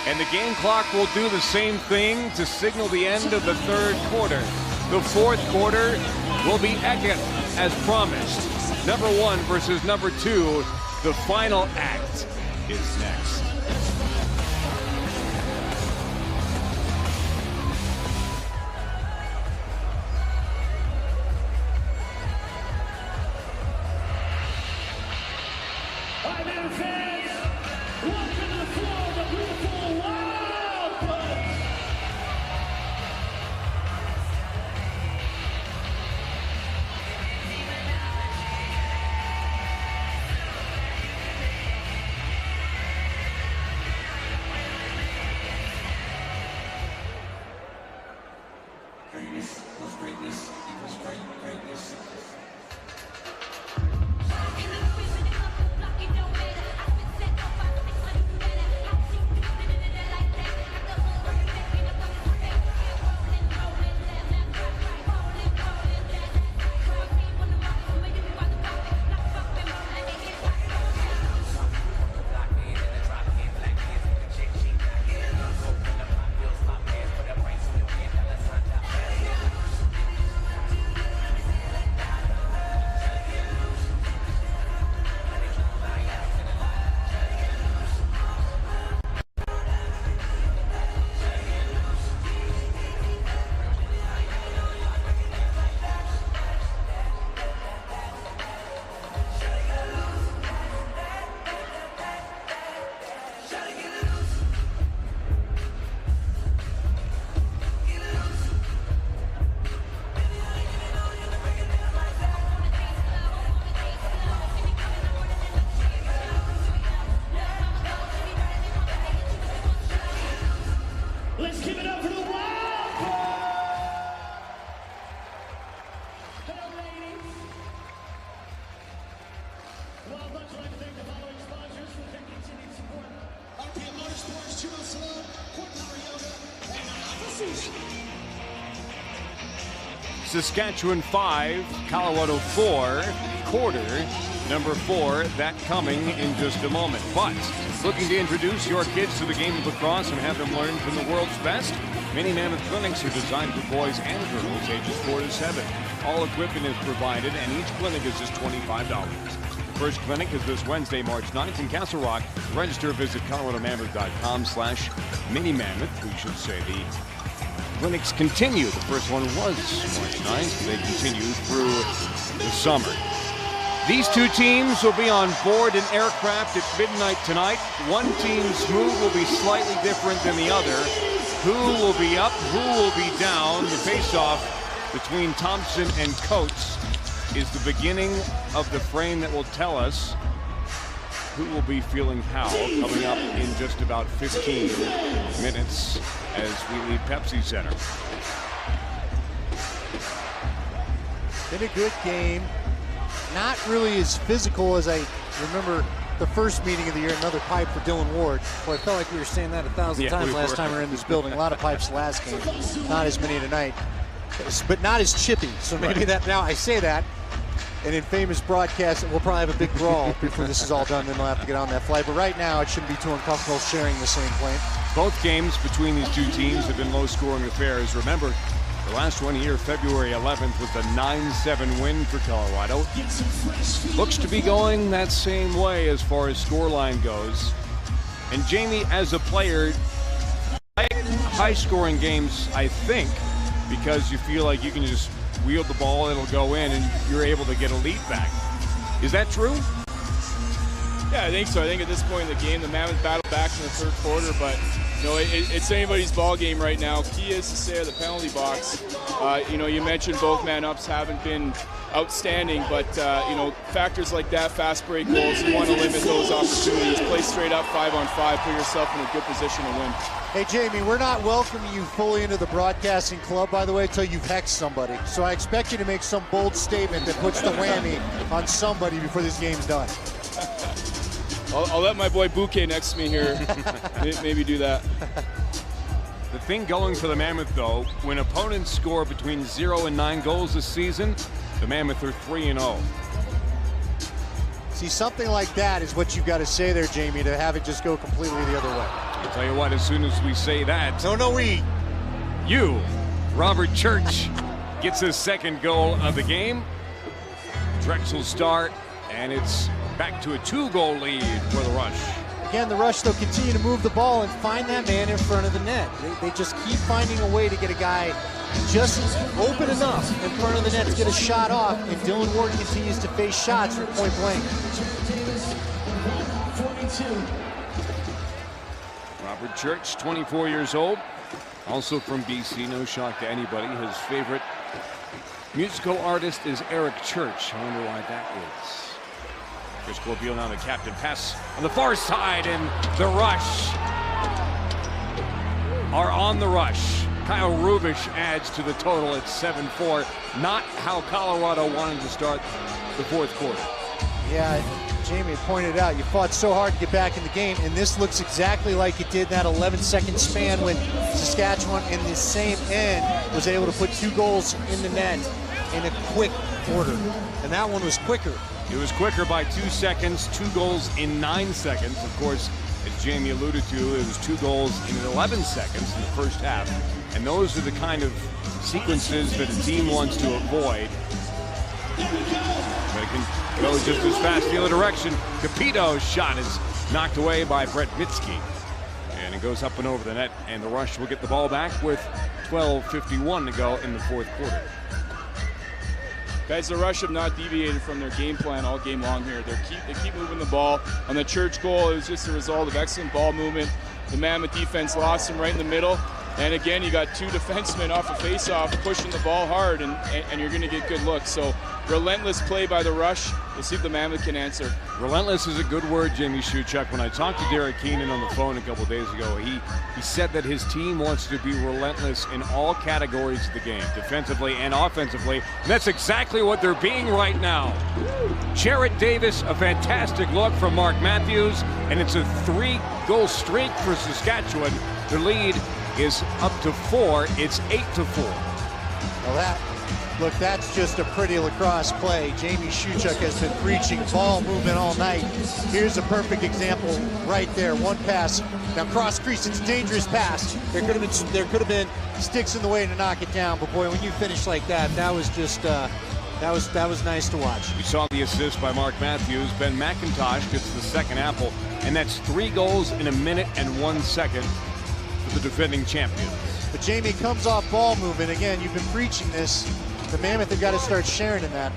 and the game clock will do the same thing to signal the end of the 3rd quarter. The 4th quarter will be epic as promised. Number 1 versus number 2. The final act is next. Let's give it up for the Wild Card! Hello, ladies. Well, I'd like to thank the following sponsors for their continued support. RPM Motorsports, Judo Salon, Court Power Yoga, and Offices. Saskatchewan 5, Colorado 4, quarter number 4, that coming in just a moment. But looking to introduce your kids to the game of lacrosse and have them learn from the world's best? Many Mammoth clinics are designed for boys and girls ages 4 to 7. All equipment is provided and each clinic is just $25. The first clinic is this Wednesday, March 9th in Castle Rock. To register, visit coloradomammoth.com/mini-mammoth. We should say the clinics continue. The first one was March 9th. They continue through the summer. These two teams will be on board an aircraft at midnight tonight. One team's move will be slightly different than the other. Who will be up? Who will be down? The face-off between Thompson and Coates is the beginning of the frame that will tell us who will be feeling how coming up in just about 15 minutes as we leave Pepsi Center. Been a good game. Not really as physical as I remember the first meeting of the year. Another pipe for Dylan Ward. Boy, I felt like we were saying that 1,000 times last time we were in this building. A lot of pipes last game. Not as many tonight, but not as chippy. So maybe that now I say that. And in famous broadcasts, we'll probably have a big brawl before this is all done. Then we'll have to get on that flight. But right now, it shouldn't be too uncomfortable sharing the same plane. Both games between these two teams have been low-scoring affairs. Remember, the last one here, February 11th, was the 9-7 win for Colorado. Looks to be going that same way as far as scoreline goes. And Jamie, as a player, high-scoring games, I think, because you feel like you can just wield the ball, it'll go in, and you're able to get a lead back. Is that true? Yeah, I think so. I think at this point in the game, the Mammoth battled back in the third quarter, but you know, it's anybody's ball game right now. Key is to stay at the penalty box. You know, you mentioned both man-ups haven't been outstanding, but you know, factors like that, fast break goals, you want to limit those opportunities. Play straight up 5-on-5, put yourself in a good position to win. Hey, Jamie, we're not welcoming you fully into the broadcasting club, by the way, until you've hexed somebody. So I expect you to make some bold statement that puts the whammy on somebody before this game's done. I'll let my boy Bouquet next to me here maybe do that. The thing going for the Mammoth, though, when opponents score between 0 and 9 goals this season, the Mammoth are 3-0. See, something like that is what you've got to say there, Jamie, to have it just go completely the other way. I'll tell you what, as soon as we say that, you, Robert Church, gets his second goal of the game. Drexel start, and it's back to a 2-goal lead for the Rush. Again, the Rush, they'll continue to move the ball and find that man in front of the net. They just keep finding a way to get a guy just open enough in front of the net to get a shot off, and Dylan Ward continues to face shots from point blank. Robert Church, 24 years old, also from BC, no shock to anybody. His favorite musical artist is Eric Church. I wonder why that is. Chris Corbeil now the captain. Pass on the far side, and the Rush are on the rush. Kyle Rubish adds to the total at 7-4. Not how Colorado wanted to start the fourth quarter. Yeah, Jamie pointed out, you fought so hard to get back in the game, and this looks exactly like it did that 11-second span when Saskatchewan in the same end was able to put 2 goals in the net in a quick order. And that one was quicker. It was quicker by 2 seconds, 2 goals in 9 seconds. Of course, as Jamie alluded to, it was 2 goals in 11 seconds in the first half. And those are the kind of sequences that a team wants to avoid. But it can go just as fast the other direction. Capito's shot is knocked away by Brett Vitsky. And it goes up and over the net, and the Rush will get the ball back with 12:51 to go in the fourth quarter. Guys, the Rush have not deviated from their game plan all game long here. They keep moving the ball. On the Church goal, it was just a result of excellent ball movement. The Mammoth defense lost him right in the middle. And again, you got 2 defensemen off a face-off pushing the ball hard, and you're going to get good looks. So relentless play by the Rush. We'll see if the Mammoth can answer. Relentless is a good word, Jamie Shuchuk. When I talked to Derek Keenan on the phone a couple days ago, he said that his team wants to be relentless in all categories of the game, defensively and offensively. And that's exactly what they're being right now. Jarrett Davis, a fantastic look from Mark Matthews, and it's a 3-goal streak for Saskatchewan. Their lead is up to 4. It's 8-4. Well, that's just a pretty lacrosse play. Jamie Shuchuk has been preaching ball movement all night. Here's a perfect example right there. One pass. Now cross crease, it's a dangerous pass. There could have been sticks in the way to knock it down, but boy, when you finish like that, that was just that was nice to watch. We saw the assist by Mark Matthews. Ben McIntosh gets the second apple, and that's 3 goals in 1 minute and 1 second for the defending champions. But Jamie comes off ball movement. Again, you've been preaching this. The Mammoth have got to start sharing in that.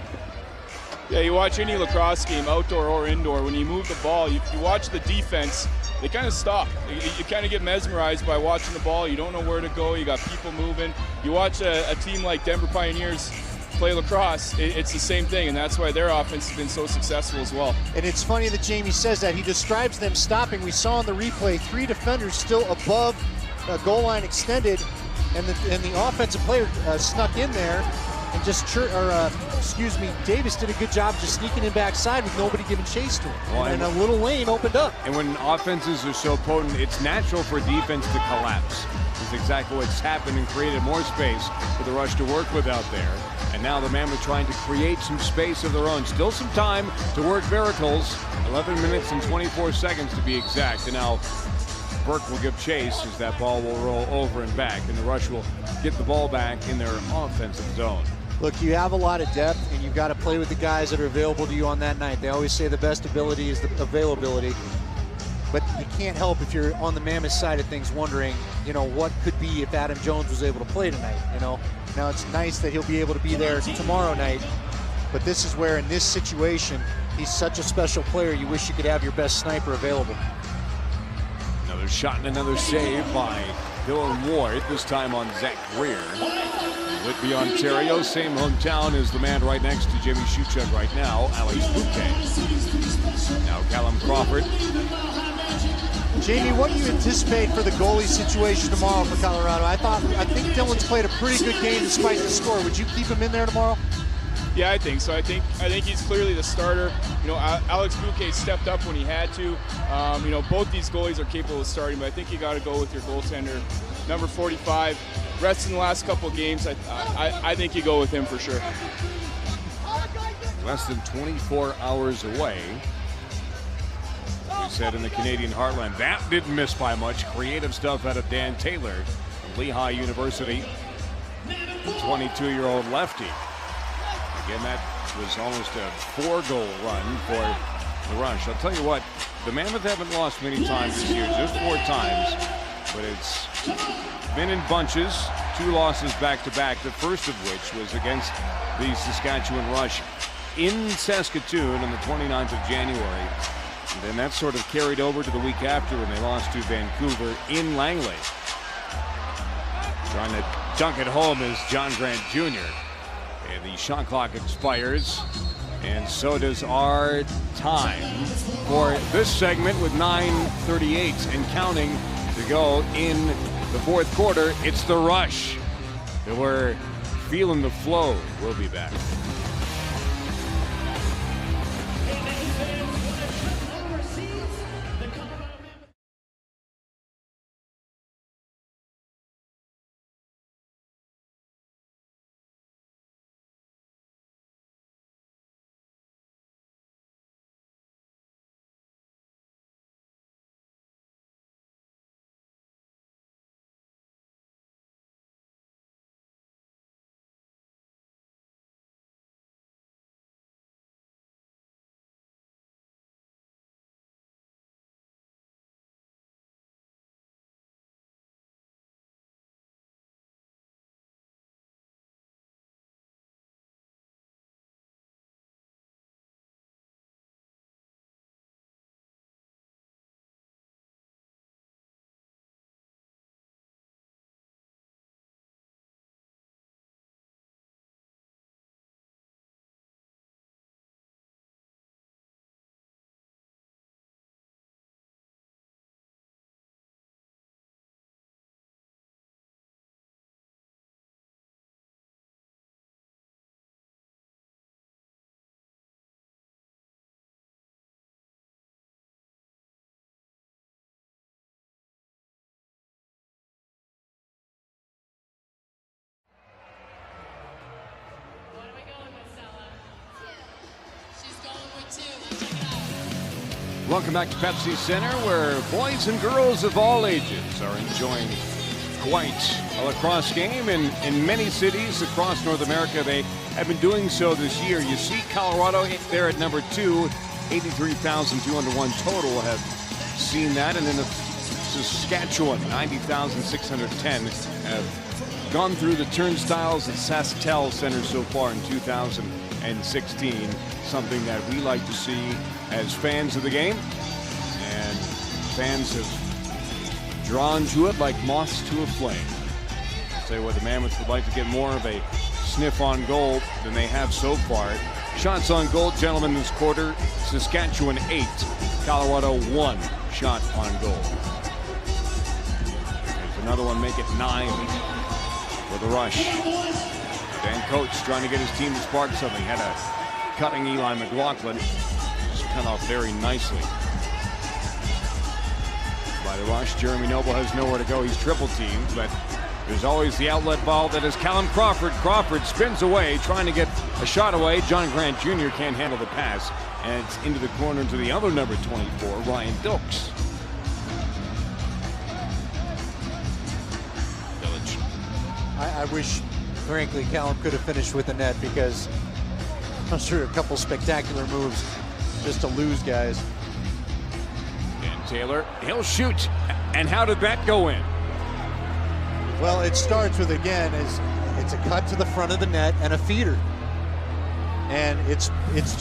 Yeah, you watch any lacrosse game, outdoor or indoor, when you move the ball, you watch the defense, they kind of stop. You kind of get mesmerized by watching the ball. You don't know where to go. You got people moving. You watch a team like Denver Pioneers play lacrosse, it's the same thing, and that's why their offense has been so successful as well. And it's funny that Jamie says that. He describes them stopping. We saw in the replay 3 defenders still above goal line extended, and the offensive player snuck in there. And Davis did a good job just sneaking in backside with nobody giving chase to him. Well, and a little lane opened up. And when offenses are so potent, it's natural for defense to collapse. It's exactly what's happened and created more space for the Rush to work with out there. And now the Mammoth trying to create some space of their own. Still some time to work miracles. 11 minutes and 24 seconds to be exact. And now Burke will give chase as that ball will roll over and back. And the Rush will get the ball back in their offensive zone. Look, you have a lot of depth, and you've got to play with the guys that are available to you on that night. They always say the best ability is the availability. But you can't help if you're on the Mammoth side of things wondering, what could be if Adam Jones was able to play tonight, Now, it's nice that he'll be able to be there tomorrow night. But this is where, in this situation, he's such a special player, you wish you could have your best sniper available. Another shot and another save by Dylan Ward, this time on Zach Greer. Whitby, Ontario, same hometown as the man right next to Jimmy Shuchuk right now, Alex Bouquet. Now Callum Crawford. Jamie, what do you anticipate for the goalie situation tomorrow for Colorado? I think Dylan's played a pretty good game despite the score. Would you keep him in there tomorrow? Yeah, I think so. I think he's clearly the starter. Alex Bouquet stepped up when he had to. Both these goalies are capable of starting, but I think you got to go with your goaltender, number 45. Rest in the last couple of games, I think you go with him for sure. Less than 24 hours away. We said in the Canadian Heartland, that didn't miss by much. Creative stuff out of Dan Taylor from Lehigh University, the 22-year-old lefty. Again, that was almost a 4-goal run for the Rush. I'll tell you what, the Mammoth haven't lost many times this year, just 4 times, but it's been in bunches, 2 losses back-to-back, the first of which was against the Saskatchewan Rush in Saskatoon on the 29th of January. And then that sort of carried over to the week after when they lost to Vancouver in Langley. Trying to dunk it home is John Grant Jr. And the shot clock expires, and so does our time for this segment with 9:38 and counting to go in the fourth quarter. It's the Rush. We're feeling the flow. We'll be back. Welcome back to Pepsi Center, where boys and girls of all ages are enjoying quite a lacrosse game. In many cities across North America, they have been doing so this year. You see Colorado there at number 2, 83,201 total have seen that. And then the Saskatchewan, 90,610 have gone through the turnstiles at Saskatchewan Center so far in 2016. Something that we like to see as fans of the game, and fans have drawn to it like moths to a flame. I'll tell you what, the Mammoths would like to get more of a sniff on goal than they have so far. Shots on goal, gentlemen, this quarter: Saskatchewan 8, Colorado 1 shot on goal. There's another one, make it 9 for the Rush. Dan Coates trying to get his team to spark something. Had a cutting Eli McLaughlin. Cut off very nicely by the Rush. Jeremy Noble has nowhere to go. He's triple teamed, but there's always the outlet ball that is Callum Crawford. Crawford spins away, trying to get a shot away. John Grant Jr. can't handle the pass, and it's into the corner to the other number 24, Ryan Dilks. Village. I wish, frankly, Callum could have finished with the net, because I'm sure a couple spectacular moves just to lose guys. And Taylor, he'll shoot. And how did that go in? Well, it starts with, again, it's a cut to the front of the net and a feeder. And it's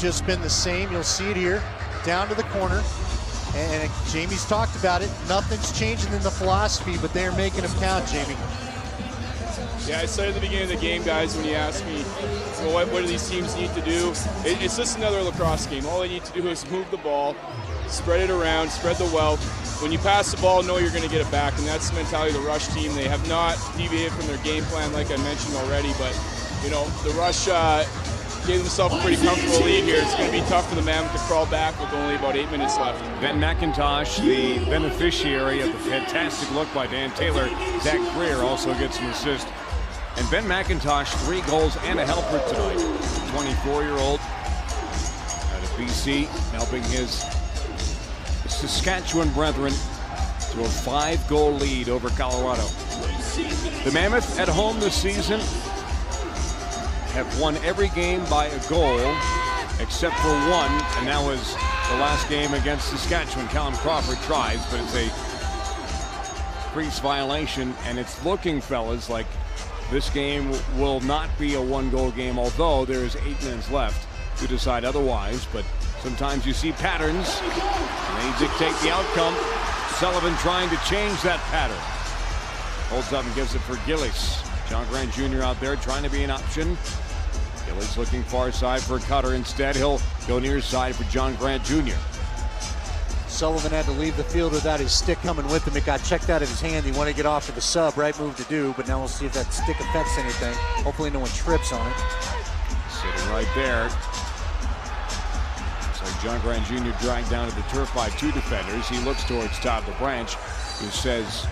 just been the same. You'll see it here, down to the corner. And Jamie's talked about it. Nothing's changing in the philosophy, but they're making them count, Jamie. Yeah, I said at the beginning of the game, guys, when you asked me, well, what do these teams need to do? It's just another lacrosse game. All they need to do is move the ball, spread it around, spread the wealth. When you pass the ball, know you're going to get it back, and that's the mentality of the Rush team. They have not deviated from their game plan, like I mentioned already, but, you know, the Rush gave themselves a pretty comfortable lead here. It's going to be tough for the Mammoth to crawl back with only about 8 minutes left. Ben McIntosh, the beneficiary of the fantastic look by Dan Taylor. Zach Greer also gets an assist. And Ben McIntosh, 3 goals and a helper tonight. 24-year-old out of BC, helping his Saskatchewan brethren to a 5-goal lead over Colorado. The Mammoth at home this season have won every game by a goal except for one, and that was the last game against Saskatchewan. Callum Crawford tries, but it's a crease violation, and it's looking, fellas, like this game will not be a 1-goal game, although there is 8 minutes left to decide otherwise. But sometimes you see patterns, and they dictate the outcome. Sullivan trying to change that pattern. Holds up and gives it for Gillies. John Grant Jr. out there trying to be an option. Gillies looking far side for Cutter instead. He'll go near side for John Grant Jr. Sullivan had to leave the field without his stick coming with him. It got checked out of his hand. He wanted to get off to the sub, right move to do, but now we'll see if that stick affects anything. Hopefully no one trips on it. Sitting right there. Looks like John Grant Jr. dragged down to the turf by 2 defenders. He looks towards Todd LeBranch, who says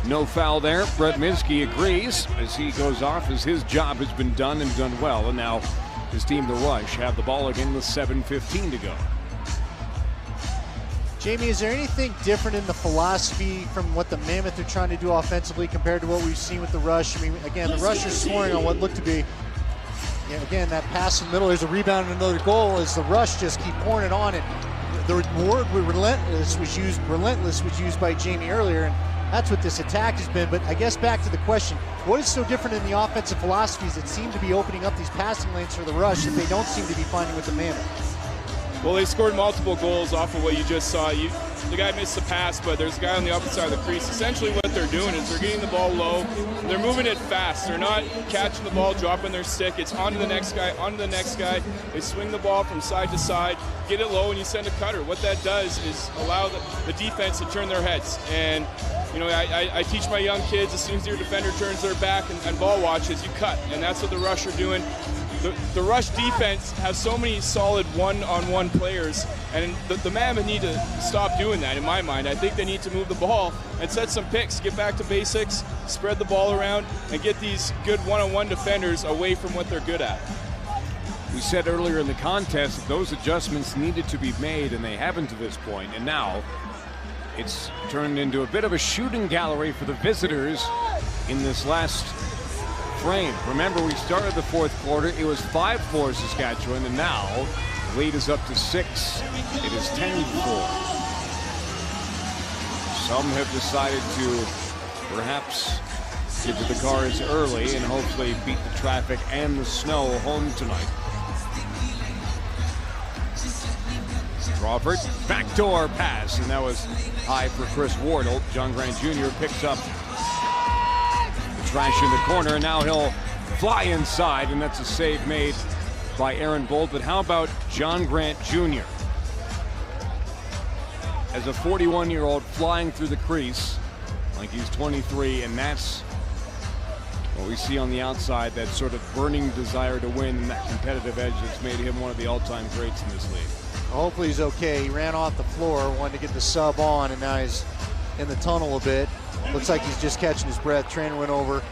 no foul there. Brett Minsky agrees as he goes off, as his job has been done and done well. And now his team, the Rush, have the ball again with 7:15 to go. Jamie, is there anything different in the philosophy from what the Mammoth are trying to do offensively compared to what we've seen with the Rush? I mean, again, the Rush are scoring on what looked to be, again, that pass in the middle. There's a rebound and another goal as the Rush just keep pouring it on. And the word relentless was used by Jamie earlier, and that's what this attack has been. But I guess back to the question, what is so different in the offensive philosophies that seem to be opening up these passing lanes for the Rush that they don't seem to be finding with the Mammoth? Well, they scored multiple goals off of what you just saw. The guy missed the pass, but there's a guy on the opposite side of the crease. Essentially what they're doing is they're getting the ball low. They're moving it fast. They're not catching the ball, dropping their stick. It's onto the next guy, onto the next guy. They swing the ball from side to side, get it low, and you send a cutter. What that does is allow the defense to turn their heads. And you know, I teach my young kids, as soon as your defender turns their back and ball watches, you cut. And that's what the Rush are doing. The Rush defense has so many solid one-on-one players, and the Mammoth need to stop doing that, in my mind. I think they need to move the ball and set some picks, get back to basics, spread the ball around, and get these good one-on-one defenders away from what they're good at. We said earlier in the contest that those adjustments needed to be made, and they haven't to this point, and now it's turned into a bit of a shooting gallery for the visitors in this last frame. Remember, we started the fourth quarter. It was 5-4 Saskatchewan, and now the lead is up to 6. It is 10-4. Some have decided to perhaps get to the cars early and hopefully beat the traffic and the snow home tonight. Crawford, backdoor pass, and that was high for Chris Wardle. John Grant Jr. picks up trash in the corner, and now he'll fly inside, and that's a save made by Aaron Bolt. But how about John Grant Jr. as a 41-year-old flying through the crease like he's 23, and that's what we see on the outside, that sort of burning desire to win and that competitive edge that's made him one of the all-time greats in this league. Hopefully he's okay. He ran off the floor, wanted to get the sub on, and now he's in the tunnel a bit. Looks like he's just catching his breath. Trainer went over.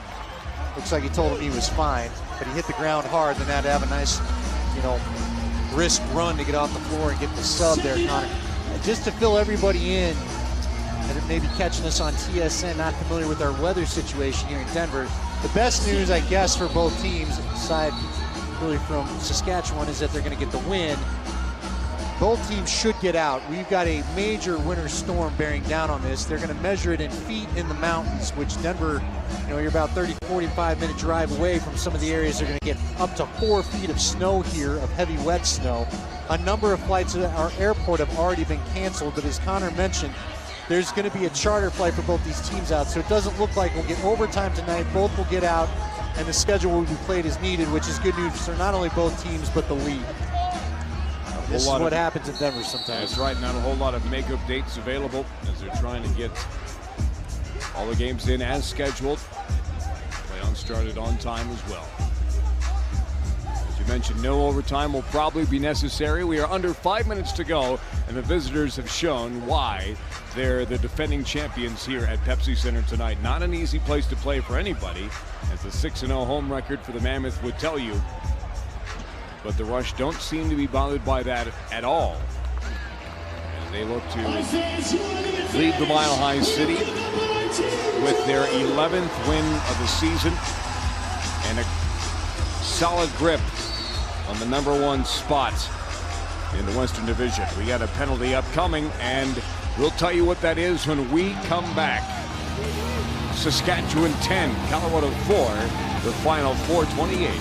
Looks like he told him he was fine, but he hit the ground hard, then had to have a nice, brisk run to get off the floor and get the sub there, Connor. And just to fill everybody in, and maybe catching us on TSN, not familiar with our weather situation here in Denver, the best news, I guess, for both teams, aside really from Saskatchewan, is that they're going to get the win. Both teams should get out. We've got a major winter storm bearing down on this. They're going to measure it in feet in the mountains, which Denver, you're about 30, 45-minute drive away from some of the areas. They're going to get up to 4 feet of snow here, of heavy, wet snow. A number of flights at our airport have already been canceled, but as Connor mentioned, there's going to be a charter flight for both these teams out, so it doesn't look like we'll get overtime tonight. Both will get out, and the schedule will be played as needed, which is good news for not only both teams, but the league. This is what happens in Denver sometimes. That's right, not a whole lot of makeup dates available as they're trying to get all the games in as scheduled. Play-on started on time as well. As you mentioned, no overtime will probably be necessary. We are under 5 minutes to go, and the visitors have shown why they're the defending champions here at Pepsi Center tonight. Not an easy place to play for anybody, as the 6-0 home record for the Mammoth would tell you. But the Rush don't seem to be bothered by that at all, as they look to lead the Mile High City with their 11th win of the season and a solid grip on the #1 spot in the Western Division. We got a penalty upcoming, and we'll tell you what that is when we come back. Saskatchewan 10, Colorado 4, the final 4:28.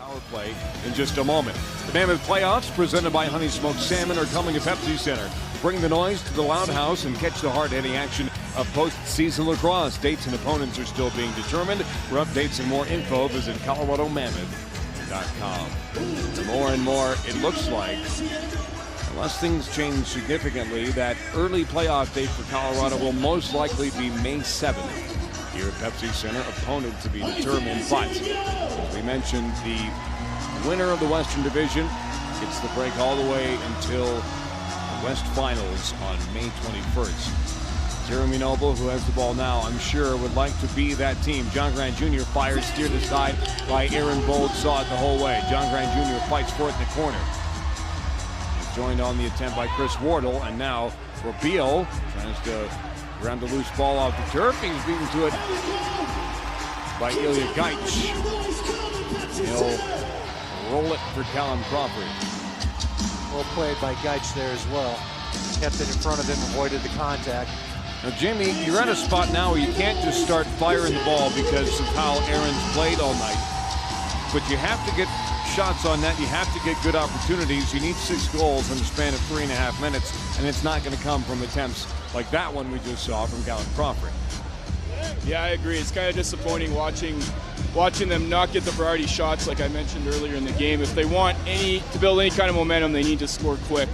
Power play in just a moment. The Mammoth playoffs presented by Honey Smoked Salmon are coming to Pepsi Center. Bring the noise to the Loud House and catch the hard-hitting action of postseason lacrosse. Dates and opponents are still being determined. For updates and more info, visit ColoradoMammoth.com. The more and more it looks like, unless things change significantly, that early playoff date for Colorado will most likely be May 7th. Here at Pepsi Center, opponent to be determined. But, as we mentioned, the winner of the Western Division gets the break all the way until the West Finals on May 21st. Jeremy Noble, who has the ball now, I'm sure would like to be that team. John Grant Jr. fires, steered aside by Aaron Bold, saw it the whole way. John Grant Jr. fights for it in the corner. He's joined on the attempt by Chris Wardle, and now for Beal, tries to ground the loose ball off the turf. He's beaten to it by Ilya Gaich. He'll roll it for Callum Crawford. Well played by Gaich there as well. Kept it in front of him, avoided the contact. Now, Jimmy, you're at a spot now where you can't just start firing the ball because of how Aaron's played all night. But you have to get shots on net. You have to get good opportunities. You need 6 goals in the span of 3.5 minutes, and it's not going to come from attempts like that one we just saw from Callum Crawford. Yeah, I agree. It's kind of disappointing watching them not get the variety shots like I mentioned earlier in the game. If they want to build any kind of momentum, they need to score quick.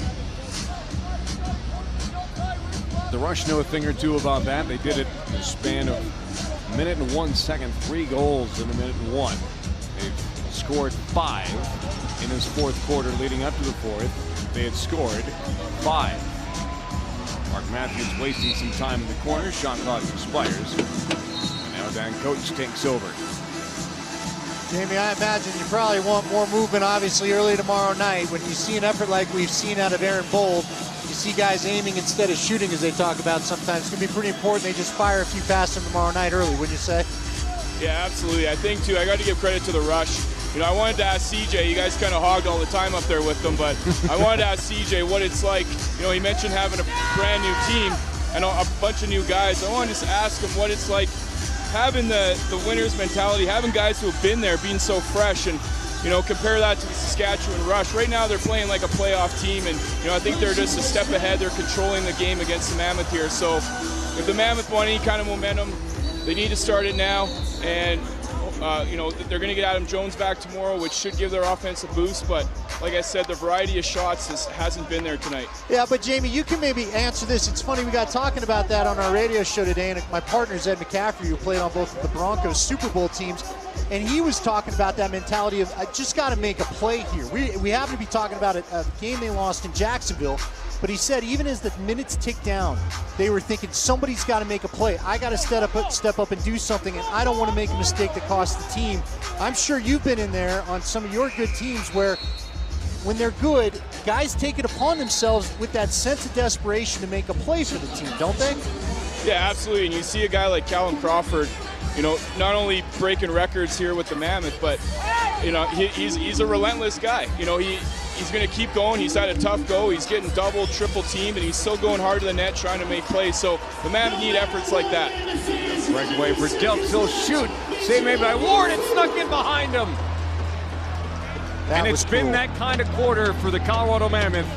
The Rush know a thing or two about that. They did it in the span of a minute and 1 second, 3 goals in a minute and 1. They've scored 5 in this fourth quarter leading up to the fourth. They had scored 5. Mark Matthews wasting some time in the corner. Shot clock expires. Now Dan Coates takes over. Jamie, I imagine you probably want more movement, obviously, early tomorrow night. When you see an effort like we've seen out of Aaron Bold, you see guys aiming instead of shooting, as they talk about sometimes. It's going to be pretty important they just fire a few past them tomorrow night early, wouldn't you say? Yeah, absolutely. I think, too, I got to give credit to the Rush. You know, I wanted to ask CJ, you guys kind of hogged all the time up there with them, but I wanted to ask CJ what it's like. You know, he mentioned having a brand new team and a bunch of new guys. I wanted to ask him what it's like having the winner's mentality, having guys who have been there, being so fresh, and, you know, compare that to the Saskatchewan Rush. Right now they're playing like a playoff team, and, you know, I think they're just a step ahead. They're controlling the game against the Mammoth here. So if the Mammoth want any kind of momentum, they need to start it now, and you know, they're going to get Adam Jones back tomorrow, which should give their offense a boost. But like I said, the variety of shots hasn't been there tonight. Yeah, but Jamie, you can maybe answer this. It's funny, we got talking about that on our radio show today, and my partner is Ed McCaffrey, who played on both of the Broncos Super Bowl teams, and he was talking about that mentality of, I just got to make a play here. We happen to be talking about a game they lost in Jacksonville, but he said even as the minutes tick down, they were thinking somebody's got to make a play. I got to step up and do something, and I don't want to make a mistake that costs the team. I'm sure you've been in there on some of your good teams where when they're good, guys take it upon themselves with that sense of desperation to make a play for the team, don't they? Yeah, absolutely. And you see a guy like Callum Crawford, you know, not only breaking records here with the Mammoth, but, you know, he's a relentless guy. You know, he's going to keep going. He's had a tough go. He's getting double, triple teamed, and he's still going hard to the net trying to make plays. So the Mammoth need efforts like that. Breakaway for Dilks. He'll shoot. Save made by Ward. It snuck in behind him. And it's been that kind of quarter for the Colorado Mammoth.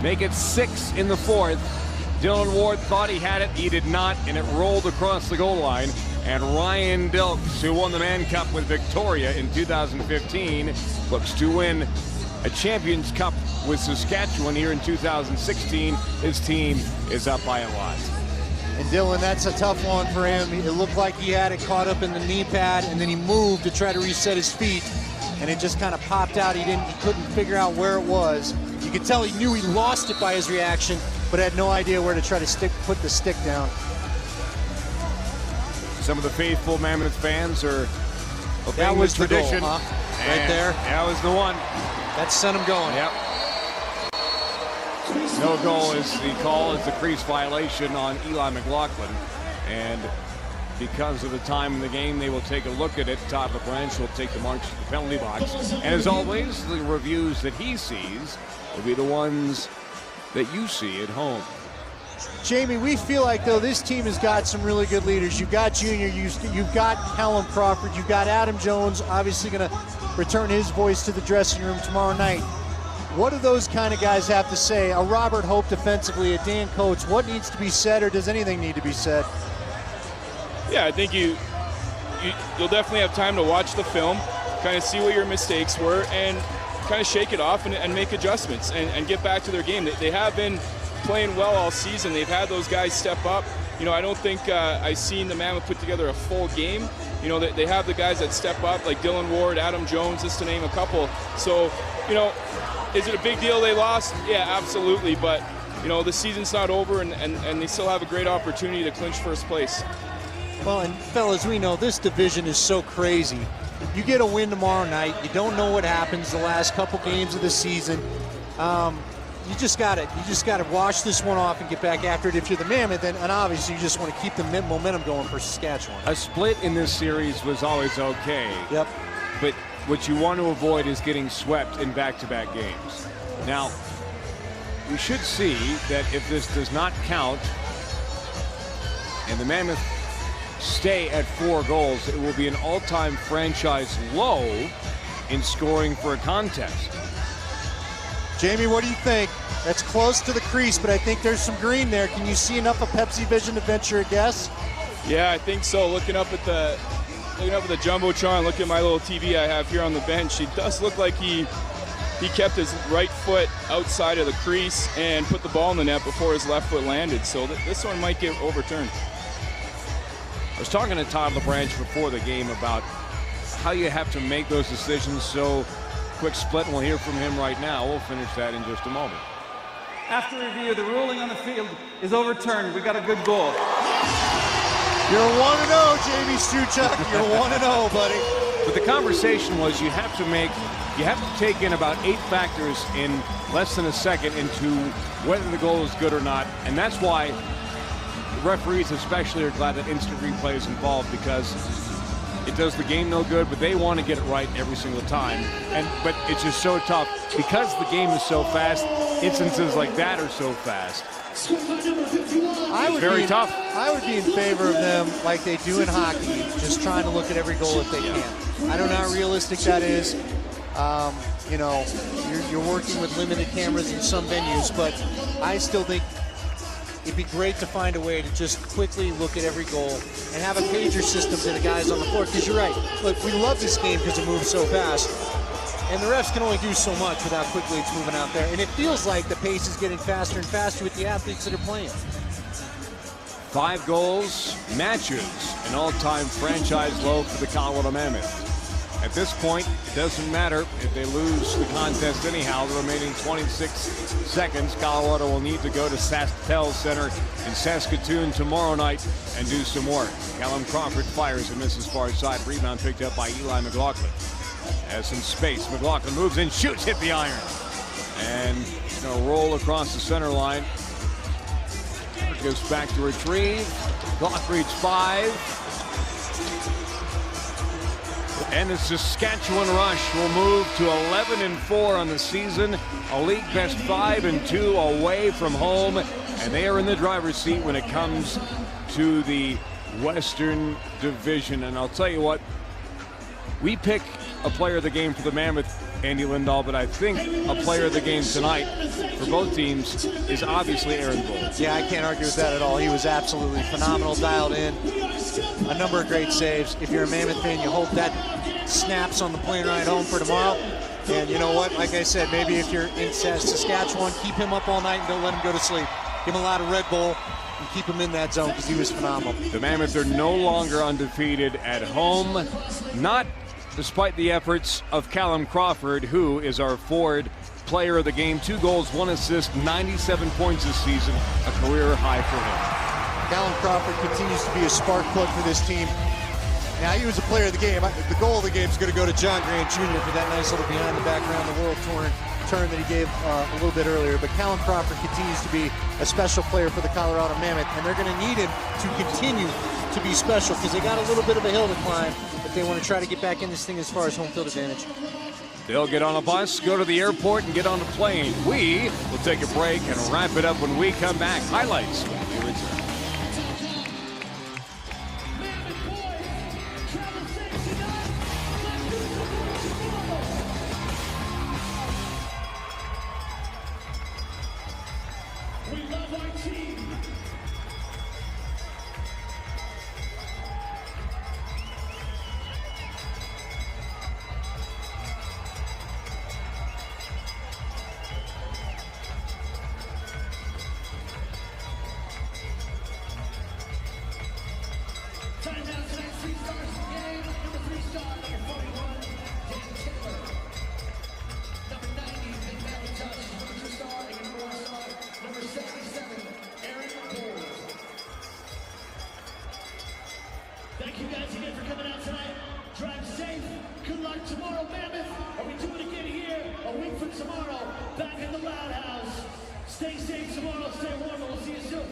Make it 6 in the fourth. Dylan Ward thought he had it. He did not, and it rolled across the goal line. And Ryan Dilks, who won the Mann Cup with Victoria in 2015, looks to win a Champions Cup with Saskatchewan here in 2016. His team is up by a lot. And Dylan, that's a tough one for him. It looked like he had it caught up in the knee pad, and then he moved to try to reset his feet, and it just kind of popped out. He couldn't figure out where it was. You could tell he knew he lost it by his reaction, but had no idea where to try to put the stick down. Some of the faithful Mammoth fans are obeying that was the tradition. Goal, huh? Right there. That was the one. That sent him going. Yep. No goal is the call. It's a crease violation on Eli McLaughlin. And because of the time in the game, they will take a look at it. Todd LaBranche will take the march to the penalty box. And as always, the reviews that he sees will be the ones that you see at home. Jamie, we feel like, though, this team has got some really good leaders. You've got Junior, you've got Callum Crawford, you've got Adam Jones, obviously going to return his voice to the dressing room tomorrow night. What do those kind of guys have to say? A Robert Hope defensively, a Dan Coates, what needs to be said, or does anything need to be said? Yeah, I think you'll definitely have time to watch the film, kind of see what your mistakes were, and kind of shake it off and make adjustments and get back to their game. They have been playing well all season. They've had those guys step up. You know, I don't think I've seen the Mammoth put together a full game. You know, they have the guys that step up, like Dylan Ward, Adam Jones, just to name a couple. So, you know, is it a big deal they lost? Yeah, absolutely. But, you know, the season's not over, and they still have a great opportunity to clinch first place. Well, and fellas, we know this division is so crazy. You get a win tomorrow night. You don't know what happens the last couple games of the season. You just got to wash this one off and get back after it if you're the Mammoth, and obviously you just want to keep the momentum going for Saskatchewan. A split in this series was always okay. Yep. But what you want to avoid is getting swept in back-to-back games. Now, we should see that if this does not count and the Mammoth stay at 4 goals, it will be an all-time franchise low in scoring for a contest. Jamie, what do you think? That's close to the crease, but I think there's some green there. Can you see enough of Pepsi Vision to venture a guess? Yeah, I think so. Looking up at the Jumbotron, looking at my little TV I have here on the bench, it does look like he kept his right foot outside of the crease and put the ball in the net before his left foot landed. So this one might get overturned. I was talking to Todd LeBranch before the game about how you have to make those decisions. So quick split, and we'll hear from him right now. We'll finish that in just a moment. After review, the ruling on the field is overturned. We got a good goal. You're 1-0, Jamie Stuchuk. You're 1-0, buddy. But the conversation was you have to take in about 8 factors in less than a second into whether the goal is good or not. And that's why referees especially are glad that instant replay is involved, because it does the game no good, but they want to get it right every single time. But it's just so tough because the game is so fast. Instances like that are so fast. Very tough. I would be in favor of them, like they do in hockey, just trying to look at every goal if they can. I don't know how realistic that is. You know, you're working with limited cameras in some venues, but I still think it'd be great to find a way to just quickly look at every goal and have a pager system to the guys on the floor. Because you're right. Look, we love this game because it moves so fast. And the refs can only do so much with how quickly it's moving out there. And it feels like the pace is getting faster and faster with the athletes that are playing. 5 goals matches an all-time franchise low for the Colorado Mammoth. At this point, it doesn't matter if they lose the contest anyhow. The remaining 26 seconds, Colorado will need to go to Sasktel Center in Saskatoon tomorrow night and do some work. Callum Crawford fires and misses far side. Rebound picked up by Eli McLaughlin. As in space, McLaughlin moves in, shoots, hit the iron. And going to roll across the center line. Goes back to retrieve. Clock reads 5. And the Saskatchewan Rush will move to 11-4 on the season. A league best 5-2 away from home. And they are in the driver's seat when it comes to the Western Division. And I'll tell you what, we pick a player of the game for the Mammoth, Andy Lindahl, but I think a player of the game tonight for both teams is obviously Aaron Bull. Yeah, I can't argue with that at all. He was absolutely phenomenal, dialed in. A number of great saves. If you're a Mammoth fan, you hope that snaps on the plane ride home for tomorrow. And you know what? Like I said, maybe if you're in Saskatchewan, keep him up all night and don't let him go to sleep. Give him a lot of Red Bull and keep him in that zone because he was phenomenal. The Mammoth are no longer undefeated at home. Not despite the efforts of Callum Crawford, who is our forward player of the game. 2 goals, 1 assist, 97 points this season, a career high for him. Callum Crawford continues to be a spark plug for this team. Now, he was a player of the game. The goal of the game is going to go to John Grant Jr. for that nice little behind the back around the world turn that he gave a little bit earlier. But Callum Crawford continues to be a special player for the Colorado Mammoth, and they're going to need him to continue to be special because they got a little bit of a hill to climb if they want to try to get back in this thing as far as home field advantage. They'll get on a bus, go to the airport, and get on a plane. We will take a break and wrap it up when we come back. Highlights when we return. We love our team. Time now, tonight's 3 stars of the game. Number 3 star, number 41, Dan Taylor. Number 90, Big Valley Touch. Number 2 star, and number 1 star, number 77, Aaron Cole. Thank you guys again for coming out tonight. Drive safe. Good luck tomorrow, Mammoth. Are we doing it again here? A week from tomorrow, back in the Loud House. Stay safe tomorrow. Stay warm, and we'll see you soon.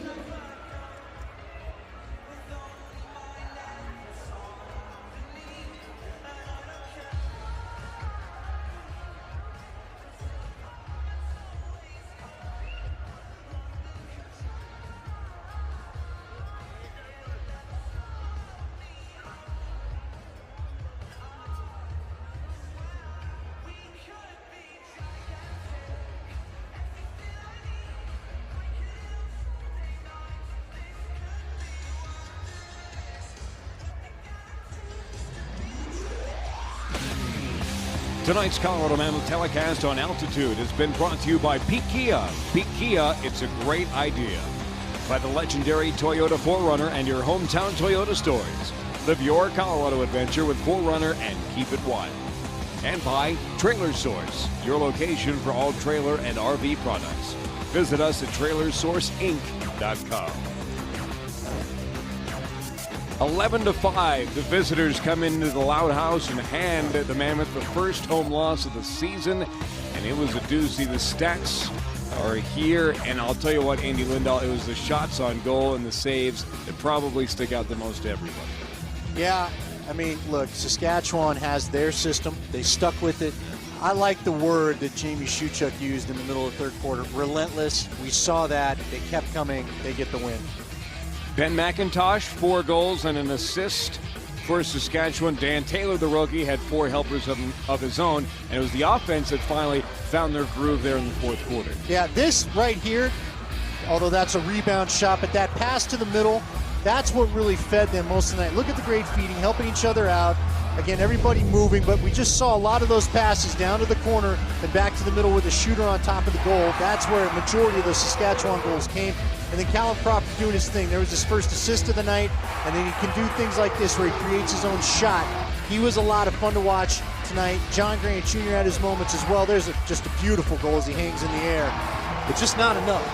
Tonight's Colorado Mammoth telecast on Altitude has been brought to you by Peak Kia. Peak Kia, it's a great idea. By the legendary Toyota 4Runner and your hometown Toyota stores. Live your Colorado adventure with 4Runner and keep it wild. And by Trailer Source, your location for all trailer and RV products. Visit us at trailersourceinc.com. 11-5, the visitors come into the Loud House and hand the Mammoth the first home loss of the season, and it was a doozy. The stats are here, and I'll tell you what, Andy Lindahl, it was the shots on goal and the saves that probably stick out the most to everybody. Yeah, I mean, look, Saskatchewan has their system. They stuck with it. I like the word that Jamie Shuchuk used in the middle of the third quarter, relentless. We saw that. They kept coming. They get the win. Ben McIntosh, 4 goals and an assist for Saskatchewan. Dan Taylor, the rookie, had 4 helpers of his own, and it was the offense that finally found their groove there in the fourth quarter. Yeah, this right here, although that's a rebound shot, but that pass to the middle, that's what really fed them most of the night. Look at the great feeding, helping each other out. Again, everybody moving, but we just saw a lot of those passes down to the corner and back to the middle with a shooter on top of the goal. That's where a majority of those Saskatchewan goals came. And then Callum Crawford doing his thing. There was his first assist of the night, and then he can do things like this where he creates his own shot. He was a lot of fun to watch tonight. John Grant Jr. had his moments as well. There's just a beautiful goal as he hangs in the air, but just not enough.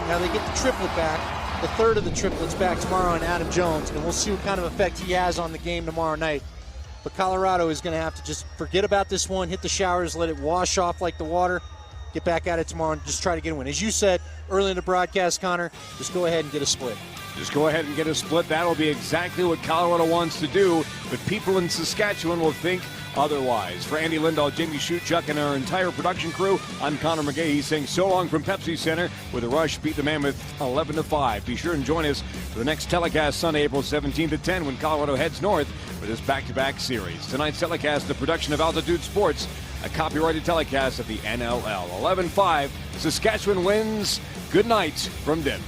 Now they get the triplet back, the third of the triplets back tomorrow on Adam Jones, and we'll see what kind of effect he has on the game tomorrow night. But Colorado is going to have to just forget about this one, hit the showers, let it wash off like the water, get back at it tomorrow and just try to get a win. As you said early in the broadcast, Connor, just go ahead and get a split. Just go ahead and get a split. That'll be exactly what Colorado wants to do, but people in Saskatchewan will think otherwise. For Andy Lindahl, Jamie Shuchuk, and our entire production crew, I'm Connor McGahee saying so long from Pepsi Center, where the Rush beat the Mammoth 11-5. Be sure and join us for the next telecast Sunday, April 17th at 10 when Colorado heads north for this back-to-back series. Tonight's telecast, the production of Altitude Sports, a copyrighted telecast of the NLL. 11-5, Saskatchewan wins. Good night from Denver.